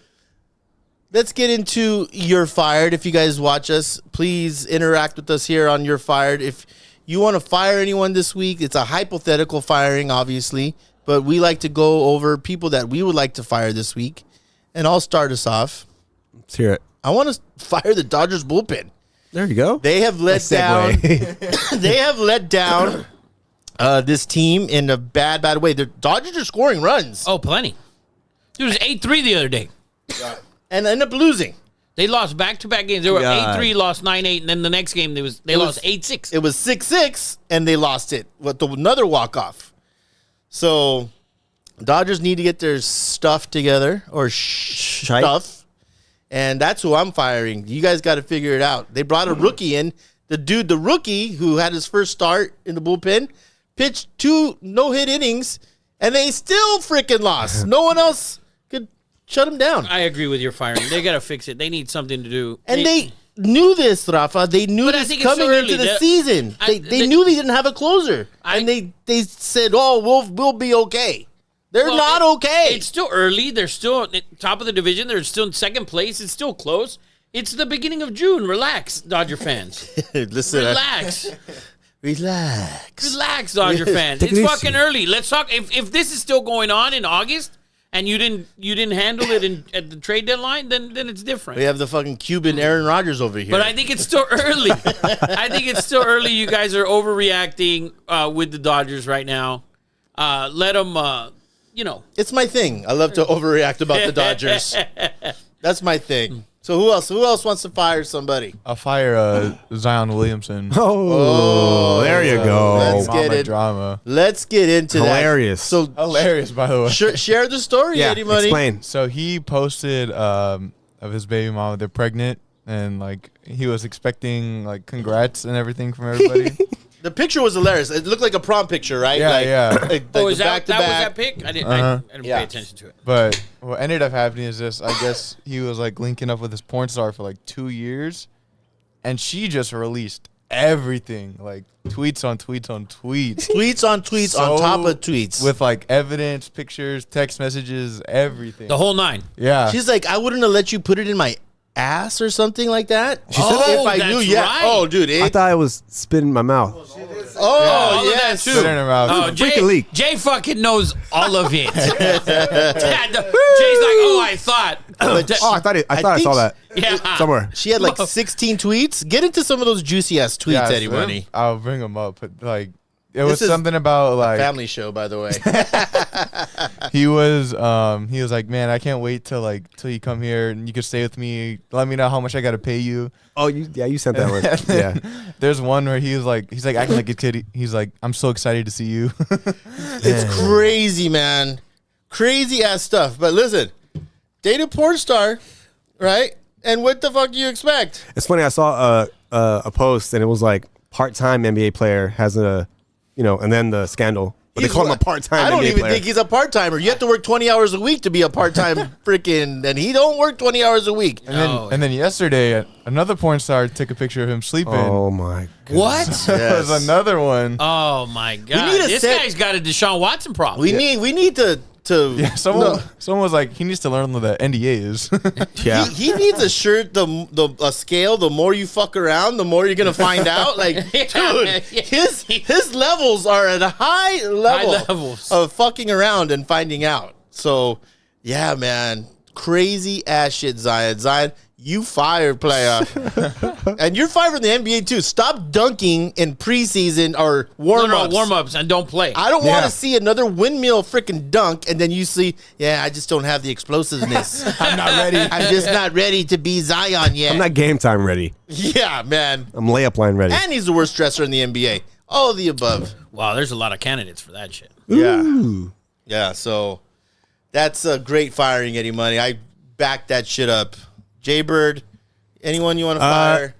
let's get into You're Fired. If you guys watch us, please interact with us here on You're Fired. If you want to fire anyone this week, it's a hypothetical firing, obviously, but we like to go over people that we would like to fire this week. And I'll start us off. Let's hear it. I want to fire the Dodgers bullpen. There you go. They have let down. They have let down this team in a bad way. The Dodgers are scoring runs Oh, plenty. It was 8-3 the other day. and end up losing. They lost back-to-back games. They were God. 8-3, lost 9-8, and then the next game they lost 8-6. It was 6-6, and they lost it with another walk-off. So Dodgers need to get their stuff together, or stuff. And that's who I'm firing. You guys got to figure it out. They brought a rookie in. The rookie who had his first start in the bullpen, pitched 2 no-hit innings, and they still freaking lost. No one else could shut him down. I agree with your firing. They got to fix it. They need something to do. And they knew this, Rafa. They knew But I this think it's coming so early. into the They- season. They knew they didn't have a closer. And they said, oh, we'll be okay. They're not okay. It's still early. They're still at the top of the division. They're still in second place. It's still close. It's the beginning of June. Relax, Dodger fans. Listen, Relax. relax. Dodger fans. Take It's it easy. fucking early. Let's talk. If this is still going on in August and you didn't handle it at the trade deadline, then it's different. We have the fucking Cuban Aaron Rodgers over here. But I think it's still early. I think it's still early. You guys are overreacting with the Dodgers right now. Let them, It's my thing. I love to overreact about the Dodgers. That's my thing. So who else? Who else wants to fire somebody? I'll fire Zion Williamson. Oh, there you go. Let's Mama get it. drama. Let's get into Hilarious. that. So Hilarious, by the way. share the story, Yeah, Eddie Money. explain. So he posted of his baby mama. They're pregnant, and like he was expecting like congrats and everything from everybody. The picture was hilarious. It looked like a prom picture, right? Yeah, like, yeah. Like oh, the is that was back-to-back. that pick? I didn't. Uh-huh. I didn't Yeah. pay attention to it. But what ended up happening is this: I guess he was like linking up with this porn star for like 2 years, and she just released everything, like tweets on tweets on tweets. Tweets on tweets on So- top of tweets. With like evidence, pictures, text messages, everything. The whole 9. Yeah. She's like, I wouldn't have let you put it in my ass or something like that. said that? If I Oh, knew, that's yeah. right. Oh, dude. I thought I was spitting in my mouth. Oh, all of that yes. too. Spit in her mouth. Oh, freaking leak. Jay fucking knows all of it. Jay's like, oh, I thought. Oh, I thought I think saw that Yeah. somewhere. She had like 16 tweets. Get into some of those juicy ass tweets, Yeah, Eddie so Money. I'll bring them up. But like, it This was is something about like Family show, by the way. he was like, man, I can't wait till you come here and you can stay with me. Let me know how much I got to pay you. Oh, you sent that one. Yeah. There's one where he's like acting like a kid. He's like, I'm so excited to see you. It's crazy, man. Crazy ass stuff. But listen, date a porn star, right? And what the fuck do you expect? It's funny. I saw a post and it was like part-time NBA player has and then the scandal. But they call him a part-time I don't NBA even player. think he's a part-timer. You have to work 20 hours a week to be a part-time freaking, and he don't work 20 hours a week. And then yesterday, another porn star took a picture of him sleeping. Oh my god. What? There was another one. Oh my God! need to This set- guy's got a Deshaun Watson problem. We need to Yeah, someone was like, he needs to learn what the NDA is. Yeah. He needs a shirt, a scale. The more you fuck around, the more you're gonna find out. Like, dude, his levels are at a high level of fucking around and finding out. So, yeah, man, crazy ass shit, Zion. Zion, you fired, player, and you're fired from the NBA too. Stop dunking in preseason or warm-ups. warm-ups and don't play. I don't want Yeah. to see another windmill freaking dunk, and then you see, I just don't have the explosiveness. I'm not ready. I'm just not ready to be Zion yet. I'm not game time ready. Yeah, man. I'm layup line ready. And he's the worst dresser in the NBA. All of the above. Wow, there's a lot of candidates for that shit. Yeah. So that's a great firing, Eddie Money. I back that shit up. Jaybird, anyone you want to fire?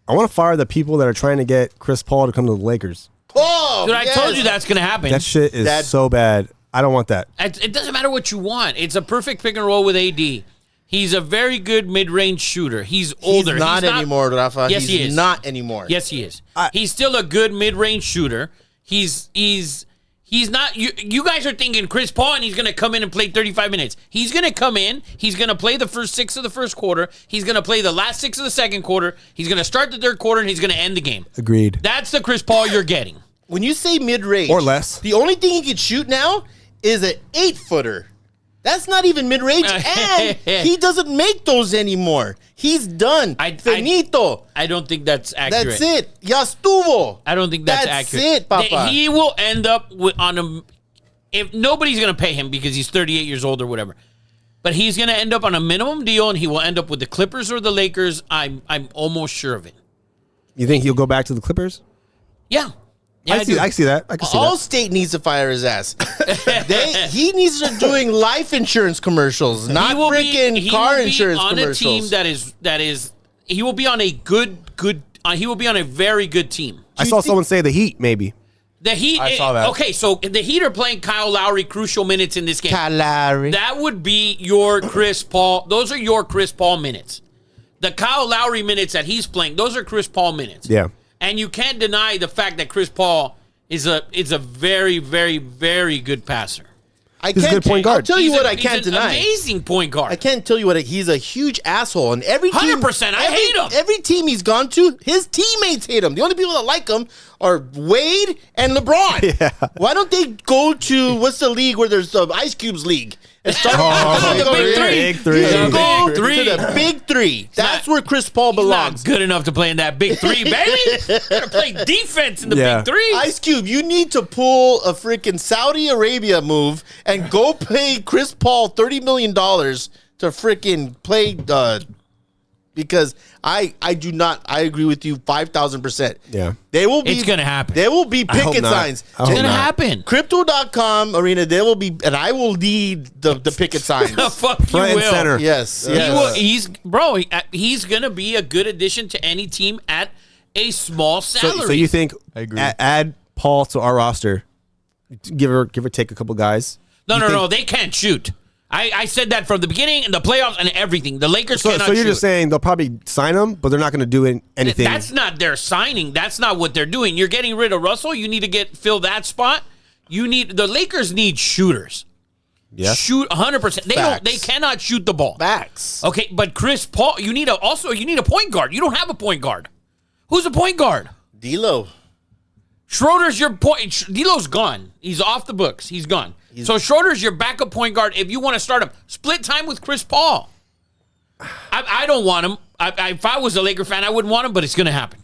I want to fire the people that are trying to get Chris Paul to come to the Lakers. Oh, Dude, I told you that's going to happen. That shit is so bad. I don't want that. It doesn't matter what you want. It's a perfect pick and roll with AD. He's a very good mid-range shooter. He's older. He's not anymore, Rafa. Yes, he is. Not anymore. Yes, he is. He's still a good mid-range shooter. He's not. You guys are thinking Chris Paul and he's going to come in and play 35 minutes. He's going to come in. He's going to play the first 6 of the first quarter. He's going to play the last 6 of the second quarter. He's going to start the third quarter and he's going to end the game. Agreed. That's the Chris Paul you're getting. When you say mid-range or less, the only thing he can shoot now is an 8-footer. That's not even mid-range, and he doesn't make those anymore. He's done. Finito. I don't think that's accurate. That's it. Ya estuvo. I don't think that's accurate. That's it, Papa. He will end up on a... If nobody's going to pay him because he's 38 years old or whatever, but he's going to end up on a minimum deal, and he will end up with the Clippers or the Lakers. I'm almost sure of it. You think he'll go back to the Clippers? Yeah. I see that. I can see that. Allstate needs to fire his ass. He needs to start doing life insurance commercials, not freaking car insurance commercials. On a team that is. He will be on a good. He will be on a very good team. I saw someone say the Heat, maybe. The Heat. I saw that. Okay, so the Heat are playing Kyle Lowry crucial minutes in this game. Kyle Lowry. That would be your Chris Paul. Those are your Chris Paul minutes. The Kyle Lowry minutes that he's playing, those are Chris Paul minutes. Yeah. And you can't deny the fact that Chris Paul is a very, very, very good passer. He's a good point guard. I'll tell you what I can't he's an deny. Amazing point guard. I can't tell you what he's a huge asshole. And every team, 100%, I hate him. Every team he's gone to, his teammates hate him. The only people that like him are Wade and LeBron. Yeah. Why don't they go to what's the league where there's the Ice Cubes League? And start the Big Three. Big Three. Go Three. to the Big Three. That's where Chris Paul belongs. Not good enough to play in that Big Three, baby. Gotta play defense in the Big Three. Ice Cube, you need to pull a freaking Saudi Arabia move and go pay Chris Paul $30 million to freaking play because I do not. I agree with you 5,000%. Yeah. They will be. It's gonna happen. There will be picket signs. I hope It's gonna not. happen. Crypto.com arena. There will be, and I will lead the picket signs. Fuck you, Front and will. center. Yes. He will, he's gonna be a good addition to any team at a small salary. So you think I agree. Add Paul to our roster, give or take a couple guys? No, they can't shoot. I said that from the beginning in the playoffs and everything. The Lakers cannot shoot. So you're just saying they'll probably sign him, but they're not going to do anything. That's not their signing. That's not what they're doing. You're getting rid of Russell. You need to fill that spot. The Lakers need shooters. Yes. Shoot 100%. They cannot shoot the ball. Facts. Okay, but Chris Paul, you need a point guard. You don't have a point guard. Who's a point guard? D'Lo. Schroeder's your point. D'Lo's gone. He's off the books. He's gone. So Schroeder's your backup point guard. If you want to start him, split time with Chris Paul. I don't want him. If I was a Laker fan, I wouldn't want him, but it's going to happen.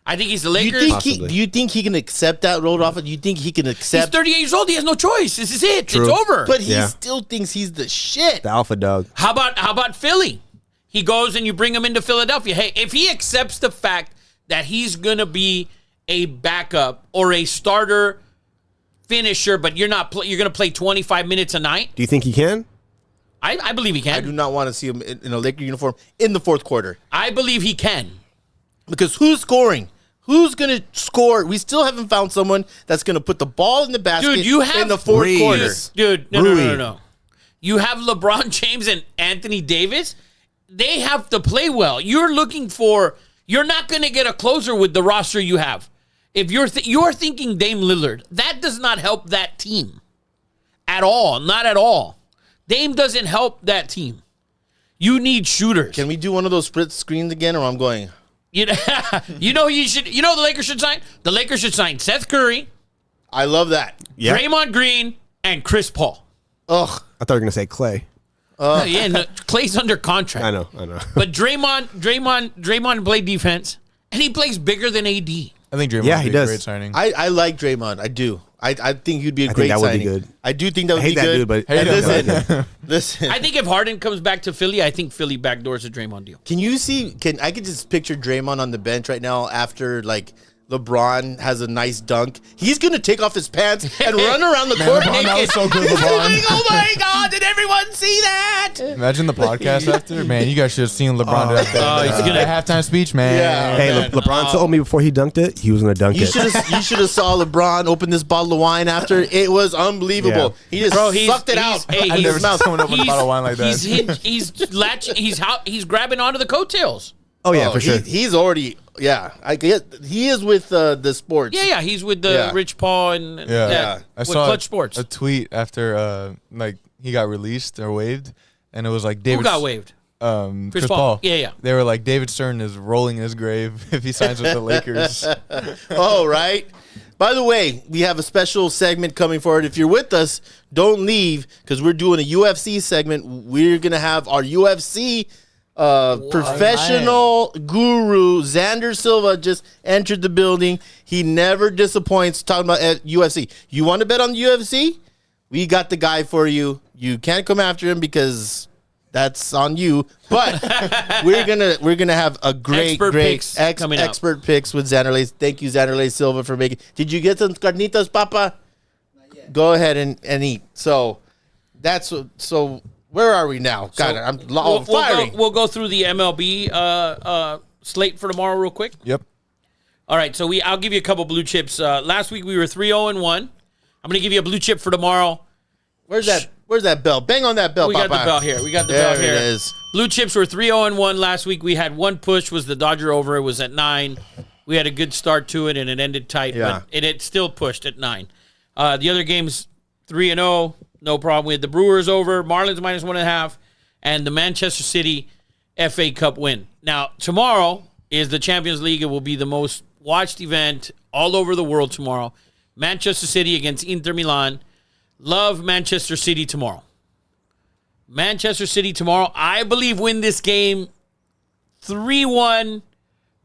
I think he's the Lakers. Do you think he can accept that road off? Do you think he can He's accept? 38 years old. He has no choice. This is it. True. It's over. But he still thinks he's the shit. the alpha dog. How about Philly? He goes and you bring him into Philadelphia. Hey, if he accepts the fact that he's going to be a backup or a starter finisher, but you're going to play 25 minutes a night, Do you think he can? I believe he I can. do not want to see him in a Laker uniform in the fourth quarter I believe he can. because who's scoring? Who's going to score? We still haven't found someone that's going to put the ball in the basket Dude, you have in the fourth Reeves. quarter. Dude, no. You have LeBron James and Anthony Davis. They have to play well. You're not going to get a closer with the roster you have. If you're thinking Dame Lillard, that does not help that team at all. Not at all. Dame doesn't help that team. You need shooters. Can we do one of those split screens again, or I'm going? You know the Lakers should sign? The Lakers should sign Seth Curry, I love that. Yeah. Draymond Green, and Chris Paul. Ugh. I thought you were going to say Clay. Clay's under contract. I know. But Draymond played defense, and he plays bigger than AD. I think Draymond Yeah, would he be a does. great signing. I like Draymond. I do. I think he'd be a I great think that would be signing. good. I do think that would I hate be that good. dude, but And listen. I think if Harden comes back to Philly, I think Philly backdoors a Draymond deal. Can you see? I could just picture Draymond on the bench right now after like LeBron has a nice dunk, he's gonna take off his pants and run around the court LeBron, naked. that was so good, He's LeBron. like, oh my god, did everyone see that? Imagine the podcast after. Man, you guys should have seen LeBron do that. he's gonna- that halftime speech, man. Yeah. Hey, man. LeBron told me before he dunked it, he was gonna dunk You it. should have saw LeBron open this bottle of wine after. It was unbelievable. Yeah. He just Bro, he's- sucked it out. hey, in I've he's- never his seen mouth. someone open a bottle of wine like that. He's grabbing onto the coattails. Oh yeah, Oh, for sure. He's already. Yeah, I get. He is with the sports. Yeah, he's with the Yeah. Rich Paul and Yeah. I with saw Clutch Sports. a tweet after like he got released or waived, and it was like Who David. got waived? Chris Paul. Paul. Yeah. They were like, David Stern is rolling in his grave if he signs with the Lakers. Oh, right. By the way, we have a special segment coming forward. If you're with us, don't leave because we're doing a UFC segment. We're gonna have our UFC professional guru Xander Silva just entered the building. He never disappoints talking about UFC. You want to bet on the UFC? We got the guy for you. You can't come after him because that's on you. But we're gonna have a great Expert picks coming up. expert picks with Xanderley. Thank you, Xanderley Silva, for making. Did you get some carnitas, Papa? Not yet. Go ahead and eat. So that's so. Where are we now? God, I'm firing. We'll go through the MLB slate for tomorrow real quick. Yep. All right, so I'll give you a couple blue chips. Last week we were 3-0-1. I'm going to give you a blue chip for tomorrow. Where's that bell? Bang on that bell, We Papa. got the bell here. There it is. Blue chips were 3-0-1 last week. We had one push, was the Dodger over. It was at 9. We had a good start to it, and it ended tight, Yeah. but it still pushed at 9. The other games, 3-0, no problem. We had the Brewers over, Marlins -1.5, and the Manchester City FA Cup win. Now, tomorrow is the Champions League. It will be the most watched event all over the world tomorrow. Manchester City against Inter Milan. Love Manchester City tomorrow. Manchester City tomorrow, I believe, win this game 3-1,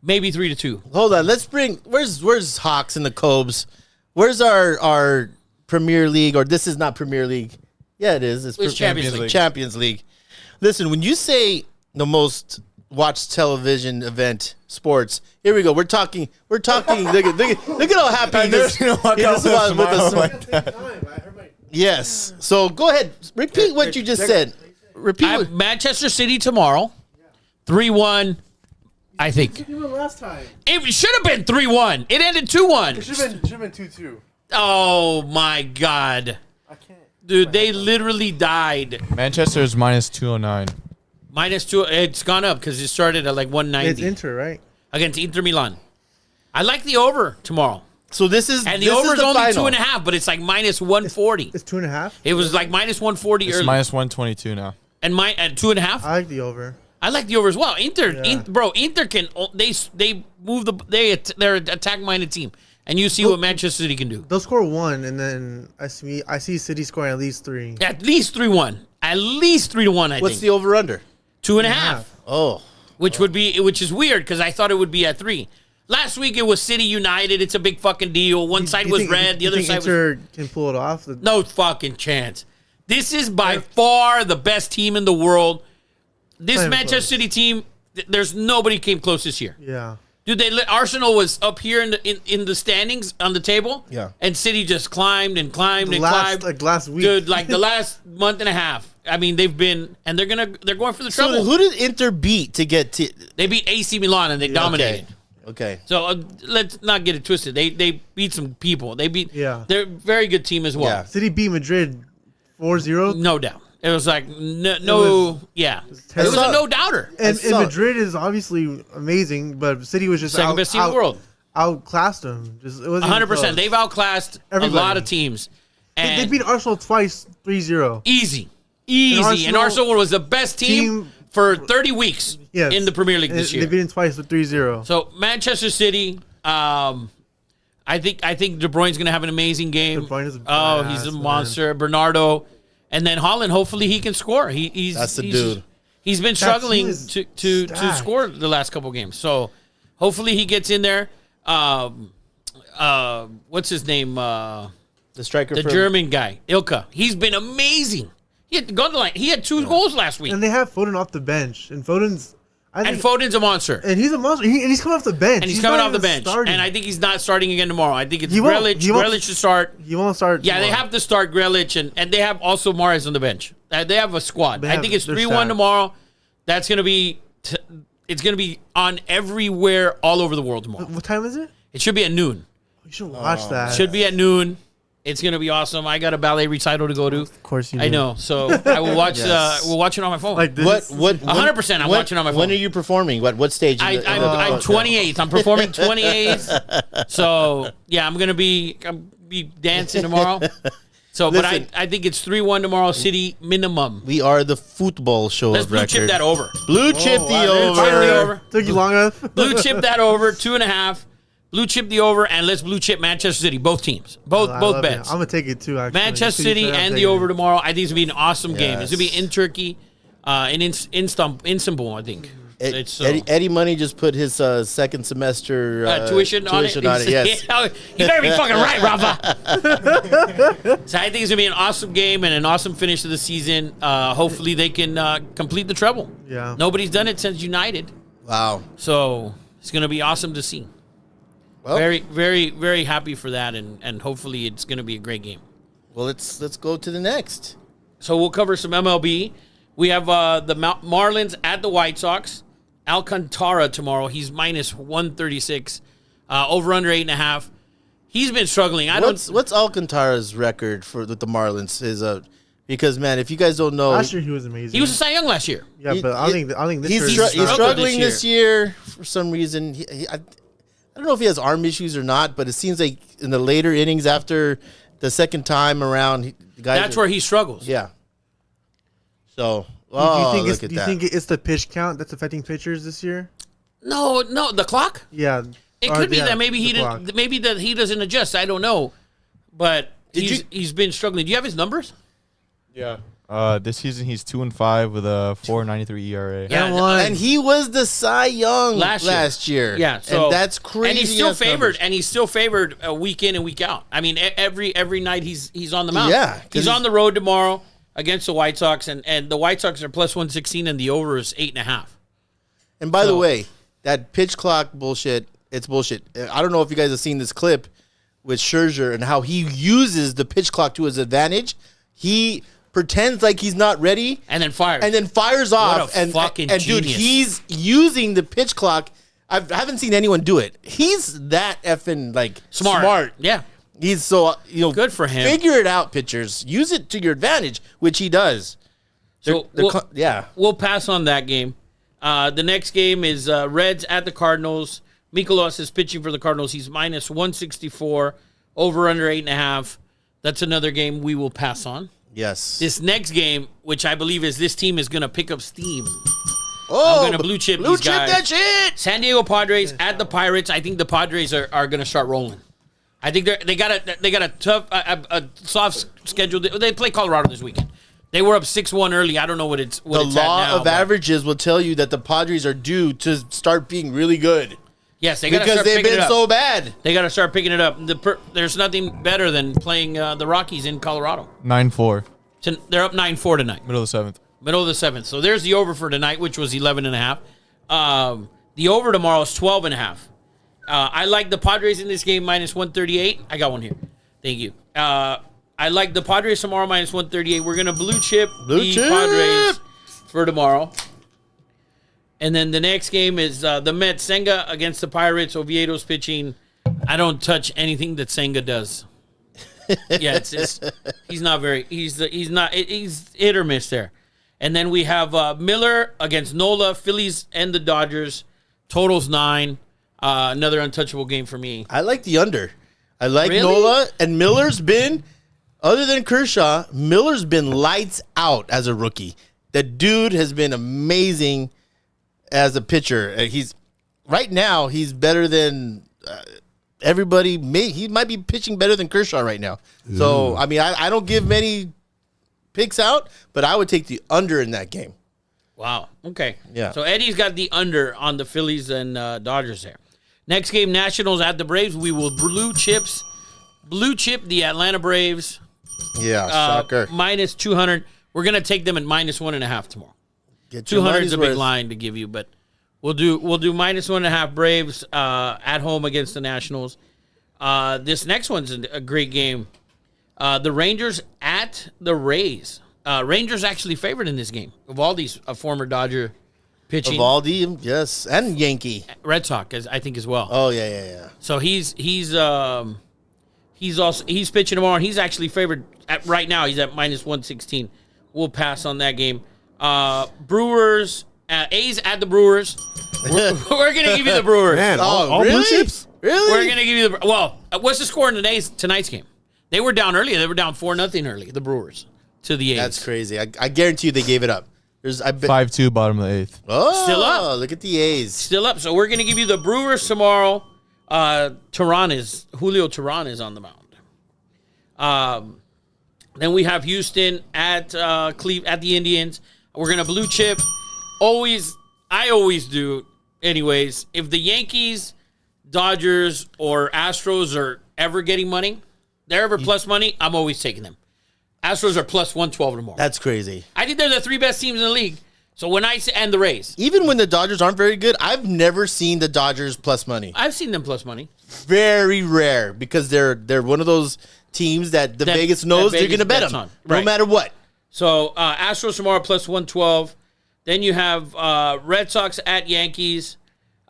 maybe 3-2. Hold on. Let's bring. Where's Hawks and the Cobes? Where's our Premier League? Or this is not Premier League. Yeah, it is. It's Champions League. Champions League. Listen, when you say the most watched television event, sports. Here we go. We're talking. Look at how happy he is. He just was with us. Yes. So go ahead. Repeat what you just said. Repeat. What, Manchester City tomorrow, 3-1, I think. You won last time. It should have been 3-1. It ended 2-1. It should have been 2-2. Oh, my God. I can't. Dude, they literally died. Manchester is -209. -2. It's gone up because it started at like 190 It's Inter, right? against Inter Milan. I like the over tomorrow. so this is And the this over is only final. 2.5, but it's like -140. It's 2.5. It was like -140 It's early. -122 now. And at 2.5? I like the over. I like the over as well. Inter, Yeah. Inter can they move they're an attack-minded team, and you see what Manchester City can do. They'll score 1, and then I see City scoring at least 3. At least 3-1, at least 3-1. I What's think the over under? 2.5, Oh, which is weird because I thought it would be at 3. Last week it was City United. It's a big fucking deal. One side was red, the other side was Inter can pull it off. no fucking chance. This is by far the best team in the world. This Playing Manchester close. City team, there's nobody came close this year. Yeah. Dude, Arsenal was up here in the standings on the table. Yeah. And City just climbed and climbed and climbed. Last week. Dude, like the last month and a half. I mean, they've been and they're going for the so trouble. who did Inter beat to get to? They beat AC Milan and they dominated. Okay. So let's not get it twisted. They beat some people. Yeah. They're a very good team as well. Yeah. City beat Madrid 4-0. No doubt. It was like no yeah. It was terrible. a no doubter. And saw- Madrid is obviously amazing, but City was just Second best team in the world. Outclassed them. Just it wasn't 100%. They've outclassed Everybody. a lot of teams. And They beat Arsenal twice, 3-0. easy. And And Arsenal was the best team for 30 weeks Yes. in the Premier League And this They year. beat them twice with 3-0. So Manchester City, I think De Bruyne's going to have an amazing game. De Bruyne is a oh, badass, he's a man. monster. Bernardo, and then Holland. Hopefully he can score. He's That's the dude. He's been struggling team is to stacked. score the last couple games. So hopefully he gets in there. What's his name? The striker. The from, German guy, Ilka. He's been amazing. He had gone to line. He had 2 goals last week. And they have Foden off the bench. And Foden's, And Foden's a monster. And he's a monster. And he's coming off the bench. And he's coming not off the even bench. starting. And I think he's not starting again tomorrow. I think it's He won't. Grealish. He won't. Grealish should start. He won't start. Yeah, they tomorrow. have to start Grealish, and they have also Mahrez on the bench. They have a squad. I think it's they're 3-1 stacked. tomorrow. That's going to be it's going to be on everywhere all over the world tomorrow. What time is it? It should be at noon. You should watch that. Should be at noon. It's going to be awesome. I got a ballet recital to go to. Of course you do. I know. So I will watch Yes. we'll watch it on my phone. Like this. What? 100% I'm watching on my phone. When are you performing? What stage? I'm 28th. I'm performing 28th. So yeah, I'm gonna be dancing tomorrow. So, Listen. but I think it's 3-1 tomorrow. City minimum. We are the football show Let's of blue record. chip that over. Blue chip the wow, over. Chip the over. Took you long enough. Blue chip that over. 2.5. Blue chip the over, and let's blue chip Manchester City. Both teams. Both I love it. bets. I'm gonna take it too. Actually, Manchester To be City fair, I'm and the taking over it. tomorrow. I think it's gonna be an awesome game. It's gonna be Yes. in Turkey, in Istanbul. I think. It's Eddie Money just put his second semester tuition on it. Yes. You better be fucking right, Rafa. So I think it's gonna be an awesome game and an awesome finish to the season. Hopefully they can complete the treble. Yeah. Nobody's done it since United, Wow. so it's gonna be awesome to see. Well, Very, very, very happy for that, and hopefully it's gonna be a great game. well, let's go to the next. So we'll cover some MLB. We have the Marlins at the White Sox. Alcantara tomorrow. He's minus 136. Over under 8.5. He's been struggling. What's Alcantara's record with the Marlins? Because man, if you guys don't know, Last year he was amazing. He was a Cy Young last year. Yeah, but I think this he's, year he's struggled struggling this this year for some reason. I don't know if he has arm issues or not, but it seems like in the later innings after the second time around, the guy. That's where he struggles. Yeah. So, Do you think look at do you that. think it's the pitch count that's affecting pitchers this year? No, the clock. Yeah. It Or, could be yeah, that maybe he the didn't. clock. Maybe that he doesn't adjust. I don't know, but Did he's been struggling. Do you have his numbers? Yeah. This season he's 2-5 with a 4.93 ERA. Yeah, And one. And he was the Cy Young Last year. Yeah, so and that's crazy. And he's still ass favored. numbers. And he's still favored week in and week out. I mean, every night he's on the mound. Yeah, 'cause he's on the road tomorrow against the White Sox, and the White Sox are plus 116, and the over is 8.5. And by the So- way, that pitch clock bullshit, it's bullshit. I don't know if you guys have seen this clip with Scherzer and how he uses the pitch clock to his advantage. He pretends like he's not ready And then fires. and then fires off. a and fucking and dude, genius. he's using the pitch clock. I haven't seen anyone do it. He's that effing like smart. Yeah. He's so Good for him. Figure it out, pitchers. Use it to your advantage, which he does. So Yeah. we'll pass on that game. The next game is Reds at the Cardinals. Mikolas is pitching for the Cardinals. He's minus 164, over under 8.5. That's another game we will pass on. Yes. This next game, which I believe is this team is going to pick up steam. Oh, I'm gonna blue chip these guys. that shit. San Diego Padres at the Pirates. I think the Padres are going to start rolling. I think they got a tough, a soft schedule. They play Colorado this weekend. They were up 6-1 early. I don't know what it's The at law now, of but- averages will tell you that the Padres are due to start being really good Yes, they got to because start they've picking been it up. so bad. They got to start picking it up. There's nothing better than playing the Rockies in Colorado. 9-4, So they're up 9-4 tonight, middle of the 7th. middle of the 7th. So there's the over for tonight, which was 11.5. The over tomorrow is 12.5. I like the Padres in this game minus 138. I got one here. Thank you. I like the Padres tomorrow minus 138. We're gonna blue chip the chip. Padres for tomorrow. And then the next game is the Mets. Senga against the Pirates. Oviedo's pitching. I don't touch anything that Senga does. Yeah, he's not very. He's hit or miss there. And then we have Miller against Nola. Phillies and the Dodgers. Totals 9. Another untouchable game for me. I like the under. I like Really? Nola, and Miller's been, other than Kershaw, Miller's been lights out as a rookie. The dude has been amazing as a pitcher. He's right now he's better than everybody. He might be pitching better than Kershaw right now. So I mean, I don't give many picks out, but I would take the under in that game. Wow. Okay. Yeah. So Eddie's got the under on the Phillies and Dodgers there. Next game, Nationals at the Braves. We will blue chip the Atlanta Braves. Yeah, shocker. Minus 200. We're gonna take them at minus 1.5 tomorrow. Get your 200 is money's a big worth. line to give you, but We'll do -1.5 Braves at home against the Nationals. This next one's a great game. The Rangers at the Rays. Rangers actually favored in this game. Evaldi's a former Dodger pitching. Evaldi, yes, and Yankee. Red Sox, I think, as well. Oh yeah. So he's pitching tomorrow, and he's actually favored right now. He's at -116. We'll pass on that game. Brewers, A's at the Brewers. We're gonna give you the Brewers. Man, all really? blue chips? Really? We're gonna give you the what's the score in tonight's game? They were down earlier. They were down 4-0 early. The Brewers to the A's. That's crazy. I guarantee you they gave it up. I bet 5-2, bottom of the 8th. Oh, Still up. Look at the A's. Still up. So we're gonna give you the Brewers tomorrow. Julio Teheran is on the mound. Then we have Houston at at the Indians. We're gonna blue chip. I always do. Anyways, if the Yankees, Dodgers, or Astros are ever getting money, they're ever plus money, I'm always taking them. Astros are +112 tomorrow. That's crazy. I think they're the 3 best teams in the league. So when I say, and the Rays, Even when the Dodgers aren't very good, I've never seen the Dodgers plus money. I've seen them plus money. Very rare because they're one of those teams that Vegas knows that they're Vegas going to bet bets them on. no Right. matter what. So Astros tomorrow +112. Then you have Red Sox at Yankees.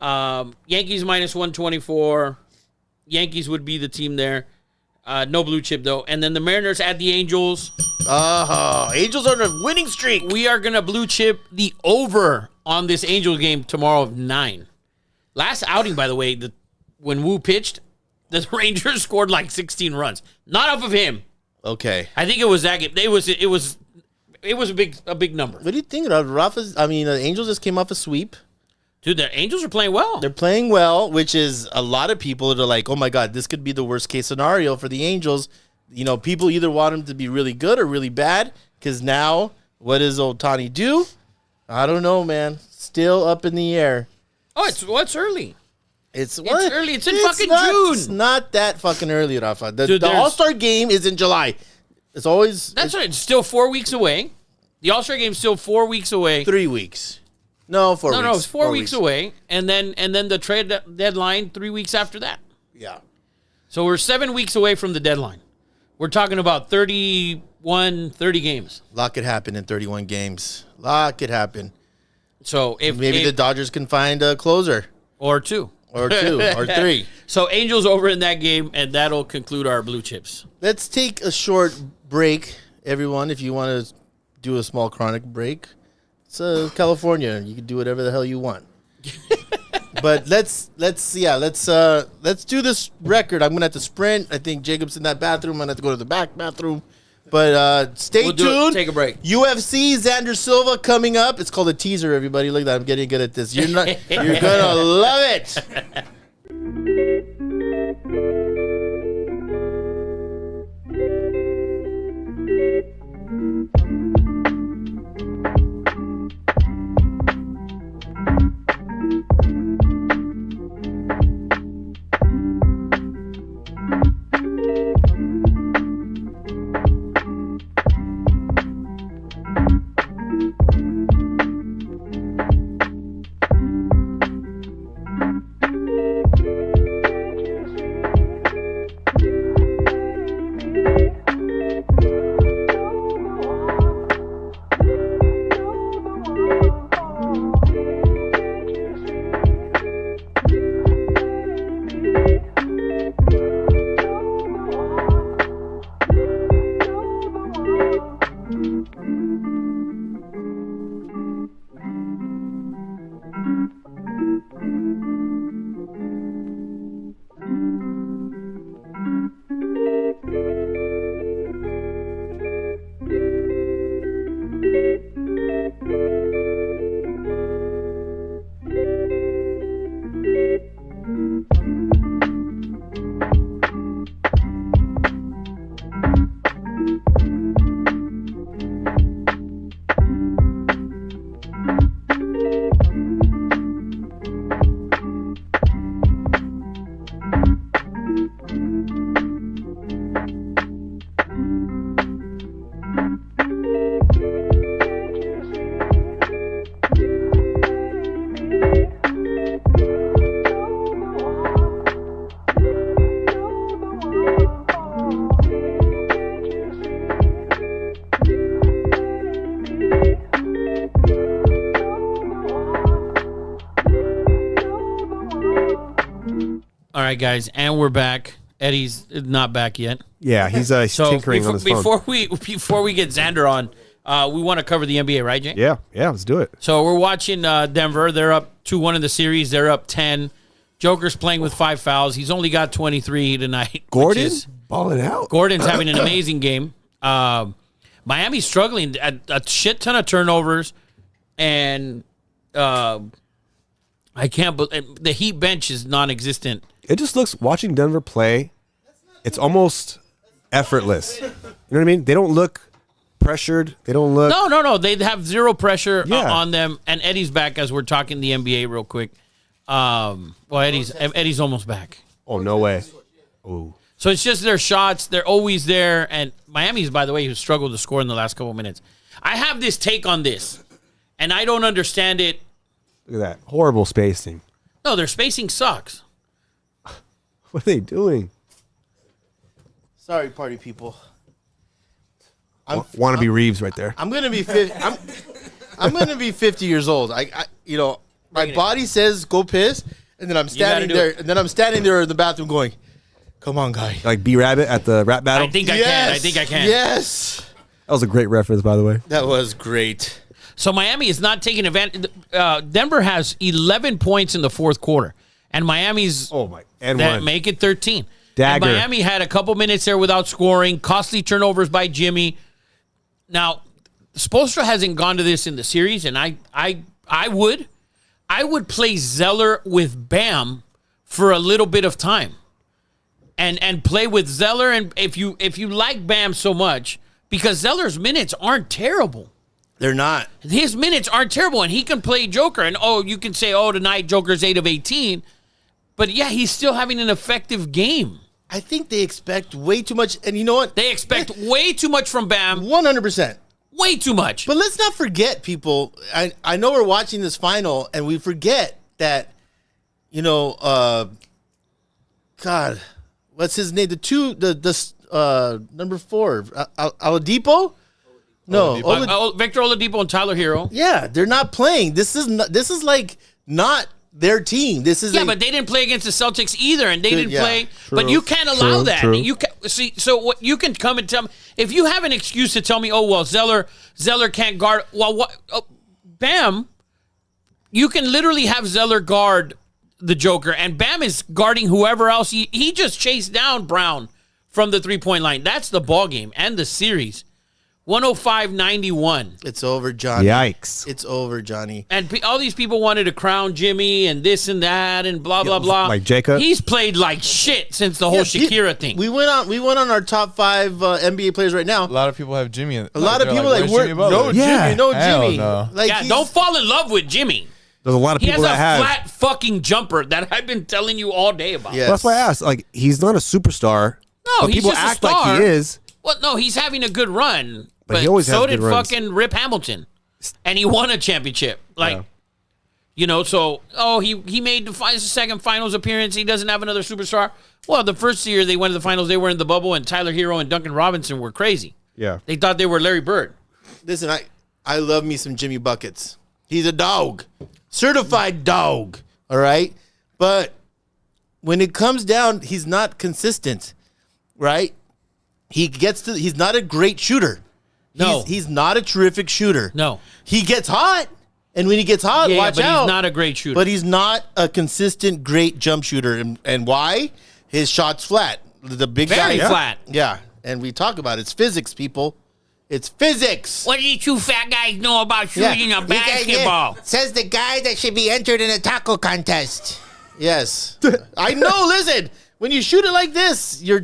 Yankees -124. Yankees would be the team there. No blue chip though. And then the Mariners at the Angels. Angels are on a winning streak. We are gonna blue chip the over on this Angels game tomorrow of 9. Last outing, by the way, when Wu pitched, the Rangers scored like 16 runs. Not off of him. Okay. I think it was that game. It was a big number. What do you think? The Angels just came off a sweep. Dude, the Angels are playing well. They're playing well, which is a lot of people that are like, oh my God, this could be the worst case scenario for the Angels. You know, people either want them to be really good or really bad because now what does Ohtani do? I don't know, man. Still up in the air. Oh, it's early. It's early. It's in fucking June. It's not that fucking early, Rafa. Dude, the All-Star game is in July. It's always That's right. It's still 4 weeks away. The All-Star game's still 4 weeks away. 3 weeks. No, 4 weeks. No, it's 4 weeks away. And then the trade deadline 3 weeks after that. Yeah. So we're 7 weeks away from the deadline. We're talking about 30 games. A lot could happen in 31 games. A lot could happen. So if Maybe the Dodgers can find a closer. or 2. Or 2 or 3. So Angels over in that game, and that'll conclude our blue chips. Let's take a short break, everyone, if you want to do a small chronic break. It's California. You can do whatever the hell you want. But let's do this record. I'm gonna have to sprint. I think Jacob's in that bathroom. I'm gonna have to go to the back bathroom. But stay tuned. Take a break. UFC Xander Silva coming up. It's called a teaser. Everybody, look at that. I'm getting good at this. You're gonna love it. All right, guys, and we're back. Eddie's not back yet. Yeah, he's So tinkering on his phone. before we get Xander on, we want to cover the NBA, right, Jay? Yeah, let's do it. So we're watching Denver. They're up 2-1 in the series. They're up 10. Joker's playing with 5 fouls. He's only got 23 tonight. Gordon balling out. Gordon's having an amazing game. Miami's struggling at a shit ton of turnovers, and I can't believe the Heat bench is non-existent. It just looks, watching Denver play, it's almost effortless. You know what I mean? They don't look pressured. They don't look. No. They have zero pressure Yeah. on them. And Eddie's back as we're talking the NBA real quick. Eddie's almost back. Oh, no way. Oh. So it's just their shots. They're always there. And Miami's, by the way, who struggled to score in the last couple minutes. I have this take on this, and I don't understand it. Look at that. Horrible spacing. No, their spacing sucks. What are they doing? Sorry, party people. Want to be Reeves right there. I'm gonna be 50. I'm gonna be 50 years old. My body says go piss, and then I'm standing there, and then I'm standing there in the bathroom going, "Come on, guy." Like B-Rabbit at the rap battle. I think I can. Yes. That was a great reference, by the way. That was great. So Miami is not taking advantage. Denver has 11 points in the fourth quarter, and Miami's And that one. make it 13. Dagger. And Miami had a couple minutes there without scoring, costly turnovers by Jimmy. Now, Spoelstra hasn't gone to this in the series, and I would play Zeller with Bam for a little bit of time, and play with Zeller. And if you like Bam so much, because Zeller's minutes aren't terrible. They're not. His minutes aren't terrible, and he can play Joker. And you can say, tonight Joker's 8 of 18, but yeah, he's still having an effective game. I think they expect way too much, and you know what? They expect way too much from Bam. 100%. Way too much. But let's not forget, people. I know we're watching this final, and we forget that, God, what's his name? Number 4, Oladipo? No, Victor Oladipo and Tyler Hero. yeah, they're not playing. This is like not their team. This is But they didn't play against the Celtics either, and they didn't yeah. play. But you can't allow that. true. You can see. So what you can come and tell me if you have an excuse to tell me, Zeller can't guard. Well, what? Bam, you can literally have Zeller guard the Joker, and Bam is guarding whoever else. He just chased down Brown from the 3-point line. That's the ball game and the series. 105-91. It's over, Johnny. Yikes. It's over, Johnny. And all these people wanted to crown Jimmy and this and that and blah, blah, blah. Like Jacob? He's played like shit since the whole Shakira thing. We went on our top 5 NBA players right now. A lot of people have Jimmy. A lot of people like, Jimmy Butler? Yeah. Jimmy. No. Like, Yeah, don't fall in love with Jimmy. There's a lot of He has people a that have. flat fucking jumper that I've been telling you all day about. Yeah. Well, that's why I asked. Like, he's not a superstar. No, but he's people just a act star. like he is. Well, no, he's having a good run. But he always so has did good runs. fucking Rip Hamilton. And he won a championship. Like, he made the second finals appearance. He doesn't have another superstar. Well, the first year they went to the finals, they were in the bubble, and Tyler Hero and Duncan Robinson were crazy. Yeah. They thought they were Larry Bird. Listen, I love me some Jimmy Buckets. He's a dog. Certified dog. All right? But when it comes down, he's not consistent. Right? He's not a great shooter. No. He's not a terrific shooter. No. He gets hot. And when he gets hot, watch but out. he's not a great shooter. But he's not a consistent great jump shooter. And why? His shot's flat. The big Very guy. flat. Yeah. And we talk about it. It's physics, people. It's physics. What do you two fat guys know about shooting a basketball? Says the guy that should be entered in a taco contest. Yes. I know, listen. When you shoot it like this, your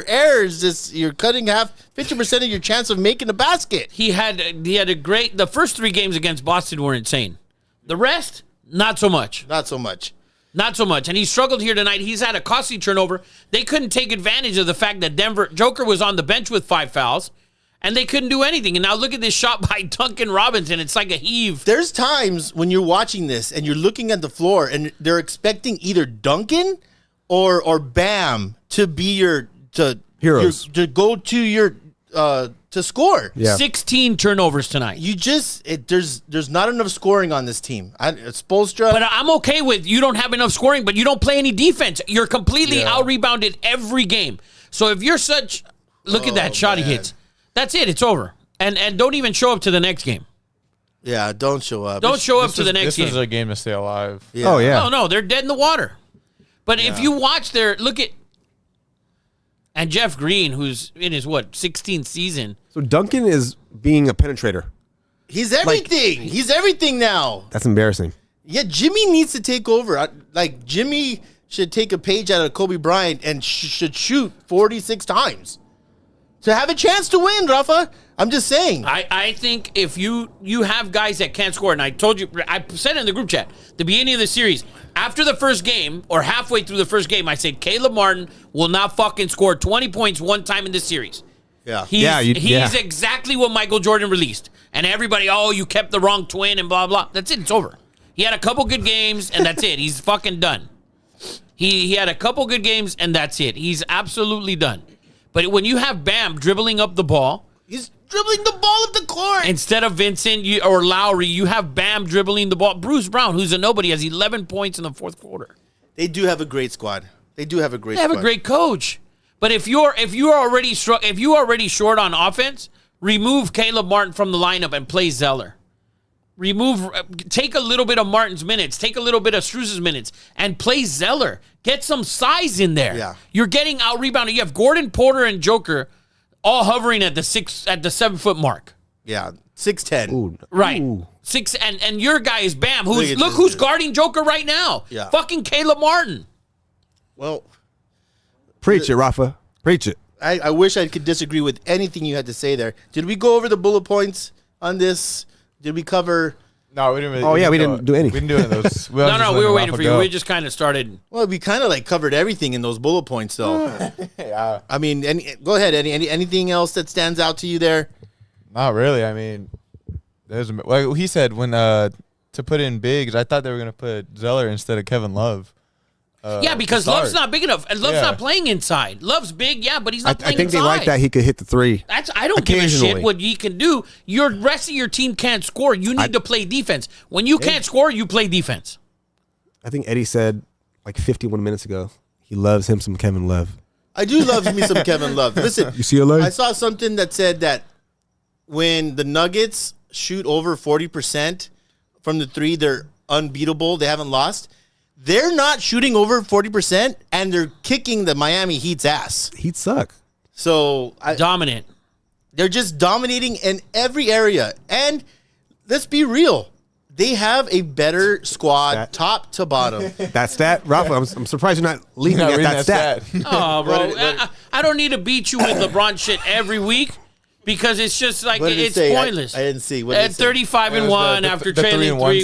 errors, you're cutting 50% of your chance of making a basket. He had a great. The first 3 games against Boston were insane. The rest, not so much. Not so much. Not so much. And he struggled here tonight. He's had a costly turnover. They couldn't take advantage of the fact that Joker was on the bench with 5 fouls, and they couldn't do anything. And now look at this shot by Duncan Robinson. It's like a heave. There's times when you're watching this and you're looking at the floor and they're expecting either Duncan or Bam to be Heroes. to go to your to to score. Yeah. 16 turnovers tonight. You just there's not enough scoring on this team. Spoelstra, But I'm okay with you don't have enough scoring, but you don't play any defense. You're completely out-rebounded every game. So if you're such... Look at that shot he hits. That's it. It's over. And don't even show up to the next game. yeah, don't show up. Don't show up to the next This game. is a game to stay alive. Yeah. Oh yeah. No, they're dead in the water. But if you watch look at... And Jeff Green, who's in his, 16th season. So Duncan is being a penetrator. He's everything. He's everything now. That's embarrassing. Yeah, Jimmy needs to take over. Jimmy should take a page out of Kobe Bryant and should shoot 46 times to have a chance to win, Rafa. I'm just saying. I think if you have guys that can't score, and I told you, I said it in the group chat, the beginning of the series, after the first game, or halfway through the first game, I said Caleb Martin will not fucking score 20 points one time in this series. Yeah. He's exactly what Michael Jordan released. And everybody, you kept the wrong twin and blah, blah. That's it. It's over. He had a couple good games, and that's it. He's fucking done. He had a couple good games, and that's it. He's absolutely done. But when you have Bam dribbling up the ball, He's dribbling the ball up the court. instead of Vincent or Lowry, you have Bam dribbling the ball. Bruce Brown, who's a nobody, has 11 points in the fourth quarter. They do have a great squad. They have a great coach. But if you're already short on offense, remove Caleb Martin from the lineup and play Zeller. Take a little bit of Martin's minutes, take a little bit of Struce's minutes, and play Zeller. Get some size in there. Yeah. You're getting out rebounded. You have Gordon, Porter, and Joker all hovering at the 7 foot mark. Yeah, 6'10". Ooh. Right. Ooh. 6 and your guy is Bam, Look at who's this. guarding Joker right now. Yeah. Fucking Caleb Martin. Well, Preach it, Rafa. Preach it. I wish I could disagree with anything you had to say there. Did we go over the bullet points on this? Did we cover? No, we didn't really. Oh, yeah, we didn't do any. We didn't do any of those. No, we were waiting for you. We just kind of started. Well, we kind of covered everything in those bullet points, though. Yeah. I mean, go ahead, Eddie. Anything else that stands out to you there? Not really. I mean, like he said when to put in bigs, I thought they were gonna put Zeller instead of Kevin Love. Yeah, because to start. Love's not big enough. And Love's not playing inside. Love's big, yeah, but he's not I playing think inside. they like that he could hit the three. I don't give a shit Occasionally. what he can do. Your rest of your team can't score. You need to play defense. When you can't score, you play defense. I think Eddie said like 51 minutes ago he loves him some Kevin Love. I do love me some Kevin Love. Listen, UCLA? I saw something that said that when the Nuggets shoot over 40% from the three, they're unbeatable. They haven't lost. They're not shooting over 40%, and they're kicking the Miami Heat's ass. He'd suck. So Dominant. they're just dominating in every area. And let's be real. They have a better squad, top to bottom. That stat, Rafa, I'm surprised you're not leaving Not at reading that stat. Oh, bro. What I don't need to beat you with LeBron shit every week because it's just like What did it it's say? pointless. I didn't see. What did At it say? 35 and It was 1 the after 3 trailing and 1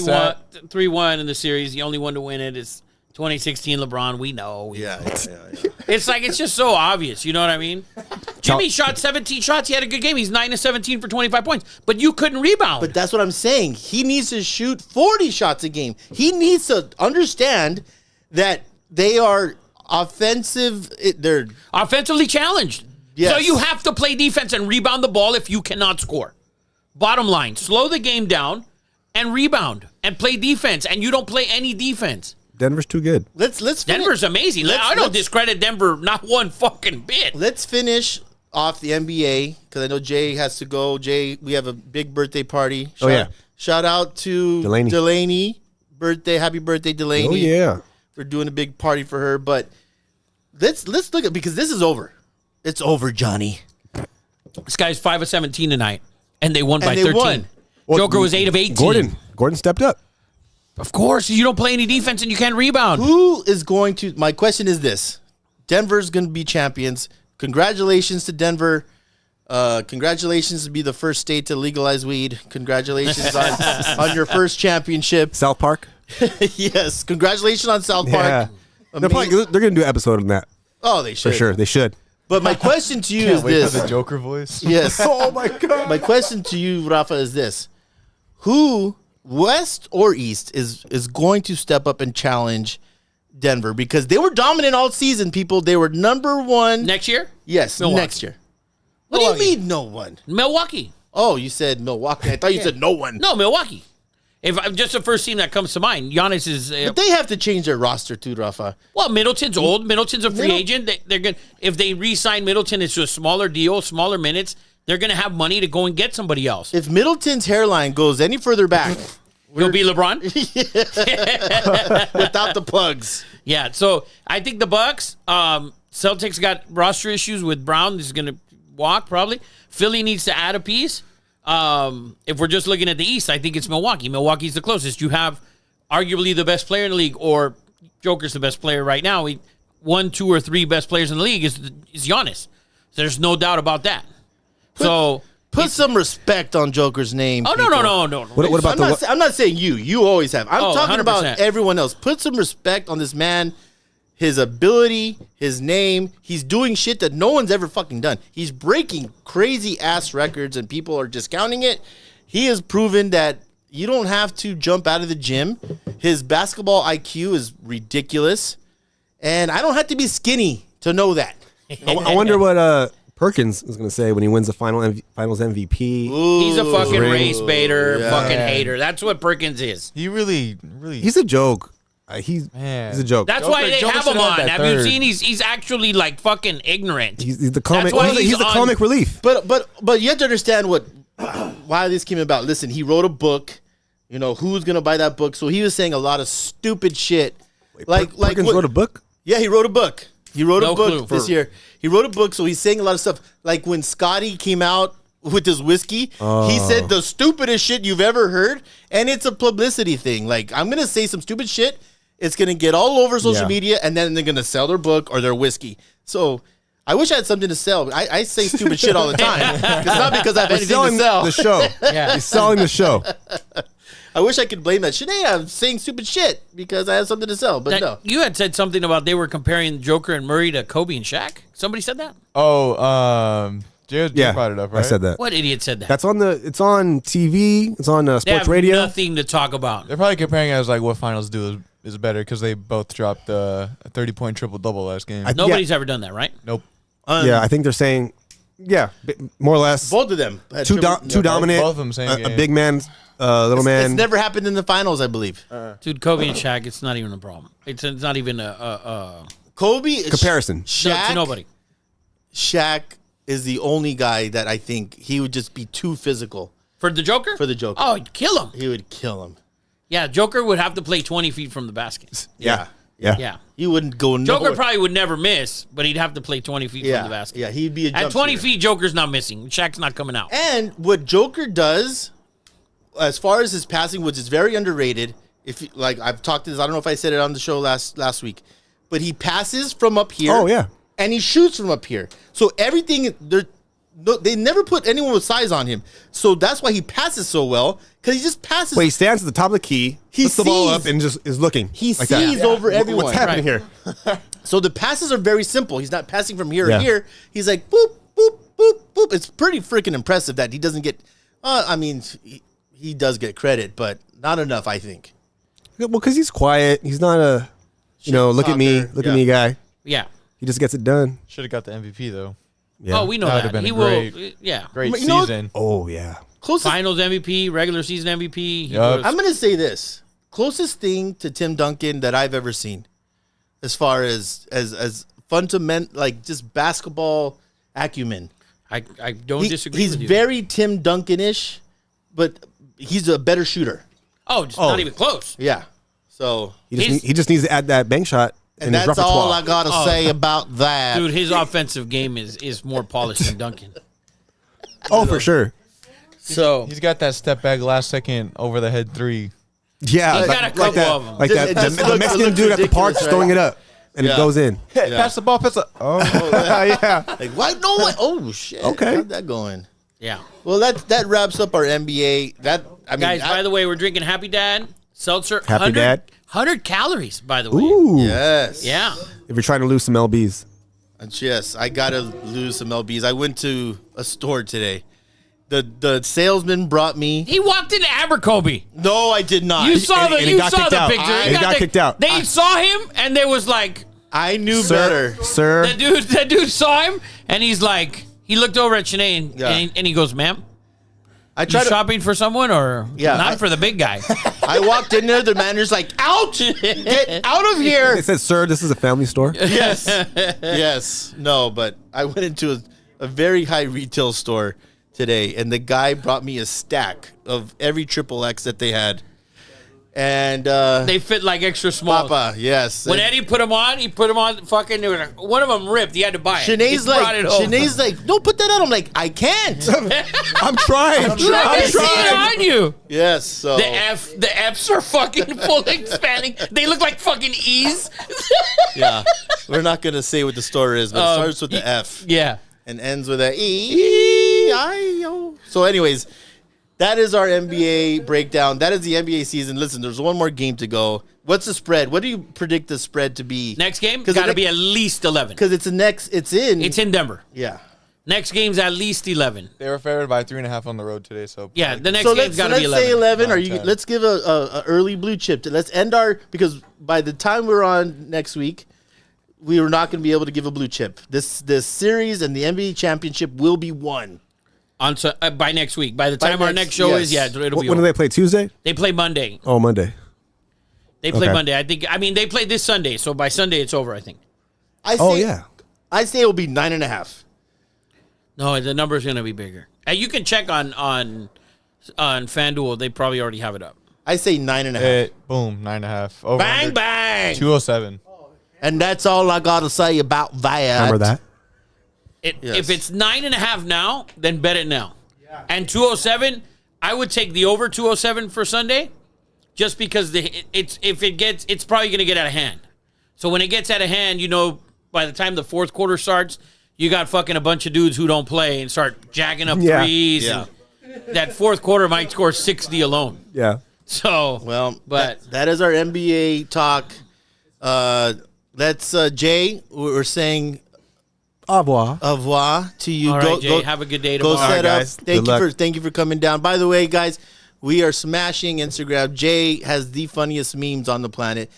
3-1 in the series. The only one to win it is 2016 LeBron. We know. Yeah. It's like it's just so obvious. You know what I mean? Jimmy shot 17 shots. He had a good game. He's 9 of 17 for 25 points. But you couldn't rebound. But that's what I'm saying. He needs to shoot 40 shots a game. He needs to understand that they are offensive. They're offensively challenged. Yes. So you have to play defense and rebound the ball if you cannot score. Bottom line, slow the game down and rebound and play defense. And you don't play any defense. Denver's too good. let's Denver's amazing. I don't discredit Denver not one fucking bit. Let's finish off the NBA because I know Jay has to go. Jay, we have a big birthday party. Shout out to Delaney. Birthday, happy birthday, Delaney. Oh yeah, we're doing a big party for her. But let's look at because this is over. It's over, Johnny. This guy's 5 of 17 tonight, and they won by they 13. won. Joker was 8 of 18. Gordon stepped up. Of course, you don't play any defense and you can't rebound. Who is going to? My question is this: Denver's going to be champions. Congratulations to Denver. Congratulations to be the first state to legalize weed. Congratulations on your first championship. South Park. Yes, congratulations on South Yeah, Park. they're going to do an episode on that Oh, they should for sure. They should. But my question to you Can't is wait this: for the Joker voice. Yes. Oh my god. My question to you, Rafa, is this: Who, West or East, is going to step up and challenge Denver because they were dominant all season? People, they were number one Next year? Yes, Milwaukee. next year. What do you Milwaukee. mean no one? Milwaukee. Oh, you said Milwaukee. I thought you said no one. No, Milwaukee. If just the first team that comes to mind, Giannis is. But they have to change their roster too, Rafa. Well, Middleton's old. Middleton's a free Middle- agent. They're good. If they re-sign Middleton, it's a smaller deal, smaller minutes. They're going to have money to go and get somebody else. If Middleton's hairline goes any further back, Will be LeBron. without the plugs. Yeah. So I think the Bucks. Celtics got roster issues with Brown. He's going to walk probably. Philly needs to add a piece. If we're just looking at the East, I think it's Milwaukee. Milwaukee's the closest. You have arguably the best player in the league, or Joker's the best player right now. 1, 2, or 3 best players in the league is Giannis. There's no doubt about that. Put some respect on Joker's name. Oh, people. no. What about I'm not saying you. You always have. I'm talking 100%. about everyone else. Put some respect on this man, his ability, his name. He's doing shit that no one's ever fucking done. He's breaking crazy ass records and people are discounting it. He has proven that you don't have to jump out of the gym. His basketball IQ is ridiculous. And I don't have to be skinny to know that. I wonder what Perkins is going to say when he wins the finals MVP. He's a fucking Ring. race baiter, Yeah. fucking hater. That's what Perkins is. He really. He's a joke. He's a joke. That's why they Joker have him should have on. that Have you third. seen? He's actually like fucking ignorant. He's the comic. That's why He's he's the on- comic relief. But you have to understand why this came about. Listen, he wrote a book. You know who's gonna buy that book? So he was saying a lot of stupid shit. Perkins what- wrote a book. Yeah, he wrote a book. He wrote No a book clue. this year. He wrote a book, so he's saying a lot of stuff. Like when Scotty came out with his whiskey, he said the stupidest shit you've ever heard, and it's a publicity thing. Like, I'm gonna say some stupid shit. It's gonna get all over social Yeah. media, and then they're gonna sell their book or their whiskey. So I wish I had something to sell. But I say stupid shit all the time. It's not because I have anything to Selling sell. the show. Yeah. He's selling the show. I wish I could blame that shit. Hey, I'm saying stupid shit because I have something to sell. But no. You had said something about they were comparing Joker and Murray to Kobe and Shaq. Somebody said that? Jared Yeah, brought it up, right? I said that. What idiot said that? It's on TV. It's on they sports have radio. nothing to talk about. They're probably comparing it as like what finals do is better because they both dropped a 30-point triple-double last game. Nobody's ever done that, right? Nope. Yeah, I think they're saying, more or less. Both of them. had Too triple- dominant. both of them same a game. big man, little man. It's never happened in the finals, I believe. Dude, Kobe and Shaq, it's not even a problem. It's not even a Kobe Comparison. Shaq, to nobody. Shaq is the only guy that I think he would just be too physical For the Joker? for the Joker. Oh, he'd kill him. He would kill him. Yeah, Joker would have to play 20 feet from the basket. Yeah. Yeah. He wouldn't go nowhere. Joker probably would never miss, but he'd have to play 20 feet from the basket. Yeah, he'd be a jump At 20 shooter. feet, Joker's not missing. Shaq's not coming out. And what Joker does, as far as his passing, which is very underrated. If you, like I've talked to this, I don't know if I said it on the show last week, but he passes from up here. Oh, yeah. And he shoots from up here. So everything they never put anyone with size on him. So that's why he passes so well, because he just passes. Wait, he stands at the top of the key, He puts the ball sees- up, and just is looking. He like sees that. over everyone. What's happening here? So the passes are very simple. He's not passing from here Yeah. to here. He's like boop, boop, boop, boop. It's pretty freaking impressive that he doesn't get. I mean, he does get credit, but not enough, I think. Well, because he's quiet. He's not a, look at me guy. Yeah. He just gets it done. Should have got the MVP though. Yeah. Oh, we know That that. would've been He a will. great- Yeah. Great You know what? season. Oh, yeah. Closest. Finals MVP, regular season MVP. He Yup. was- I'm gonna say this: closest thing to Tim Duncan that I've ever seen, as far as fundamental, like just basketball acumen. I don't disagree He's with you. very Tim Duncan-ish, but he's a better shooter. Oh, just not even close. Yeah. So, He just needs to add that bank shot in and his that's repertoire. all I gotta say about that. Dude, his offensive game is more polished than Duncan. Oh, for sure. So He's got that step back last second over the head three. Yeah, He's like, got a like couple that, of 'em. like Just- that. it just The looks- Mexican it looks dude at the park ridiculous, throwing right? it up, and Yeah. it goes in. Hey, pass the ball, pass the. Oh, yeah. Like, why no one? Oh shit! Okay. How'd that going? yeah. Well, that wraps up our NBA. Guys, by the way, we're drinking Happy Dad seltzer. Happy Dad? 100 calories, by the way. Ooh. yes, Yeah. If you're trying to lose some lbs, yes. I gotta lose some lbs. I went to a store today. The salesman brought me. He walked into Abercrombie. No, I did not. You saw and the he you got saw kicked the out. picture. And he got kicked out. They saw him and there was like I knew better. sir. that dude saw him and he's like He looked over at Shanae and he goes, "Ma'am, I you tried to, shopping for someone or not for the big guy?" I walked in there. The manager's like, "Out! Get out of here!" They said, "Sir, this is a family store." Yes, yes, no, but I went into a very high retail store today, and the guy brought me a stack of every XXX that they had, and they fit like extra small. Papa, yes. When Eddie put them on, he put them on. Fucking, one of them ripped. He had to buy it. Shanae's like, "Don't put that on." I'm like, "I can't." I'm trying. I'm I see it on you. Yes, so The F's are fucking full expanding. They look like fucking E's. yeah, we're not gonna say what the store is, but it starts with the F. Yeah. And ends with a E-I-O. So anyways, that is our NBA breakdown. That is the NBA season. Listen, there's one more game to go. What's the spread? What do you predict the spread to be? Next game got to be at least 11. Because it's in Denver. Yeah. Next game's at least 11. They were favored by 3.5 on the road today. So yeah, the next game's got to be 11. Let's say 11. Let's give a early blue chip. Let's end because by the time we're on next week, we were not going to be able to give a blue chip. This series and the NBA championship will be won by next week. By the time our next show is, it'll be. When do they play? Tuesday? They play Monday. Oh, Monday. They play Monday. I mean, they play this Sunday. So by Sunday, it's over. I think. I say it will be 9.5. No, the number is going to be bigger. And you can check on FanDuel. They probably already have it up. I say 9.5. Boom, 9.5. Over Bang, under bang. 207. And that's all I got to say about that. Remember that? If it's 9.5 now, then bet it now. Yeah. And 207, I would take the over 207 for Sunday, just because it's probably going to get out of hand. So when it gets out of hand, by the time the fourth quarter starts, you got fucking a bunch of dudes who don't play and start jacking up threes. Yeah. And that fourth quarter might score 60 alone. Yeah. So, that is our NBA talk. Let's Jay. We're saying au revoir to you. All right, Jay. Have a good day tomorrow. Go set up. Guys. Thank you for coming down. By the way, guys, we are smashing Instagram. Jay has the funniest memes on the planet.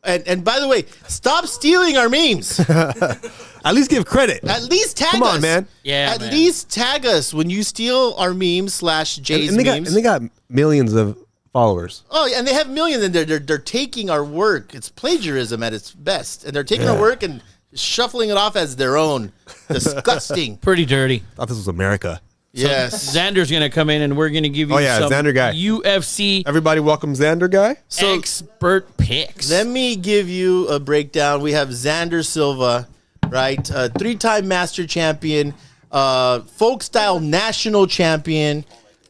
And by the way, stop stealing our memes. At least give credit. At least tag us. Come on, man. Yeah, At least tag us when you steal our memes / Jay's memes. And they got millions of followers. Oh, and they have millions, and they're taking our work. It's plagiarism at its best, and they're taking our work and shuffling it off as their own. Disgusting. Pretty dirty. Thought this was America. Yes. Xander's going to come in, and we're going to give you some Xander guy. UFC Everybody welcome Xander guy. expert picks. Let me give you a breakdown. We have Xander Silva, right? 3-time master champion, folk style national champion.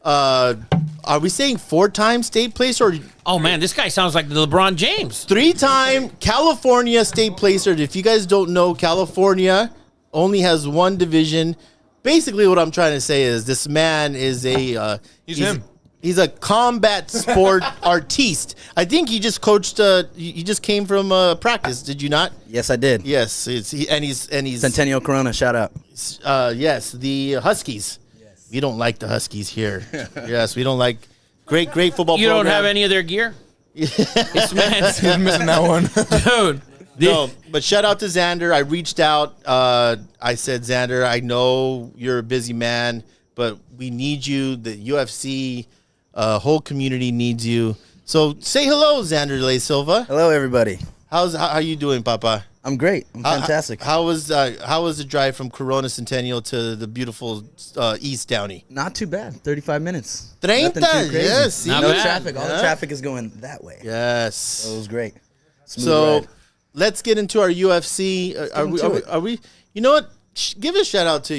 Are we saying 4-time state placer? Oh, man, this guy sounds like the LeBron James. 3-time California state placer. If you guys don't know, California only has one division. Basically, what I'm trying to say is this man is he's a combat sport artiste. I think he just coached. He just came from practice. Did you not? Yes, I did. Yes, he's Centennial Corona. Shout out. Yes, the Huskies. Yes. We don't like the Huskies here. Yes, we don't like great football. You program. don't have any of their gear? This man's He's missing that one. dude. No, but shout out to Xander. I reached out. I said, Xander, I know you're a busy man, but we need you. The UFC whole community needs you. So say hello, Xander De Silva. Hello, everybody. How you doing, Papa? I'm great. I'm fantastic. How was the drive from Corona Centennial to the beautiful East Downey? Not too bad. 35 minutes. 30, Nothing too crazy. yes. Not No bad. traffic. All the traffic is going that way. Yes. So it was great. Smooth So ride. let's get into our UFC. Are we? You know what? Give a shout out to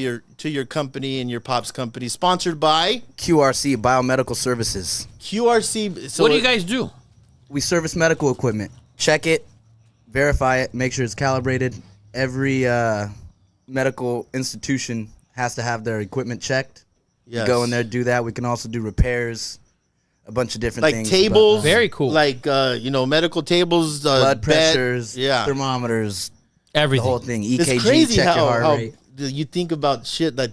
your company and your pops company. Sponsored by QRC Biomedical Services. QRC. So What do you guys do? We service medical equipment. Check it, verify it, make sure it's calibrated. Every medical institution has to have their equipment checked. Yes. You go in there, do that. We can also do repairs, a bunch of different like things. tables, Very cool. Like medical tables, blood bed, pressures, the thermometers, Everything. the whole thing. It's EKG, crazy check your how heart rate. you think about shit that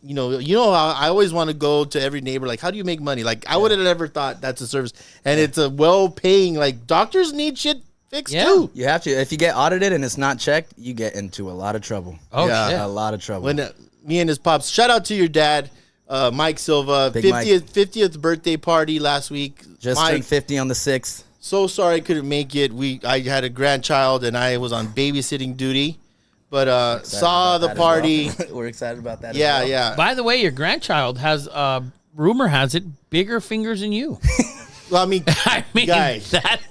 you know how I always want to go to every neighbor, like, how do you make money? Like, I would have never thought that's a service, and it's a well-paying. Like, doctors need shit fixed too. You have to. If you get audited and it's not checked, you get into a lot of trouble. Oh, Yeah. shit. A lot of trouble. When me and his pops. Shout out to your dad, Mike Silva. Big Mike. 50th birthday party last week. Just Mike, turned 50 on the 6th. so sorry I couldn't make it. I had a grandchild and I was on babysitting duty, but saw the party. We're excited about that. Yeah, as well. yeah. By the way, your grandchild has, rumor has it, bigger fingers than you. Well, I mean, I mean, guys, that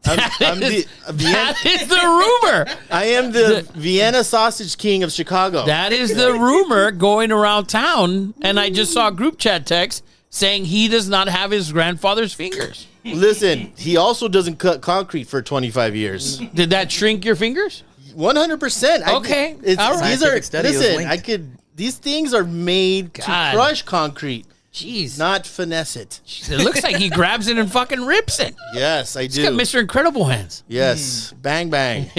I'm is the the rumor. I am the Vienna sausage king of Chicago. That is the rumor going around town. And I just saw a group chat text saying he does not have his grandfather's fingers. Listen, he also doesn't cut concrete for 25 years. Did that shrink your fingers? 100%. Okay, These all right. are Scientific study was listen. linked. These things are made to God. crush concrete, Jeez. not finesse it. It looks like he grabs it and fucking rips it. Yes, I He's do. got Mr. Incredible hands. Yes, bang bang.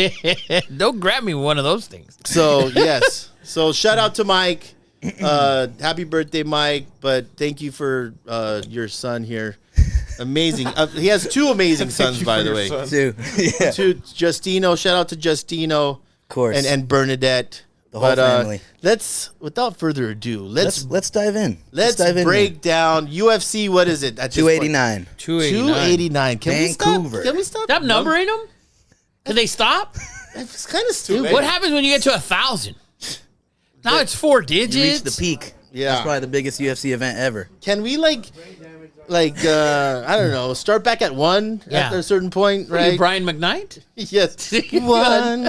Don't grab me with one of those things. So yes, so shout out to Mike. Happy birthday, Mike! But thank you for your son here. Amazing. He has two amazing sons, by the way. Dude, yeah. Of To Justino, shout out to Justino, course. and Bernadette. The whole family. Let's, without further ado, let's dive in. let's dive in break here. down UFC. What is it? At this point? 289. 289. Can Vancouver. we stop? Can we stop? Stop numbering them? Can they stop? It's kind of stupid. What happens when you get to 1,000? Now it's 4 digits. You reached the peak. Yeah. That's probably the biggest UFC event ever. Can we like I don't know, start back at 1 Yeah. at a certain point, What are you, right? Brian McKnight? Yes. 1.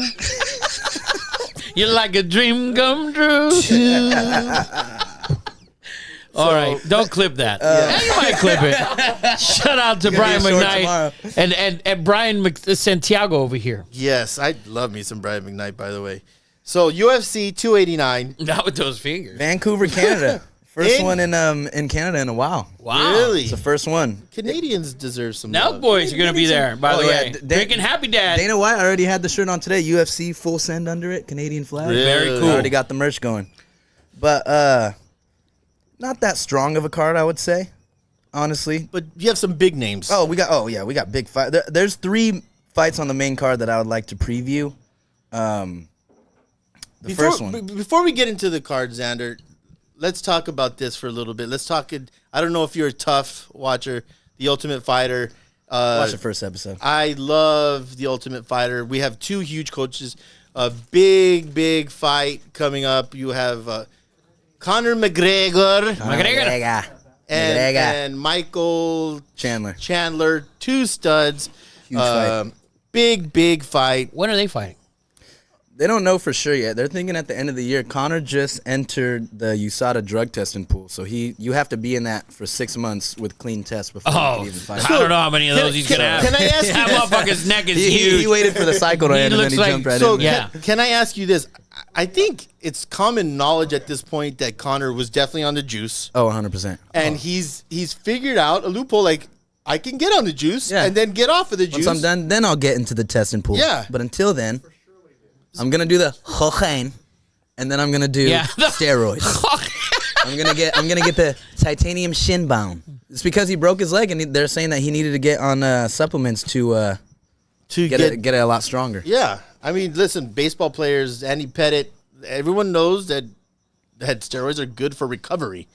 You're like a dream come true. All right, don't clip that. You might clip it. Shout out to Brian be short McKnight and Brian Santiago over here. Yes, I love me some Brian McKnight, by the way. So UFC 289. Not with those fingers. Vancouver, Canada. First In- one in Canada in a while. Wow. Really? It's the first one. Canadians deserve some Now love. boys are going to be there, by the Oh, yeah. way. Dan- Drinking Happy Dad. Dana White already had the shirt on today. UFC full send under it. Canadian flag. Really? Very cool. Already got the merch going. But not that strong of a card, I would say. Honestly. But you have some big names. We got big fight. There's 3 fights on the main card that I would like to preview. First one. Before we get into the card, Xander, let's talk about this for a little bit. Let's talk. I don't know if you're a tough watcher, The Ultimate Fighter. Watch the first episode. I love The Ultimate Fighter. We have 2 huge coaches. A big fight coming up. You have Conor McGregor McGregor. and Michael Chandler. 2 studs. Huge fight. Big fight. When are they fighting? They don't know for sure yet. They're thinking at the end of the year. Connor just entered the USADA drug testing pool, so you have to be in that for 6 months with clean tests before you Oh, can even fight. I don't know how many of those he's going to have. Can I ask you That this? motherfucker's neck is huge. He waited for the cycle to He end and then looks he like- jumped right So in. Yeah. can I ask you this? I think it's common knowledge at this point that Connor was definitely on the juice, Oh, 100%. and he's figured out a loophole. Like, I can get on the juice Yeah. and then get off of the juice. Once I'm done, then I'll get into the testing pool. Yeah. But until then, I'm gonna do the cocaine, and then I'm gonna do Yeah. steroids. I'm gonna get the titanium shin bound. It's because he broke his leg, and they're saying that he needed to get on supplements to to get it a lot stronger. Yeah, I mean, listen, baseball players, Andy Pettit, everyone knows that steroids are good for recovery,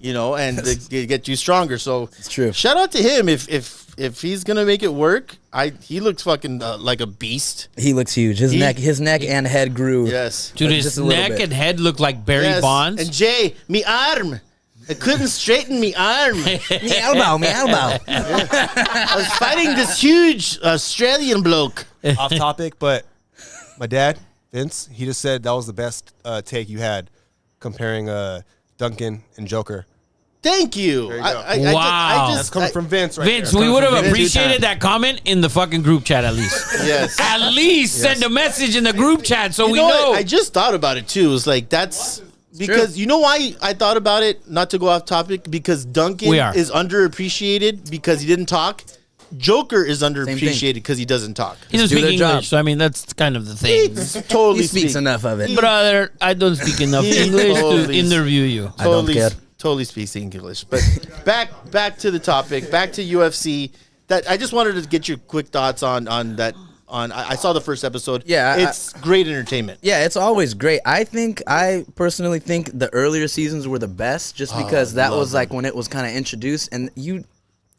and they get you stronger. So It's true. Shout out to him if he's gonna make it work. He looks fucking like a beast. He looks huge. His neck and head grew. Yes, Dude, Just his a little neck bit. and head look like Barry yes. Bonds. And Jay, me arm. I couldn't straighten me arm. Me elbow. I was fighting this huge Australian bloke. Off topic, but my dad, Vince, he just said that was the best take you had comparing Duncan and Joker. Thank you. There you go. Wow. That's coming from Vince right Vince, there. we would have Vince. appreciated that comment in the fucking group chat at least. Yes. At least send a message in the group chat so we know know. what? I just thought about it too. It's like that's because you know why I thought about it. Not to go off topic, because Duncan We are. is underappreciated because he didn't talk. Joker is thing. underappreciated because he doesn't talk. He doesn't do speak their English, job. so I mean that's kind of the thing. Totally He speaks enough of it. Brother, I don't speak enough English to Totally. interview you. I don't care. Totally speaks English. But back to the topic. Back to UFC. That I just wanted to get your quick thoughts on on. I saw the first episode. Yeah, it's great entertainment. Yeah, it's always great. I personally think the earlier seasons were the best, just because that was like when it was kind of introduced, and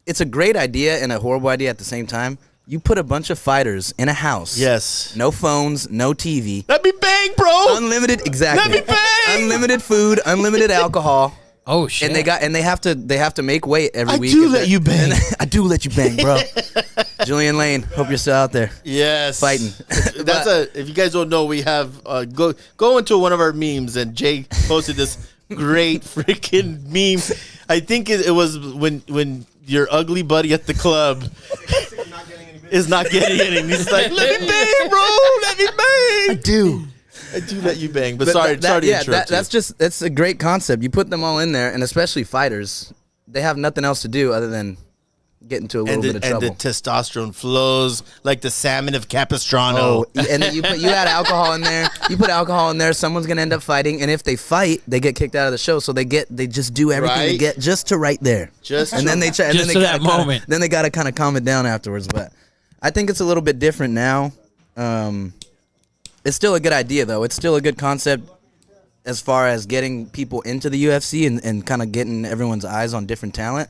it's a great idea and a horrible idea at the same time. You put a bunch of fighters in a house. Yes. No phones, no TV. Let me bang, bro. Unlimited, exactly. Let me bang. Unlimited food, unlimited alcohol. Oh shit! And they have to make weight every week. I do let you bang. I do let you bang, bro. Julian Lane, hope you're still out there. Yes. Fighting. If you guys don't know, we have go into one of our memes, and Jay posted this great freaking meme. I think it was when your ugly buddy at the club is not getting any. He's like, let me bang, bro. Let me bang. I do let you bang. But sorry to interrupt you. That's a great concept. You put them all in there, and especially fighters, they have nothing else to do other than get into a little bit of trouble. And the testosterone flows like the salmon of Capistrano. Oh, and then you add alcohol in there. You put alcohol in there. Someone's gonna end up fighting, and if they fight, they get kicked out of the show. So they just do everything to get just to right there. Then they gotta kind of calm it down afterwards. But I think it's a little bit different now. It's still a good idea though. It's still a good concept as far as getting people into the UFC and kind of getting everyone's eyes on different talent.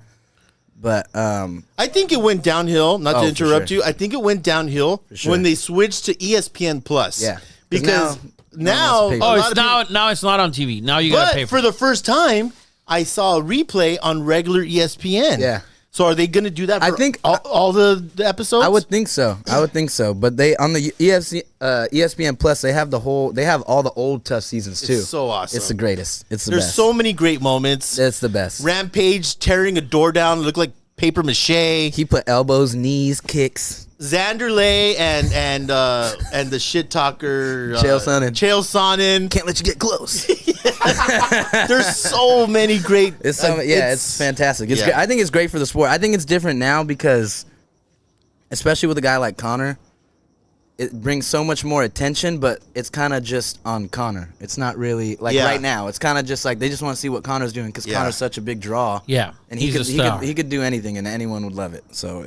But I think it went downhill. Not to interrupt you. I think it went downhill when they switched to ESPN Plus. Yeah, because now now it's not on TV. Now you got to pay for the first time. I saw a replay on regular ESPN. Yeah. So are they going to do that? For I think all the episodes. I would think so. But they on the ESPN Plus they have all the old tough seasons too. It's so awesome. It's the greatest. It's the There's best. so many great moments. It's the best. Rampage tearing a door down, looked like paper mache. He put elbows, knees, kicks. Zanderlei and the shit talker Chael Sonnen. Can't let you get close. There's so many great. It's fantastic. It's great. I think it's great for the sport. I think it's different now because, especially with a guy like Conor, it brings so much more attention. But it's kind of just on Conor. It's not really right now. It's kind of just like they just want to see what Conor's doing because Conor's such a big draw. Yeah, and he could do anything and anyone would love it. So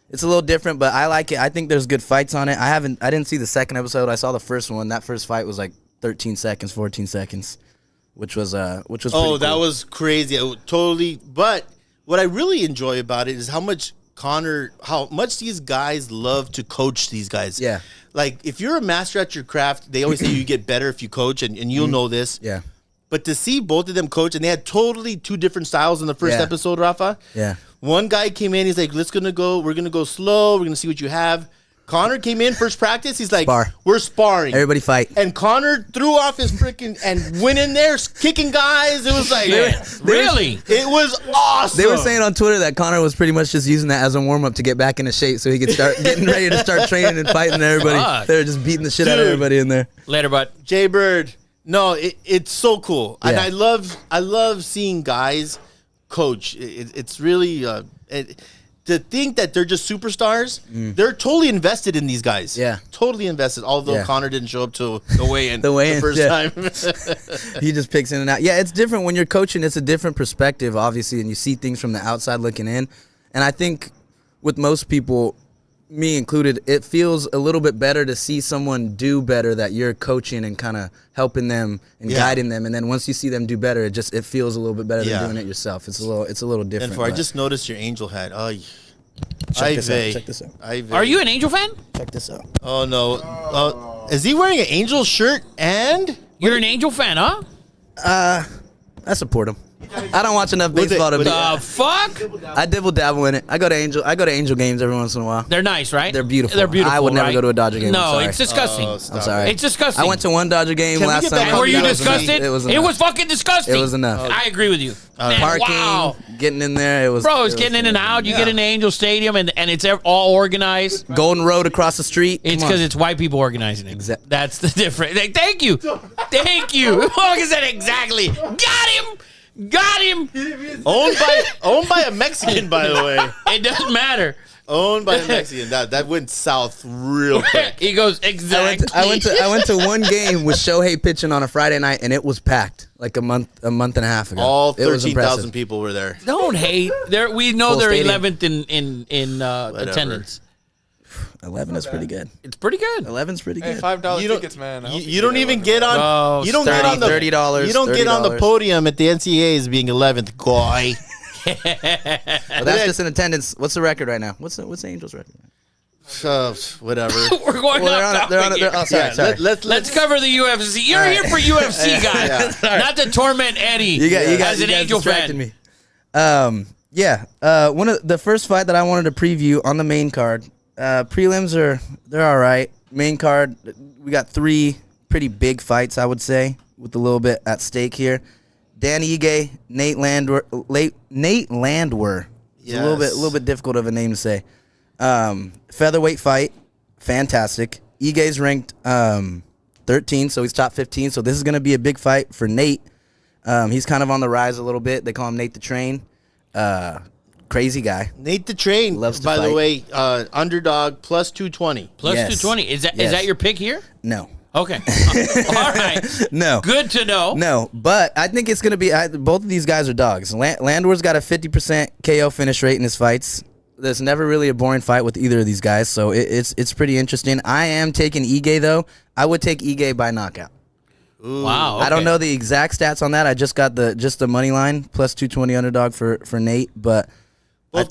it's a little different, but I like it. I think there's good fights on it. I didn't see the second episode. I saw the first one. That first fight was like 13 seconds, 14 seconds, which was pretty cool. That was crazy. Totally. But what I really enjoy about it is how much these guys love to coach these guys. Yeah. Like if you're a master at your craft, they always say you get better if you coach, and you'll know this. Yeah. But to see both of them coach, and they had totally two different styles in the first episode, Rafa. Yeah. One guy came in, he's like, we're gonna go slow, we're gonna see what you have. Conor came in first practice, he's like, we're sparring. Everybody fight. And Conor threw off his freaking and went in there kicking guys. It was like really? It was awesome. They were saying on Twitter that Conor was pretty much just using that as a warm up to get back into shape so he could start getting ready to start training and fighting everybody. Fuck. They were just beating the shit out of everybody in there. Later, bud. Jay Bird. No, it's so cool. Yeah. And I love seeing guys coach. It's really to think that they're just superstars. They're totally invested in these guys. Yeah, totally invested. Although Conor didn't show up to the weigh-in the first time. He just picks in and out. Yeah, it's different when you're coaching. It's a different perspective, obviously, and you see things from the outside looking in. And I think with most people, me included, it feels a little bit better to see someone do better that you're coaching and kind of helping them and guiding them. And then once you see them do better, it feels a little bit better than doing it yourself. It's a little different. And I just noticed your Angel hat. Oh, check this out. Are you an Angel fan? Check this out. Oh no. Is he wearing an Angel shirt and you're an Angel fan, huh? I support him. I don't watch enough baseball to be. Fuck? I dibble dabble in it. I go to Angel games every once in a while. They're nice, right? They're beautiful. They're beautiful. I would never right? go to a Dodger game. No, it's disgusting. I'm sorry. It's disgusting. I went to one Dodger game Can we last get back summer. on Were you that was disgusted? It was It was fucking disgusting. It was enough. I agree with you. Man, Parking, wow. getting in there. It was. Bro, it's getting in and out. You get in the Angel Stadium, and it's all organized. Golden Road across the street. It's because it's white people organizing it. Exactly. That's the difference. Like, thank you. Thank you. Morgan said exactly. Got him. Got him. owned by a Mexican, by the way. It doesn't matter. Owned by a Mexican. That went south real quick. He goes, exactly. I went to one game with Shohei pitching on a Friday night, and it was packed like a month and a half ago. All It was 13,000 people were there. Don't hate. We know Full they're stadium. 11th in attendance. 11 is pretty good. It's pretty good. 11's pretty Hey, good. $5 You don't- tickets, man. I hope You don't even get on. Bro, You don't get on the $30. You don't get on the $30. podium at the NCAAs being 11th guy. Well, that's just in attendance. What's the record right now? What's the Angels record? Whatever. We're going Well, they're on off it. topic Oh, here. sorry. Let's cover the UFC. You're here for UFC, guys, not to torment Eddie. You guys, as an Angel distracted fan. me. One of the first fight that I wanted to preview on the main card. Prelims they're all right. Main card, we got 3 pretty big fights, I would say, with a little bit at stake here. Dan Ige, Nate Landwehr. It's a little bit difficult of a name to say. Featherweight fight, fantastic. Ige's ranked 13, so he's top 15. So this is going to be a big fight for Nate. He's kind of on the rise a little bit. They call him Nate the Train. Crazy guy. Nate the Train, Loves to by the fight. way, underdog plus 220. Plus Yes. 220. Is Yes. that your pick here? No. Okay. All right. No. Good to know. No, but I think it's going to be both of these guys are dogs. Landwehr's got a 50% KO finish rate in his fights. There's never really a boring fight with either of these guys, so it's pretty interesting. I am taking Ige, though. I would take Ige by knockout. Wow. I don't okay. know the exact stats on that. I just got the money line plus 220 underdog for Nate, but Both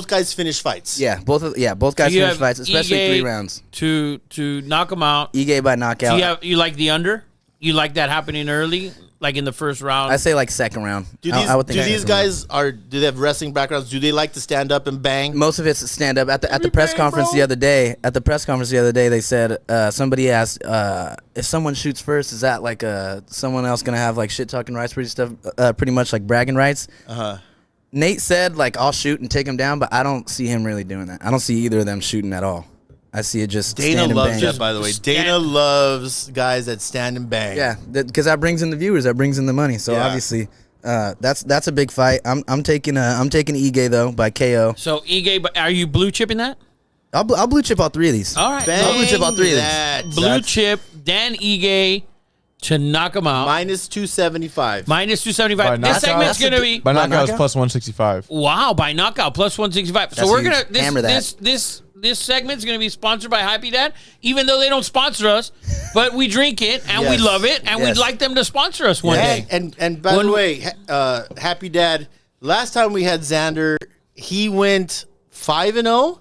guys finish fights. both guys You finish have fights, especially Ige 3 rounds. to knock him out. Ige by knockout. So you like the under? You like that happening early, like in the first round? I say like second round. Do I would think these second round. do they have wrestling backgrounds? Do they like to stand up and bang? Most of it's stand up. At the press conference the other day. At the press conference the other day, they said somebody asked if someone shoots first, is that like someone else gonna have like shit talking rights, pretty much like bragging rights? Nate said like I'll shoot and take him down, but I don't see him really doing that. I don't see either of them shooting at all. I see it just Dana stand and loves bang. that, by the way. Dana loves guys that stand and bang. Yeah, because that brings in the viewers, that brings in the money. So Yeah. obviously, that's a big fight. I'm taking Ige though by KO. So Ige, but are you blue chipping that? I'll blue chip all 3 of these. All right. I'll blue chip all 3 of these. that. Blue That's chip Dan Ige to knock him out. minus 275. Minus 275. By This knockout? segment's That's gonna be By knockout, knockout? it's plus 165. wow by knockout plus 165. So That's we're huge. gonna Hammer that. this segment's gonna be sponsored by Happy Dad, even though they don't sponsor us, but we drink it and we Yes. love it and Yes. we'd like them to sponsor us one day. And by the way, Happy Dad, last time we had Xander, he went 5-0.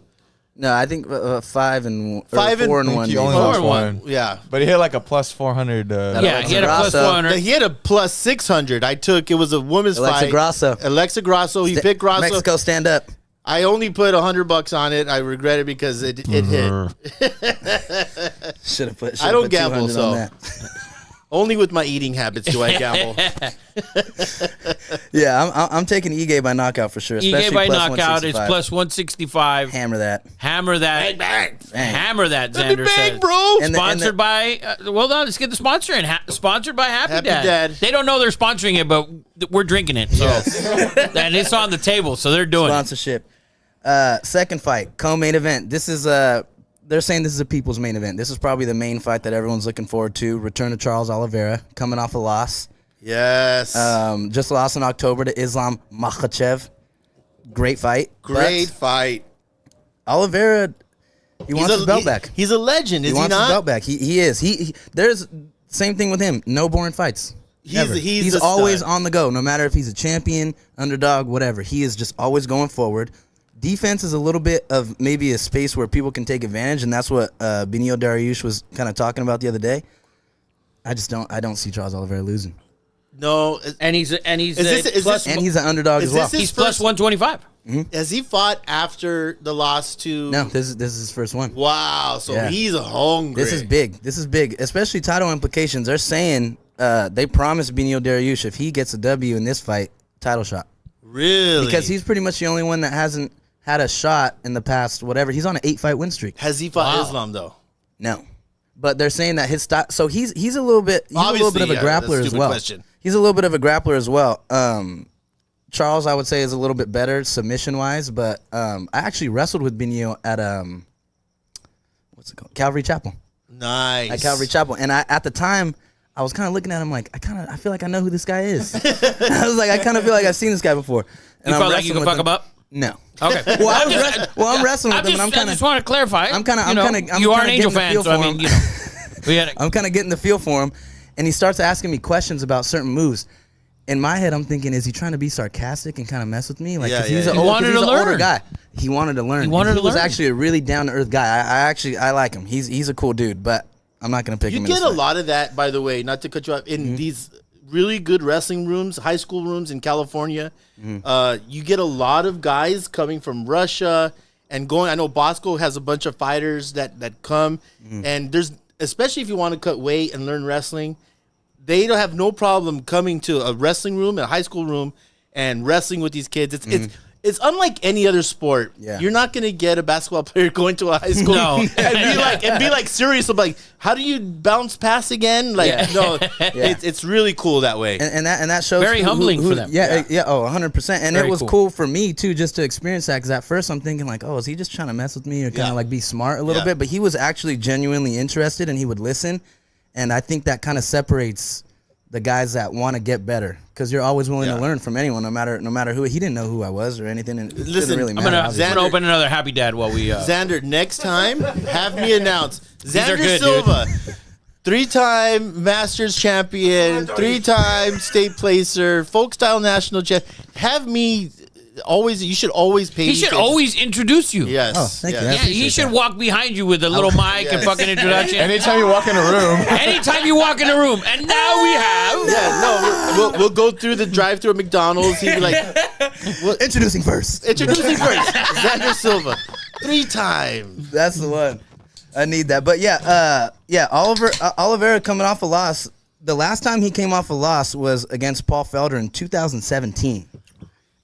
No, I think 5 and 4 and 1. He only Four lost and one. one. Yeah. But he had like a plus 400. Yeah, he had a plus Grasso. 400. He had a plus 600. It was a women's Alexa fight. Grasso. Alexa Grasso. He picked Grasso. Mexico, stand up. I only put $100 on it. I regret it because it hit. Should have put. I don't put gamble, 200 so. on that. Only with my eating habits do I gamble. Yeah, I'm taking Ige by knockout for sure. Ige Especially by plus knockout is 165. plus 165. Hammer that. Hammer that. Bang. Hammer that, Let me Xander bang, says. bro. And Sponsored by, well done, let's get the sponsor in. Sponsored by Happy, Happy Dad. Dad. They don't know they're sponsoring it, but we're drinking it. So. And it's on the table, so they're doing it. Sponsorship. Second fight, co-main event. This is they're saying this is a people's main event. This is probably the main fight that everyone's looking forward to. Return to Charles Oliveira, coming off a loss. Yes. Just lost in October to Islam Makhachev. Great fight. Great But fight. Oliveira, he wants his belt back. He's a legend, is He he wants his not? belt back. He is. He there's same thing with him. No boring fights. He's- Never. he's a always stud. on the go, no matter if he's a champion, underdog, whatever. He is just always going forward. Defense is a little bit of maybe a space where people can take advantage, and that's what Benio Dariush was kind of talking about the other day. I don't see Charles Oliveira losing, No. And he's Is this- and he's an underdog Is as well. this his he's plus first- 125. Has he fought after the loss to? No, this is his first one. Wow. So Yeah. he's hungry. This is big. This is big, especially title implications. They're saying they promised Benio Dariush if he gets a W in this fight, title shot. Really? Because he's pretty much the only one that hasn't had a shot in the past, whatever. He's on an 8-fight win streak. Has he fought Wow. Islam though? No. But they're saying that his style, so he's a little bit of a Obviously, yeah, that's a grappler as stupid well. question. He's a little bit of a grappler as well. Charles, I would say, is a little bit better submission wise, but I actually wrestled with Benio at what's it called? Calvary Chapel. Nice. At Calvary Chapel. And at the time I was kind of looking at him like I feel like I know who this guy is. I was like, I kind of feel like I've seen this guy before. And You I'm felt like you wrestling could with fuck him up? No. Okay. I'm wrestling with him. And I'm kind I of. just want to clarify. I'm kind of. You are an Angel fan, so I mean, I'm kind of getting the feel for him, and he starts asking me questions about certain moves. In my head, I'm thinking, is he trying to be sarcastic and kind of mess with me? Like, he's an older guy. He wanted to learn. He was actually a really down to earth guy. I like him. He's a cool dude, but I'm not gonna pick him. You get a lot of that, by the way. Not to cut you off. In these really good wrestling rooms, high school rooms in California, you get a lot of guys coming from Russia and going. I know Bosco has a bunch of fighters that come, and there's, especially if you want to cut weight and learn wrestling, they don't have no problem coming to a wrestling room, a high school room, and wrestling with these kids. It's unlike any other sport. Yeah. You're not gonna get a basketball player going to a high school and be like serious about, like, how do you bounce pass again? Like, no, it's really cool that way. And that shows very humbling for them. Yeah. 100%. And Very it was cool. cool for me too, just to experience that. Because at first I'm thinking like, oh, is he just trying to mess with me or kind of like be smart a little bit? But he was actually genuinely interested, and he would listen. And I think that kind of separates the guys that want to get better, because you're always willing to learn from anyone, no matter who. He didn't know who I was or anything, and it didn't really matter. I'm gonna open another Happy Dad while we. Xander, next time, have me announce Xander good, Silva, 3-time Masters champion, 3-time state placer, folk style national champ. Have me always. You should always pay. He should always introduce you. Yes. Oh, thank you. Yeah, he should walk behind you with a little mic and fucking introduction. Anytime you walk in a room. Anytime you walk in a room. And now we have. Yeah, no, we'll go through the drive-through at McDonald's. He'd be like, Introducing first. Xander Silva, 3-time. That's the one. I need that. But Oliveira coming off a loss. The last time he came off a loss was against Paul Felder in 2017.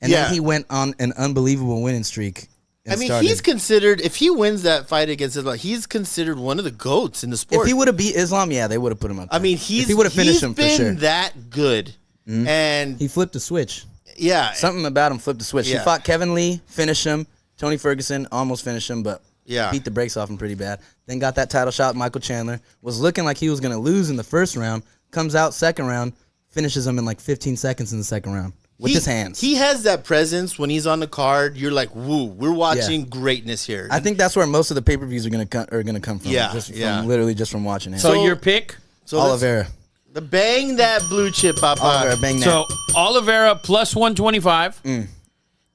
And then he went on an unbelievable winning streak. I mean, he's considered, if he wins that fight against Islam, he's considered one of the GOATs in the sport. If he would have beat Islam, they would have put him up there. I mean, if he would have finished him for sure. been that good. And he flipped the switch. Yeah. Something about him flipped the switch. Yeah. He fought Kevin Lee, finished him. Tony Ferguson almost finished him, but beat the brakes off him pretty bad. Then got that title shot. Michael Chandler was looking like he was going to lose in the first round. Comes out second round, finishes him in like 15 seconds in the second round. With his hands. He has that presence when he's on the card. You're like, woo, we're watching greatness here. I think that's where most of the pay-per-views are gonna come from. Yeah, Literally just from watching it. So your pick? Oliveira. The bang that blue chip, Papa. Oliveira, bang that. So Oliveira plus 125.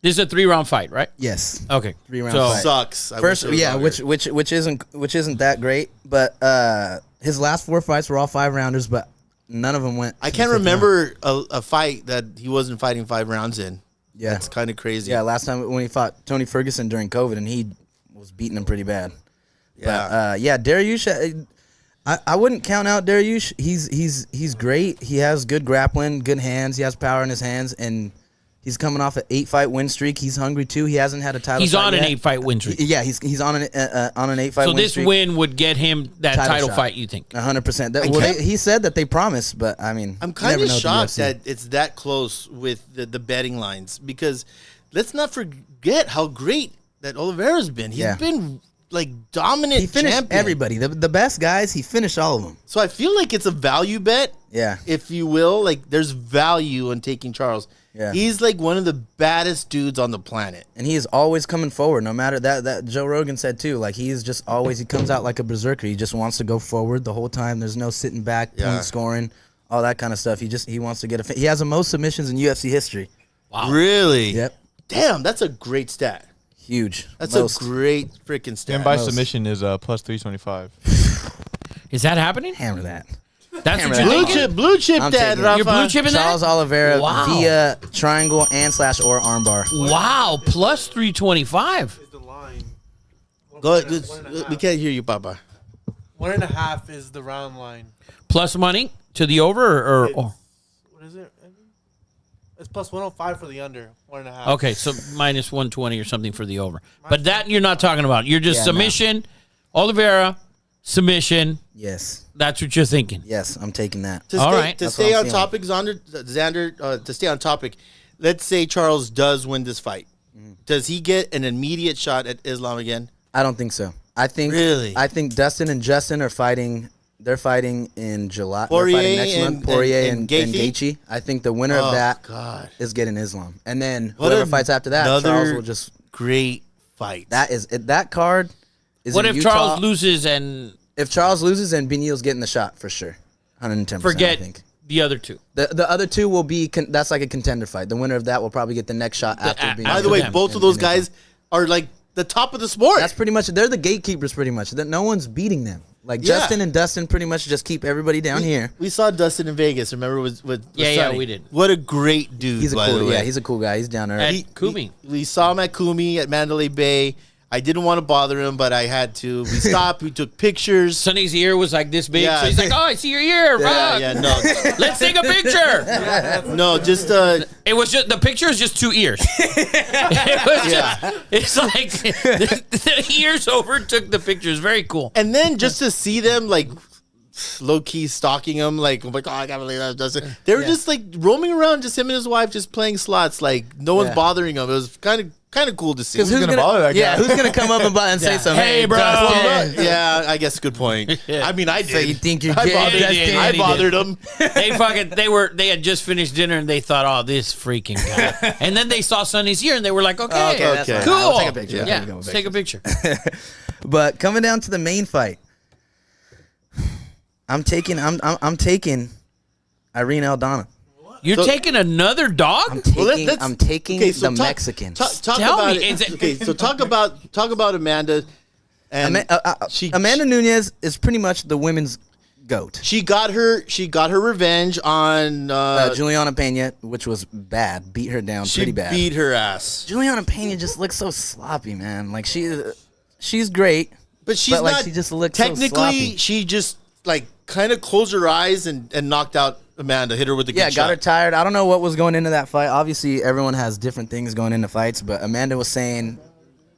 This is a 3-round fight, right? Yes. Okay. 3-round fight. Sucks. First, which isn't that great. But his last 4 fights were all 5-rounders, but none of them went. I can't remember a fight that he wasn't fighting 5 rounds in. Yeah. That's kind of crazy. Yeah, last time when he fought Tony Ferguson during COVID, and he was beating him pretty bad. Yeah. But, Dariush, I wouldn't count out Dariush. He's great. He has good grappling, good hands. He has power in his hands, and he's coming off an 8-fight win streak. He's hungry too. He hasn't had a title. He's on an yet. 8-fight win streak. Yeah, he's on an 8-fight win streak. So this win would get him that title fight, you think? 100%. He said that they promised, but I mean, I'm kind of shocked that it's that close with the betting lines, because let's not forget how great that Oliveira's been. He's been like dominant. He finished champion. everybody. The best guys, he finished all of them. So I feel like it's a value bet. Yeah. If you will, like there's value in taking Charles. Yeah. He's like one of the baddest dudes on the planet. And he is always coming forward, no matter that Joe Rogan said too. Like he is just always, he comes out like a berserker. He just wants to go forward the whole time. There's no sitting back, point scoring, all that kind of stuff. He wants to get he has the most submissions in UFC history. Wow. Really? Yep. Damn, that's a great stat. Huge. That's a great freaking stat. And by submission is plus 325. Is that happening? Hammer that. That's what you're thinking? Blue chip that, Rafa. You're blue chipping that? Charles Oliveira via triangle and / or armbar. Wow, plus 325. Is the line. Go ahead. We can't hear you, Papa. 1.5 is the round line. Plus money to the over or What is it? It's plus 105 for the under. 1.5. okay, so minus 120 or something for the over. But that you're not talking about. You're just submission, Oliveira, submission. Yes. That's what you're thinking. Yes, I'm taking that. To stay on topic, Xander, to stay on topic, let's say Charles does win this fight. Does he get an immediate shot at Islam again? I don't think so. I think Really? I think Dustin and Justin are fighting They're fighting in July. Poirier They're fighting next month. and- Poirier and and Gaethje? Gaethje. I think the winner of that God. is getting Islam, and then What whoever fights after that, another Charles will just. Great fight. That card is. What in if Utah. Charles loses and If Charles loses, then Beneil's getting the shot for sure, 110%. forget I think. the other two? The other two will be that's like a contender fight. The winner of that will probably get the next shot after Beneil. By the way, them. both of those guys are like the top of the sport. That's pretty much. They're the gatekeepers, pretty much. That no one's beating them. Like Yeah. Justin and Dustin, pretty much just keep everybody down here. We saw Dustin in Vegas. Remember with Yeah, Sonny? we did. What a great dude. He's a by the cool. way. Yeah, he's a cool guy. He's down there. At Kumi. We saw him at Kumi at Mandalay Bay. I didn't want to bother him, but I had to. We stopped. We took pictures. Sonny's ear was like this big, Yeah. so he's like, "Oh, I see your ear. Yeah, Fuck. yeah, no, Let's take a picture." no, just It was just the picture is just two ears. It was just, it's like the ears overtook the picture. It's very cool. and then just to see them like low key stalking him, like I'm like, oh, I can't believe that does it. They were just like roaming around, just him and his wife, just playing slots. Like no one's Yeah. bothering him. It was kind of cool to see. Because gonna bother that guy? Yeah, who's gonna come up and say something? Hey, bro. Dustin. Yeah, I guess good point. I mean, I did. So you think you're I gay, bothered, Dustin? I He bothered him. They had just finished dinner and they thought, "Oh, this freaking guy." And then they saw Sonny's ear and they were like, "Okay, that's Okay. fine. cool. I'll take a picture. Yeah, I'll let's take a picture." But coming down to the main fight, I'm taking Irene Aldana. You're So- taking another dog? I'm taking, Well, let's- I'm taking okay, so the talk- Mexicans. Talk Tell about me, it. is it- Okay, so talk about Amanda. And Amanda Nunes is pretty much the women's goat. she got her revenge on Juliana Pena, which was bad, beat her down she pretty bad. beat her ass. Juliana Pena just looks so sloppy, man. Like she's great, But she's like not she just looks so technically sloppy. she just like kind of closed her eyes and knocked out Amanda, hit her with a good Yeah, shot. got her tired. I don't know what was going into that fight. Obviously, everyone has different things going into fights, but Amanda was saying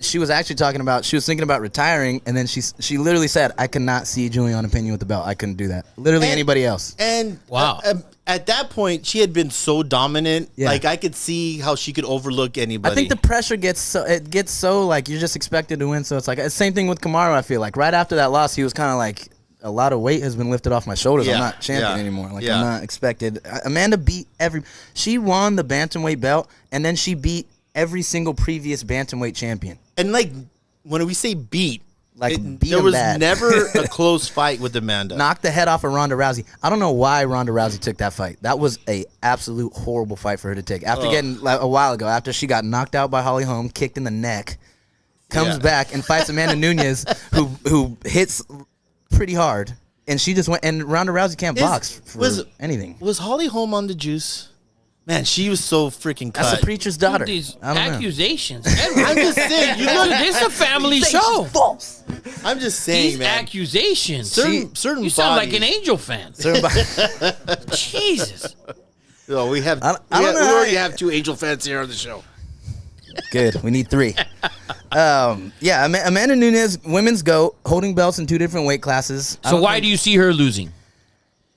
she was actually talking about she was thinking about retiring, and then she literally said, "I could not see Juliana Pena with the belt. I couldn't do that. Literally And- anybody else." And Wow. At that point, she had been so dominant. Yeah. Like I could see how she could overlook anybody. I think the pressure gets so like you're just expected to win. So it's like same thing with Kamaru. I feel like right after that loss, he was kind of like a lot of weight has been lifted off my shoulders. Yeah, I'm not champion yeah, anymore. Like yeah. I'm not expected. Amanda beat she won the bantamweight belt, and then she beat every single previous bantamweight champion. And like when we say beat, Like, beat there 'em was bad. never a close fight with Amanda. Knocked the head off of Ronda Rousey. I don't know why Ronda Rousey took that fight. That was a absolute horrible fight for her to take. After getting like a while ago, after she got knocked out by Holly Holm, kicked in the neck, comes Yeah. back and fights Amanda Nunes, who hits pretty hard, and she just went. And Ronda Rousey can't box for anything. Was Holly Holm on the juice? Man, she was so freaking cut. That's a preacher's daughter. These I don't know. accusations. I'm just saying. You Dude, look. this is a family show. False. I'm just saying, These man. accusations. Certain You sound like bodies- an Angel fan. Jesus. Oh, we have. I don't know we how already you- have 2 Angel fans here on the show. Good. We need 3. Yeah, Amanda Nunes, women's GOAT, holding belts in 2 different weight classes. So why do you see her losing?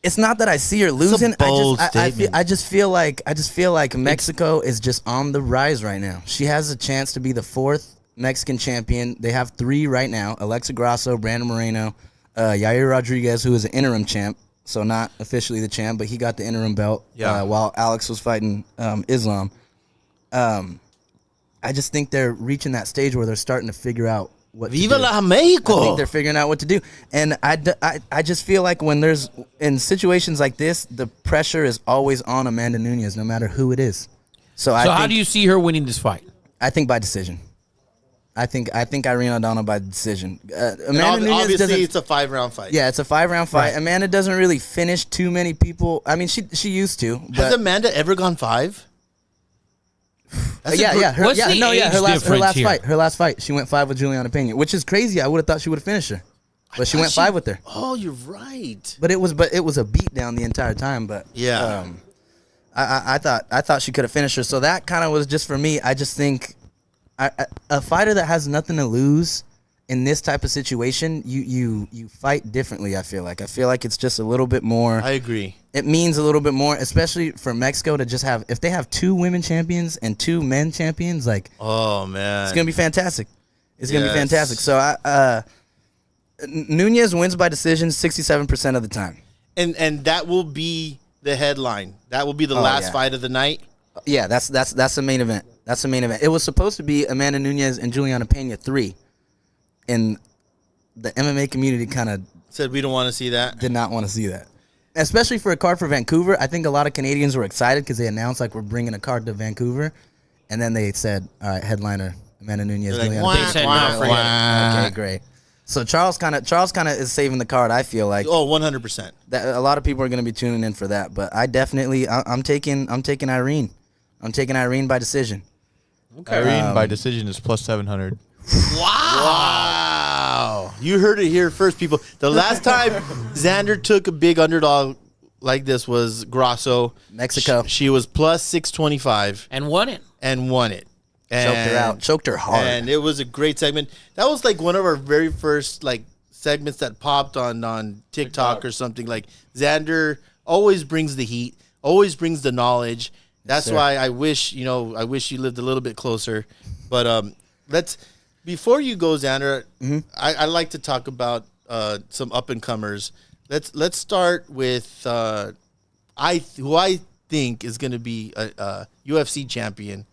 It's not that I see her losing. bold I just feel statement. like Mexico is just on the rise right now. She has a chance to be the 4th Mexican champion. They have 3 right now: Alexa Grasso, Brandon Moreno, Yair Rodriguez, who is an interim champ, so not officially the champ, but he got the interim belt while Alex was fighting Islam. I just think they're reaching that stage where they're starting to figure out what Viva to do. la Mexico! I think they're figuring out what to do. And I just feel like when there's, in situations like this, the pressure is always on Amanda Nunes, no matter who it is. So How do you see her winning this fight? I think by decision. I think Irene Aldana by decision. And Amanda Nunes obviously, doesn't. it's a 5-round fight. Yeah, it's a 5-round fight. Amanda doesn't really finish too many people. I mean, she used to. Has But Amanda ever gone 5? That's a good- Her, What's the age her difference last here? fight. Her last fight, she went 5 with Juliana Pena, which is crazy. I would have thought she would have finished her, but she thought went 5 with her. Oh, you're right. But it was a beat down the entire time. But Yeah. I thought she could have finished her. So that kind of was just for me. I just think a fighter that has nothing to lose in this type of situation, you fight differently. I feel like it's just a little bit more. I agree. It means a little bit more, especially for Mexico to just have, if they have 2 women champions and 2 men champions, like Oh man, it's gonna be fantastic. It's gonna be Yes. fantastic. So Nunez wins by decision 67% of the time. And that will be the headline. That will be the last fight of the night. Yeah, that's the main event. That's the main event. It was supposed to be Amanda Nunez and Juliana Pena 3, and the MMA community kind of said we don't want to see that. Did not want to see that, especially for a card for Vancouver. I think a lot of Canadians were excited because they announced like we're bringing a card to Vancouver, and then they said, "All right, headliner Amanda Nunez." Like, they said no, forget it. Okay, great. So Charles kind of is saving the card. I feel like 100%. That a lot of people are going to be tuning in for that, but I'm taking Irene. I'm taking Irene by decision. Okay. Irene by decision is plus 700. Wow. You heard it here first, people. The last time Xander took a big underdog like this was Grasso. Mexico. She was plus 625. And won it. Choked her out. Choked her hard. And it was a great segment. That was like one of our very first like segments that popped on TikTok or something. Like Xander always brings the heat, always brings the knowledge. That's why I wish you lived a little bit closer. But before you go, Xander, I like to talk about some up and comers. Let's start with who I think is going to be a UFC champion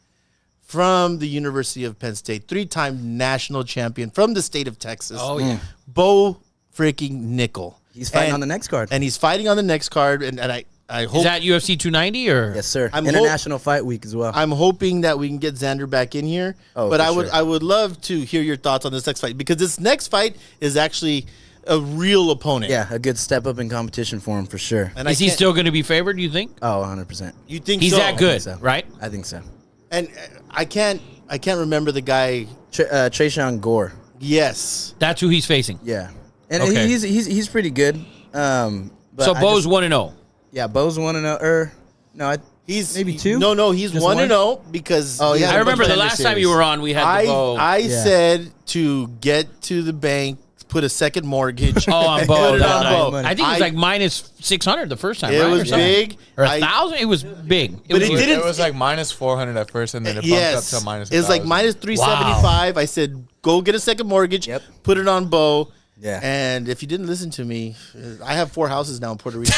from the University of Penn State, 3-time national champion from the state of Texas. Oh yeah, Bo freaking Nickel. He's fighting on the next card, and he's fighting on the next card. And I hope is that UFC 290 or yes, sir. International Fight Week as well. I'm hoping that we can get Xander back in here. Oh, but for I would love to hear your thoughts on this next fight because this next fight is actually a real opponent. Yeah, a good step up in competition for him for sure. And is he still going to be favored? Do you think? Oh, 100%. You think he's so? that good, so. right? I think so. And I can't remember the guy. Trayshawn Gore. Yes, that's who he's facing. Yeah, and okay. he's pretty good. So Bo's 1-0. Yeah, Bo's 1-0. No, he's maybe 2. No, he's 1-0 because. Oh yeah, I remember the last time you were on, we had the Bo. I said to get to the bank, put a second mortgage. Oh, on Bo. Put it on Bo. I think it was like minus 600 the first time. It right? was big, or 1,000. It was big. It was like minus 400 at first, and then it bumped up to minus. It was like minus 375. Wow. I said, go get a second mortgage. Yep. Put it on Bo. Yeah. And if you didn't listen to me, I have 4 houses now in Puerto Rico.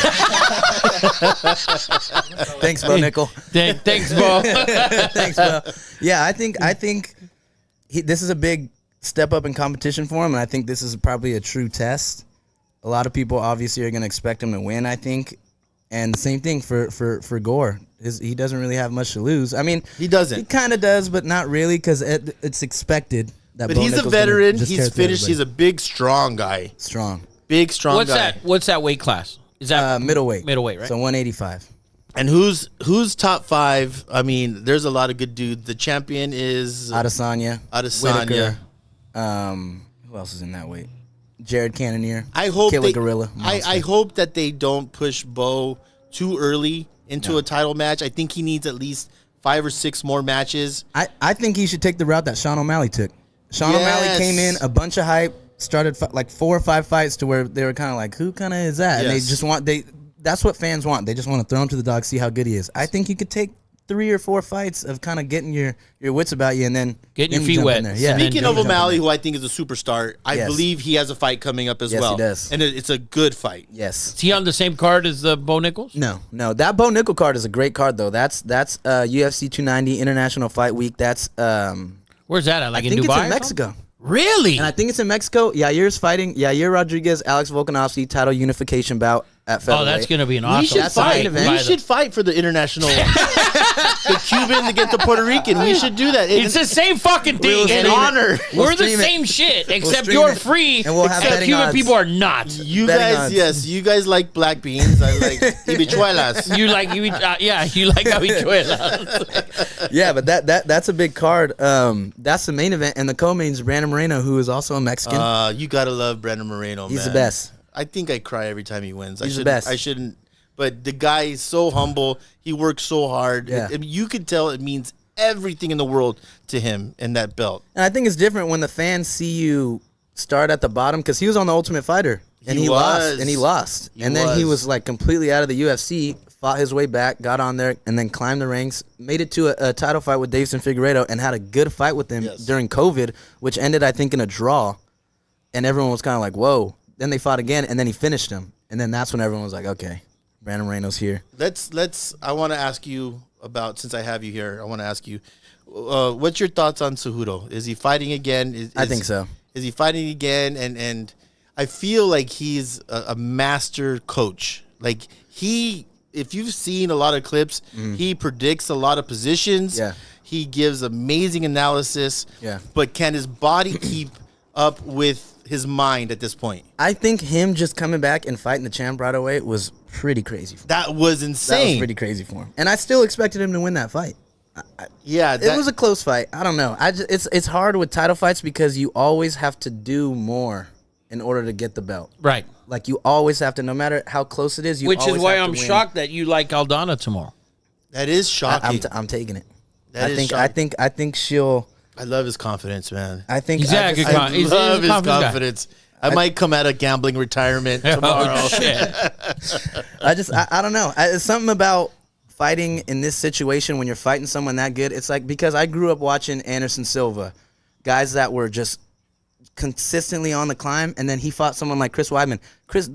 Thanks, Bo Nickel. Thanks, Bo. Thanks, Bo. Yeah, I think this is a big step up in competition for him, and I think this is probably a true test. A lot of people obviously are going to expect him to win, I think. And the same thing for Gore. He doesn't really have much to lose. I mean, he doesn't. He kind of does, but not really because it's expected. But he's a veteran. He's finished. He's a big, strong guy. Big, strong guy. What's that weight class? Is that middleweight? Middleweight, right? So 185. And who's top 5? I mean, there's a lot of good dudes. The champion is Adesanya. Whitaker. Who else is in that weight? Jared Cannonier. I hope Killer Gorilla. I hope that they don't push Bo too early into a title match. I think he needs at least 5 or 6 more matches. I think he should take the route that Sean O'Malley took. Sean O'Malley came in, a bunch of hype, started like 4 or 5 fights to where they were kind of like, who kind of is that? And they just that's what fans want. They just want to throw him to the dog, see how good he is. I think you could take 3 or 4 fights of kind of getting your wits about you and then getting your feet wet. Yeah. Speaking of O'Malley, who I think is a superstar, I believe he has a fight coming up as well. Yes, he does. And it's a good fight. Yes. Is he on the same card as the Bo Nichols? No. That Bo Nickel card is a great card though. That's UFC 290 International Fight Week. That's where's that at? Like I think in Dubai? It's in Mexico. Really? And I think it's in Mexico. Yair's fighting. Yair Rodriguez, Alex Volkanovski, title unification bout at featherweight. Oh, that's going to be an awesome fight. We should fight for the international. The Cuban against the Puerto Rican. We should do that. It's the same fucking thing. In honor. We're the same shit, except you're free, and we'll have except Cuban odds. people are not. You guys, yes. You guys like black beans. I like habichuelas. You like habichuelas. Yeah, but that's a big card. That's the main event, and the co-main is Brandon Moreno, who is also a Mexican. You gotta love Brandon Moreno. He's man. the best. I think I cry every time he wins. He's the best. I shouldn't. But the guy is so humble. He works so hard. Yeah. You could tell it means everything in the world to him in that belt. And I think it's different when the fans see you start at the bottom because he was on the Ultimate Fighter and he lost. And then he was like completely out of the UFC, fought his way back, got on there, and then climbed the ranks, made it to a title fight with Davison Figueiredo, and had a good fight with him during COVID, which ended, I think, in a draw. and everyone was kind of like, whoa. Then they fought again, and then he finished him. And then that's when everyone was like, okay, Brandon Moreno's here. I want to ask you about, since I have you here, I want to ask you, what's your thoughts on Cejudo? Is he fighting again? I think so. Is he fighting again? And I feel like he's a master coach. Like if you've seen a lot of clips, he predicts a lot of positions. Yeah. He gives amazing analysis. Yeah. But can his body keep up with his mind at this point? I think him just coming back and fighting the champ right away was pretty crazy for him. That was insane. That was pretty crazy for him. And I still expected him to win that fight. It was a close fight. I don't know. It's hard with title fights because you always have to do more in order to get the belt. Right. Like you always have to, no matter how close it is. You Which is always why have I'm to win. shocked that you like Aldana tomorrow. That is shocking. I'm taking it. That is shocking. I think she'll. I love his confidence, man. I think He's I good just- I He's love a his confident guy. confidence. I might come out of gambling retirement tomorrow. Oh, shit. I don't know. It's something about fighting in this situation when you're fighting someone that good. It's like, because I grew up watching Anderson Silva, guys that were just consistently on the climb, and then he fought someone like Chris Weidman.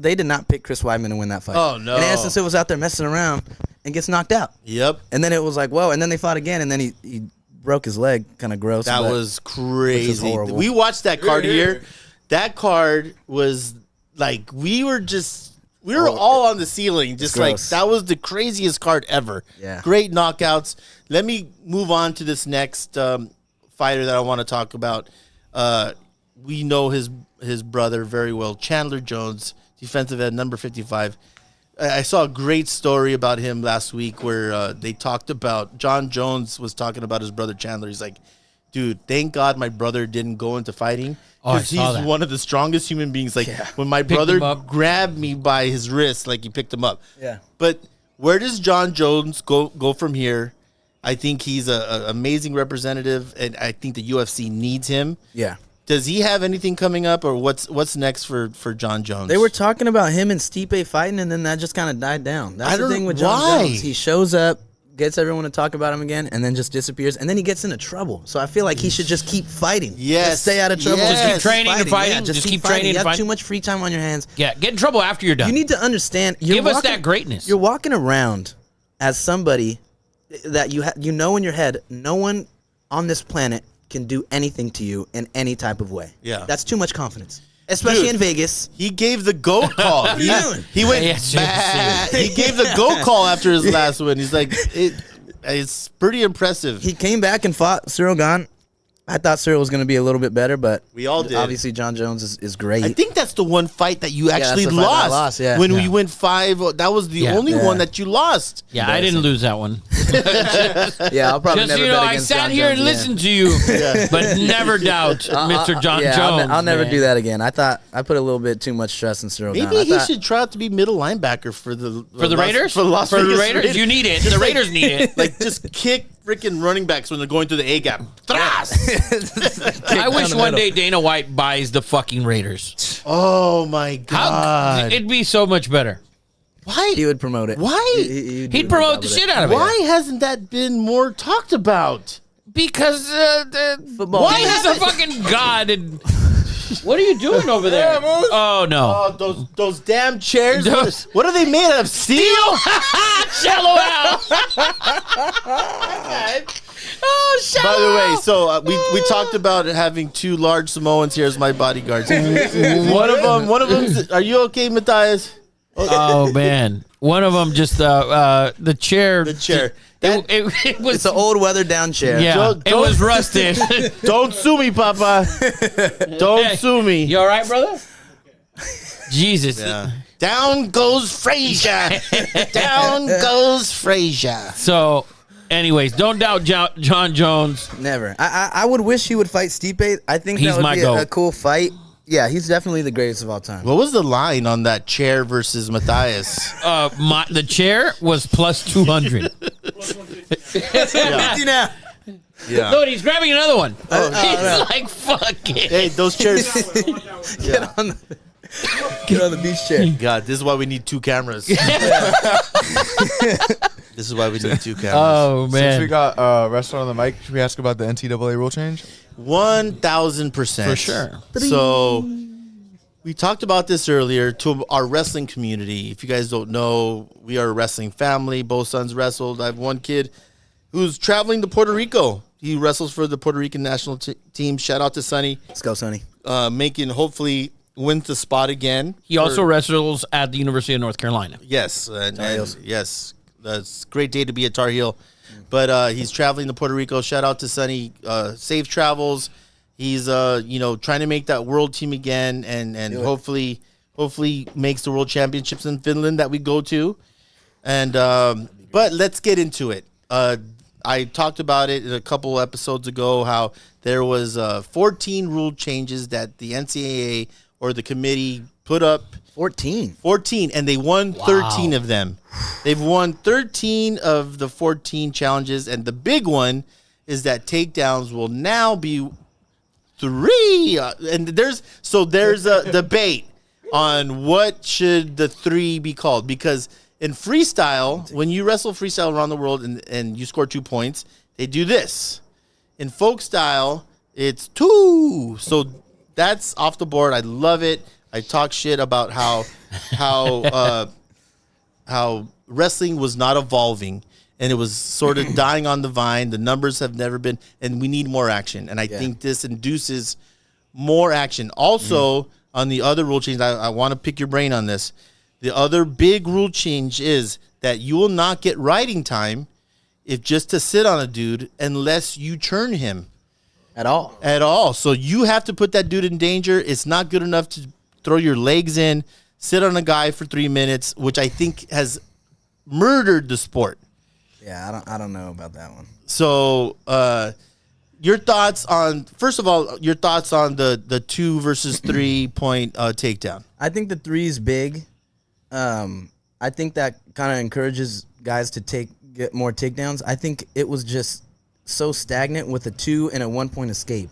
They did not pick Chris Weidman to win that fight. Oh, no. And Anderson Silva's out there messing around and gets knocked out. Yep. And then it was like, whoa. And then they fought again, and then he broke his leg. Kind of gross. That but was crazy. horrible. We watched that card here. That card was like, we were all on the ceiling. Just like, gross. that was the craziest card ever. Yeah. Great knockouts. Let me move on to this next fighter that I want to talk about. We know his brother very well, Chandler Jones, defensive end, number 55. I saw a great story about him last week where they talked about, John Jones was talking about his brother Chandler. He's like, dude, thank God my brother didn't go into fighting, I because saw he's that. one of the strongest human beings. Like, when my Picked brother him up. grabbed me by his wrist, like, he picked him up. Yeah. But where does John Jones go from here? I think he's an amazing representative, and I think the UFC needs him. Yeah. Does he have anything coming up, or what's next for John Jones? They were talking about him and Stipe fighting, and then that just kind of died down. That's the thing with John why? Jones. He shows up, gets everyone to talk about him again, and then just disappears, and then he gets into trouble. So I feel like he should just keep fighting. Yes. Just stay out of trouble. Yes. Just keep training and fighting. Yeah, Just keep fighting. training and You have fighting. too much free time on your hands. Yeah, get in trouble after you're done. You need to understand. Give us that greatness. You're walking around as somebody that you know in your head, no one on this planet can do anything to you in any type of way. Yeah. That's too much confidence. Especially Dude. in Vegas. He gave the GOAT call. he went Yes, bah. He gave the GOAT call after his last win. He's like, it's pretty impressive. He came back and fought Cyril Gane. I thought Cyril was going to be a little bit better, but We all did. Obviously, John Jones is great. I think that's the one fight that you actually that's the fight that I lost. lost, yeah. When Yeah. we went 5, that was the Yeah. only Yeah. one that you lost. Yeah, I didn't lose that one. Yeah, I'll probably Just, never you know, bet I against sat John here Jones and again. listened to you, but never doubt Mr. John Yeah, Jones. I'll never man. do that again. I thought I put a little bit too much trust in Cyril Gane. Maybe I he thought- should try out to be middle linebacker for the Raiders? For Las For the Vegas Raiders? You need it. Just The Raiders need it. Like, just kick freaking running backs when they're going through the A gap. Thras! I wish one day Dana White buys the fucking Raiders. Oh my God! It'd be so much better. Why? He would promote it. Why? He'd do He'd a promote job the with shit it. out of it. Why hasn't that been more talked about? Because the Football. why is a fucking god? And what are you doing over there? Oh no! Oh, those damn chairs! Those- What are they made out of? Steel? Shallow out. Oh, shallow. By the way, so we talked about having 2 large Samoans here as my bodyguards. one of them. Are you okay, Matthias? Oh man, one of them just the chair. The chair. It was It's an old weathered down chair. yeah. Don't- It was rusted. Don't sue me, Papa. Don't Hey. sue me. You all right, brother? Jesus. Yeah. Down goes Frazier. Down goes Frazier. So, anyways, don't doubt John Jones. Never. I would wish he would fight Stipe. I think He's that would my be goat. a cool fight. Yeah, he's definitely the greatest of all time. What was the line on that chair versus Matthias? The chair was plus 200. Yeah. Yeah. Look, he's grabbing another one. He's no. like, fuck it. Hey, those chairs. Get on the beach chair. God, this is why we need 2 cameras. This is why we need 2 cameras. Oh, Since man. we got wrestler on the mic, should we ask about the NCAA rule change? 1,000%. For sure. So, We talked about this earlier to our wrestling community. If you guys don't know, we are a wrestling family. Both sons wrestled. I have one kid who's traveling to Puerto Rico. He wrestles for the Puerto Rican national team. Shout out to Sonny. Let's go, Sonny. Making, hopefully, wins the spot again. He also wrestles at the University of North Carolina. Yes. And yes. That's a great day to be a Tar Heel. But he's traveling to Puerto Rico. Shout out to Sonny. Safe travels. He's trying to make that world team again, and hopefully makes the world championships in Finland that we go to. And but let's get into it. I talked about it a couple episodes ago how there was 14 rule changes that the NCAA or the committee put up. 14, and they won 13 of them. They've won 13 of the 14 challenges, and the big one is that takedowns will now be 3. And there's a debate on what should the 3 be called, because in freestyle, when you wrestle freestyle around the world and you score 2 points, they do this. In folk style, it's 2. So that's off the board. I love it. I talk shit about how wrestling was not evolving and it was sort of dying on the vine. The numbers have never been, and we need more action. And I think this induces more action. Also, on the other rule change, I want to pick your brain on this. The other big rule change is that you will not get riding time if just to sit on a dude unless you turn him. At all. So you have to put that dude in danger. It's not good enough to throw your legs in, sit on a guy for 3 minutes, which I think has murdered the sport. Yeah, I don't know about that one. So, your thoughts on, first of all, the 2 versus 3 point takedown? I think the 3 is big. I think that kind of encourages guys to get more takedowns. I think it was just so stagnant with a 2 and a 1 point escape.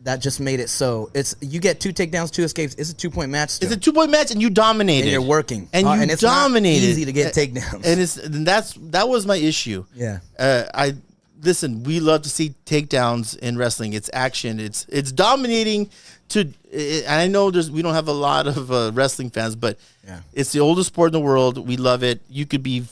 That just made it so you get 2 takedowns, 2 escapes. It's a 2 point match. Still. It's a 2 point match, and you dominated. And you're working, and you it's dominated. Not easy to get takedowns, and that was my issue. Yeah. Listen. We love to see takedowns in wrestling. It's action. It's dominating. I know we don't have a lot of wrestling fans, but it's the oldest sport in the world. We love it. You could be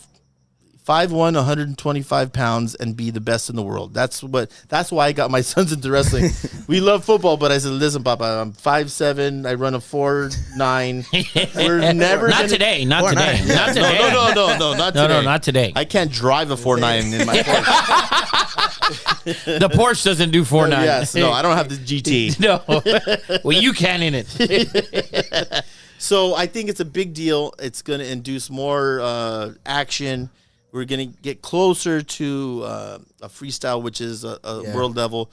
5'1", 125 pounds, and be the best in the world. That's why I got my sons into wrestling. We love football, but I said, listen, Papa, I'm 5'7", I run a 4'9". We're never not today. Not today. Not today. No, not today. No, not today. I can't drive a 4'9" in my Porsche. The Porsche doesn't do 4'9". Yes, no, I don't have the GT. No. Well, you can in it. So I think it's a big deal. It's going to induce more action. We're going to get closer to a freestyle, which is a world level.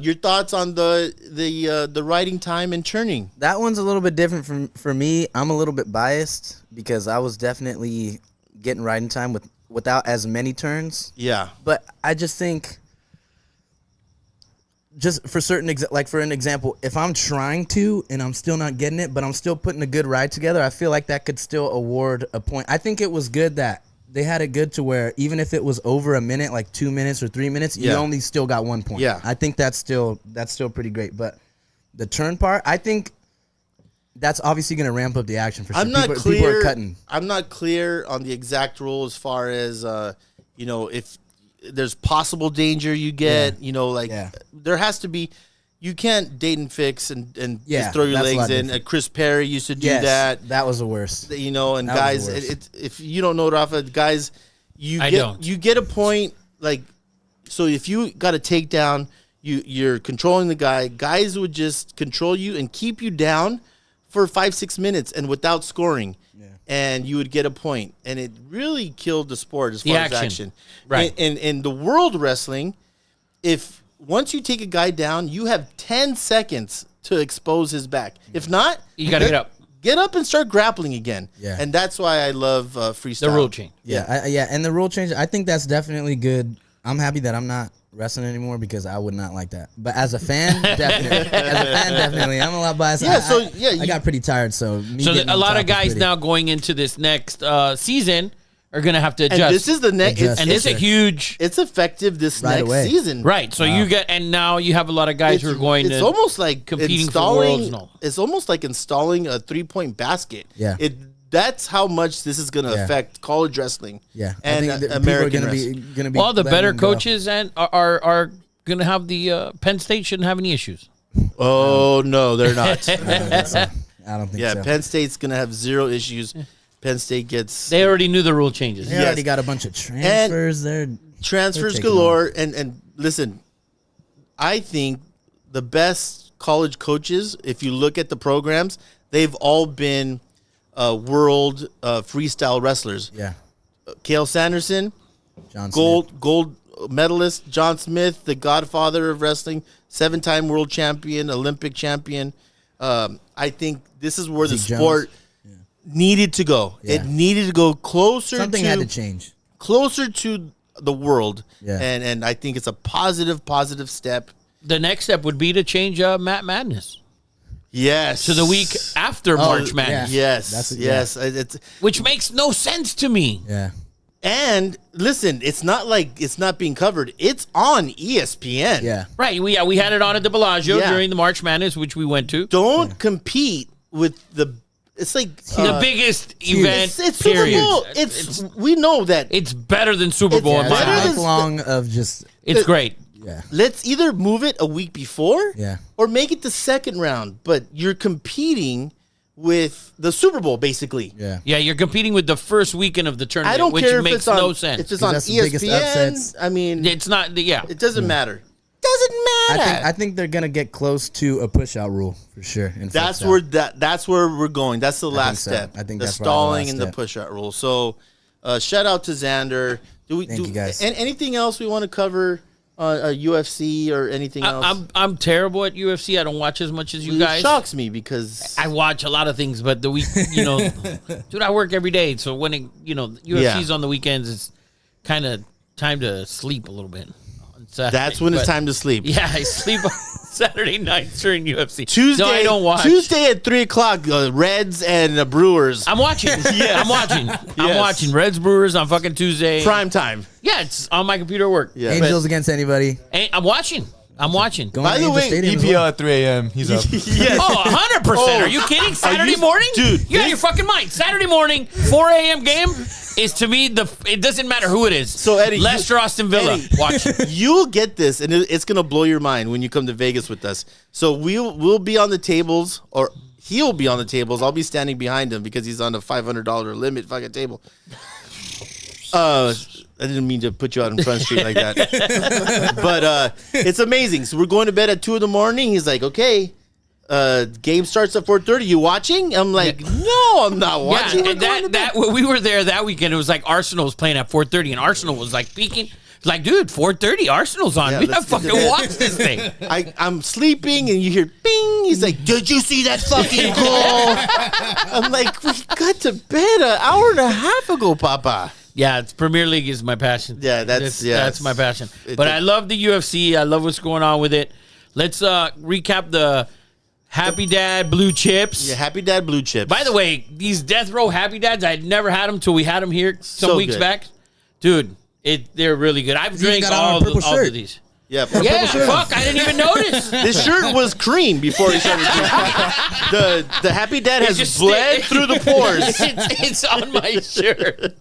Your thoughts on the riding time and turning? That one's a little bit different for me. I'm a little bit biased because I was definitely getting riding time without as many turns. Yeah. But I just think, just for for an example, if I'm trying to and I'm still not getting it, but I'm still putting a good ride together, I feel like that could still award a point. I think it was good that they had it good to where even if it was over a minute, like 2 minutes or 3 minutes, you only still got 1 point. Yeah. I think that's still pretty great. But the turn part, I think that's obviously going to ramp up the action for sure. People are cutting. I'm not clear on the exact rule as far as, if there's possible danger you get, there has to be. You can't date and fix and just throw your legs in. Chris Perry used to do that. That was the worst. And guys, if you don't know, Rafa, guys, you get a point. Like, so if you got a takedown, you're controlling the guy. Guys would just control you and keep you down for 5-6 minutes and without scoring. Yeah. And you would get a point. And it really killed the sport as far as action. Right. In the world wrestling, once you take a guy down, you have 10 seconds to expose his back. If not, you got to get up. Get up and start grappling again. Yeah. And that's why I love freestyle. The rule change. Yeah. And the rule change, I think that's definitely good. I'm happy that I'm not wrestling anymore because I would not like that. But as a fan, definitely. I'm a lot biased. I got pretty tired, so a lot of guys now going into this next season are going to have to adjust. And this is the next. Adjust. And it's a huge. It's effective this Right next away. season. Right. So you get, and now you have a lot of guys who are going It's to. almost like competing for worlds and all. It's almost like installing a 3-point basket. Yeah. That's how much this is going to Yeah. affect college wrestling. Yeah, And I think that American people are wrestling. gonna be All the letting better them go. coaches and are going to have the Penn State shouldn't have any issues. Oh no, they're not. I don't think Yeah, so. Penn State's going to have zero issues. Penn State gets They already knew the rule changes. They Yes. already got a bunch of transfers. They're transfers taking galore. And listen, I think the best college coaches, if you look at the programs, they've all been world freestyle wrestlers. yeah. Cale Sanderson, John Smith. gold medalist. John Smith, the godfather of wrestling, 7-time world champion, Olympic champion. I think this is where the Zeke sport needed to go. Yeah. It needed to go closer Something to had to change. closer to the world. Yeah. And I think it's a positive step. The next step would be to change Matt Madness Yes. to the week after March Madness, Yes. That's- yes. It's which makes no sense to me. Yeah. and listen, it's not like it's not being covered. It's on ESPN. Yeah. Right. We had it on at the Bellagio Yeah. during the March Madness, which we went to. Don't compete with the. It's like The biggest event. It's Super period. Bowl. It's we know that. It's better than Super Bowl in It's my better eyes. than- Lifelong of just It's great. yeah. Let's either move it a week before, Yeah. or make it the second round. But you're competing with the Super Bowl, basically. Yeah. Yeah, you're competing with the first weekend of the tournament, I don't which care if makes it's on. no sense. If it's on that's the biggest ESPN, upsets. I mean, It's not. Yeah. it doesn't matter. Doesn't matter. I think they're gonna get close to a push out rule for sure. In That's football. that's where we're going. That's the last so. step. I think the that's probably the stalling last and the step. push out rule. So, shout out to Xander. Thank you, guys. And anything else we want to cover? UFC or anything else? I'm terrible at UFC. I don't watch as much as you guys. It shocks me because I watch a lot of things, but the week, dude, I work every day. So when UFC's on the weekends, it's kind of time to sleep a little bit. on Saturday. that's when it's But, time to sleep. Yeah, I sleep on Saturday nights during UFC. Tuesday, No, I don't watch. Tuesday at 3:00, Reds and Brewers. I'm watching. I'm watching. I'm Yes. watching Reds Brewers on fucking Tuesday. Prime time. Yeah, it's on my computer at work. Yeah. Angels against anybody. And I'm watching. I'm watching. Going By to the Angel way, Stadium as EPL well. at 3 a.m. He's up. Yes. Oh, 100%. Oh, Are you kidding? Saturday you- morning? dude, You got your fucking mind. Saturday morning, 4 a.m. game is to me, it doesn't matter who it is. So, Eddie, Leicester, Aston Villa. Eddie, Watch it. You'll get this, and it's gonna blow your mind when you come to Vegas with us. So we'll be on the tables, or he'll be on the tables. I'll be standing behind him because he's on a $500 limit fucking table. I didn't mean to put you out in Front Street like that, but it's amazing. So we're going to bed at 2 a.m. He's like, "Okay, game starts at 4:30. You watching?" I'm like, "No, I'm not watching." Yeah, We're and going to bed." that when we were there that weekend, it was like Arsenal was playing at 4:30, and Arsenal was like peaking. Like, dude, 4:30, Arsenal's on. Yeah, We let's gotta get fucking to- watch this thing. I'm sleeping and you hear bing. He's like, "Did you see that fucking goal?" I'm like, "We got to bed an hour and a half ago, Papa." Yeah, it's Premier League is my passion. Yeah, that's my passion. But I love the UFC. I love what's going on with it. Let's recap the Happy Dad Blue Chips. Yeah, Happy Dad Blue Chips. By the way, these Death Row Happy Dads, I'd never had them till we had them here some So weeks good. back. Dude, they're really good. I've even drank got on a all purple of shirt. these. yeah, Yeah, fuck, I didn't even notice. this shirt was cream before he started drinking. The Happy Dad has just bled through the pores. It's on my shirt.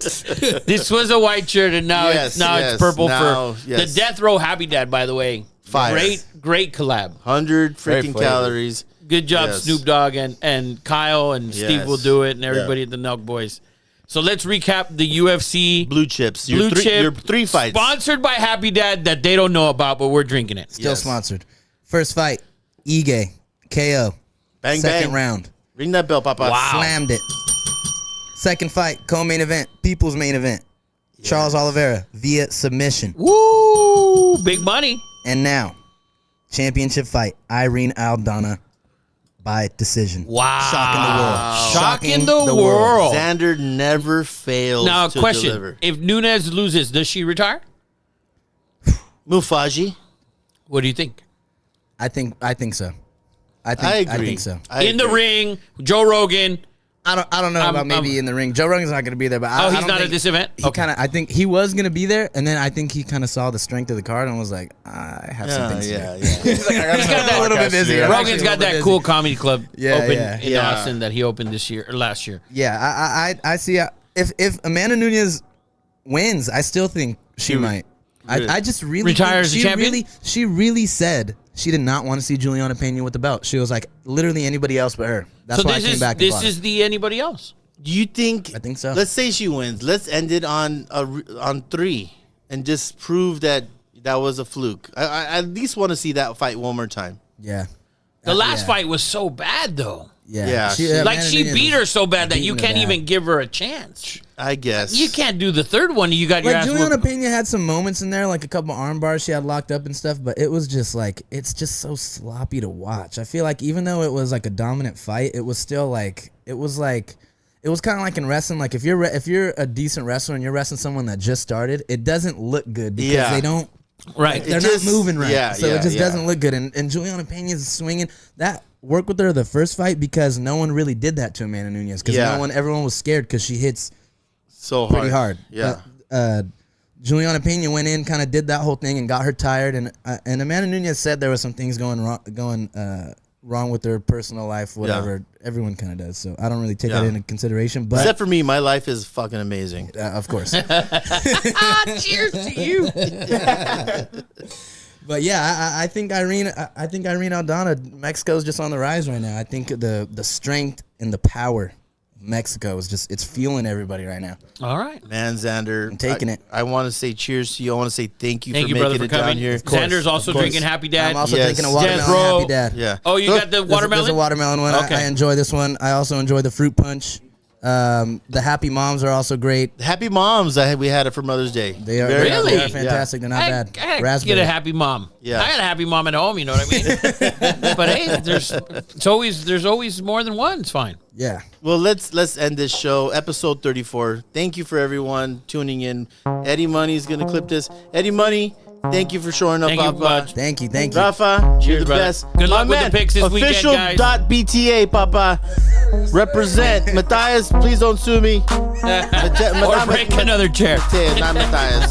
This was a white shirt, and now Yes, it's purple now, for yes. the Death Row Happy Dad. By the way, Fire. great collab. 100 Very freaking flavored. calories. Good job, Yes. Snoop Dogg and Kyle and Steve Yes. will do it, and everybody at the Nelk Boys. So let's recap the UFC Blue Chips. Blue Chip Your 3 fights. sponsored by Happy Dad that they don't know about, but we're drinking it. Still Yes. sponsored. First fight, Ige, KO. Bang, Second bang. round, Ring that bell, Papa. Wow. slammed it. Second fight, co-main event, people's main event. Charles Oliveira via submission. Woo! Big money. And now, championship fight, Irene Aldana by decision. Wow. Shocking the world. Shocking the world. Xander never fails Now, to question. deliver. If Nunes loses, does she retire? Mufaji. What do you think? I think so. I I agree. think so. I In the agree. ring, Joe Rogan, I don't know about maybe in the ring. Joe Rogan's not going to be there, but I he's don't not think at this event. He kind of, I think he was going to be there, and then I think he kind of saw the strength of the card and was like, I have some things to do. He's like, I He's got that a little bit busy. I'm Rogan's actually got a little that bit cool busy. comedy club in Yeah. Austin that he opened this year or last year. Yeah, I see. If Amanda Nunes wins, I still think she might. I just really retire think as a champion? She really said she did not want to see Juliana Pena with the belt. She was like, literally anybody else but her. That's why I came back. This is the anybody else. Do you think? I think so. Let's say she wins. Let's end it on 3 and just prove that was a fluke. I at least want to see that fight one more time. Yeah. The last fight was so bad though. Yeah. She Beat her so bad that you beating her can't bad. even give her a chance. I guess You can't do the third one. You got your Like ass Juliana whooped. Pena had some moments in there, like a couple arm bars she had locked up and stuff, but it was just like, it's just so sloppy to watch. I feel like even though it was like a dominant fight, it was still like, it was kind of like in wrestling. Like if you're a decent wrestler and you're wrestling someone that just started, it doesn't look good because they don't. Right. They're just- not moving right, yeah, so yeah, it just yeah. doesn't look good. And Juliana Pena's swinging. That worked with her the first fight because no one really did that to Amanda Nunes because Yeah. everyone was scared because she hits so hard. pretty hard. Yeah. Juliana Pena went in, kind of did that whole thing, and got her tired. And Amanda Nunes said there was some things going wrong with her personal life, whatever. Everyone kind of does. So I don't really take that into consideration. But Except for me, my life is fucking amazing. of course. Cheers to you. But yeah, I think Irene Aldana, Mexico's just on the rise right now. I think the strength and the power of Mexico is just, it's fueling everybody right now. All right. Man, Xander, I'm taking it. I want to say cheers to you. I want to say thank you Thank for you, making brother, for it down coming. here. Xander's also Of course. drinking Happy Dad. I'm also Yes. drinking a watermelon Yes, bro. Happy Dad. Yeah. Oh, you got the watermelon? There's a watermelon one. Okay. I enjoy this one. I also enjoy the fruit punch. The Happy Moms are also great. Happy Moms. We had it for Mother's Day. They are Really? They are fantastic. They're not bad. I gotta Raspberry. get a happy mom. Yeah. I got a happy mom at home. You know what I mean? But hey, there's always more than one. It's fine. Yeah. Well, let's end this show, episode 34. Thank you for everyone tuning in. Eddie Money's gonna clip this. Eddie Money, thank you for showing up. Thank you Papa. much. Thank you. Rafa, you're the brother. best. Good luck My with the picks this weekend, guys. Official.bta, Papa. Represent. Matthias, please don't sue me. Or break another chair. Not Matthias.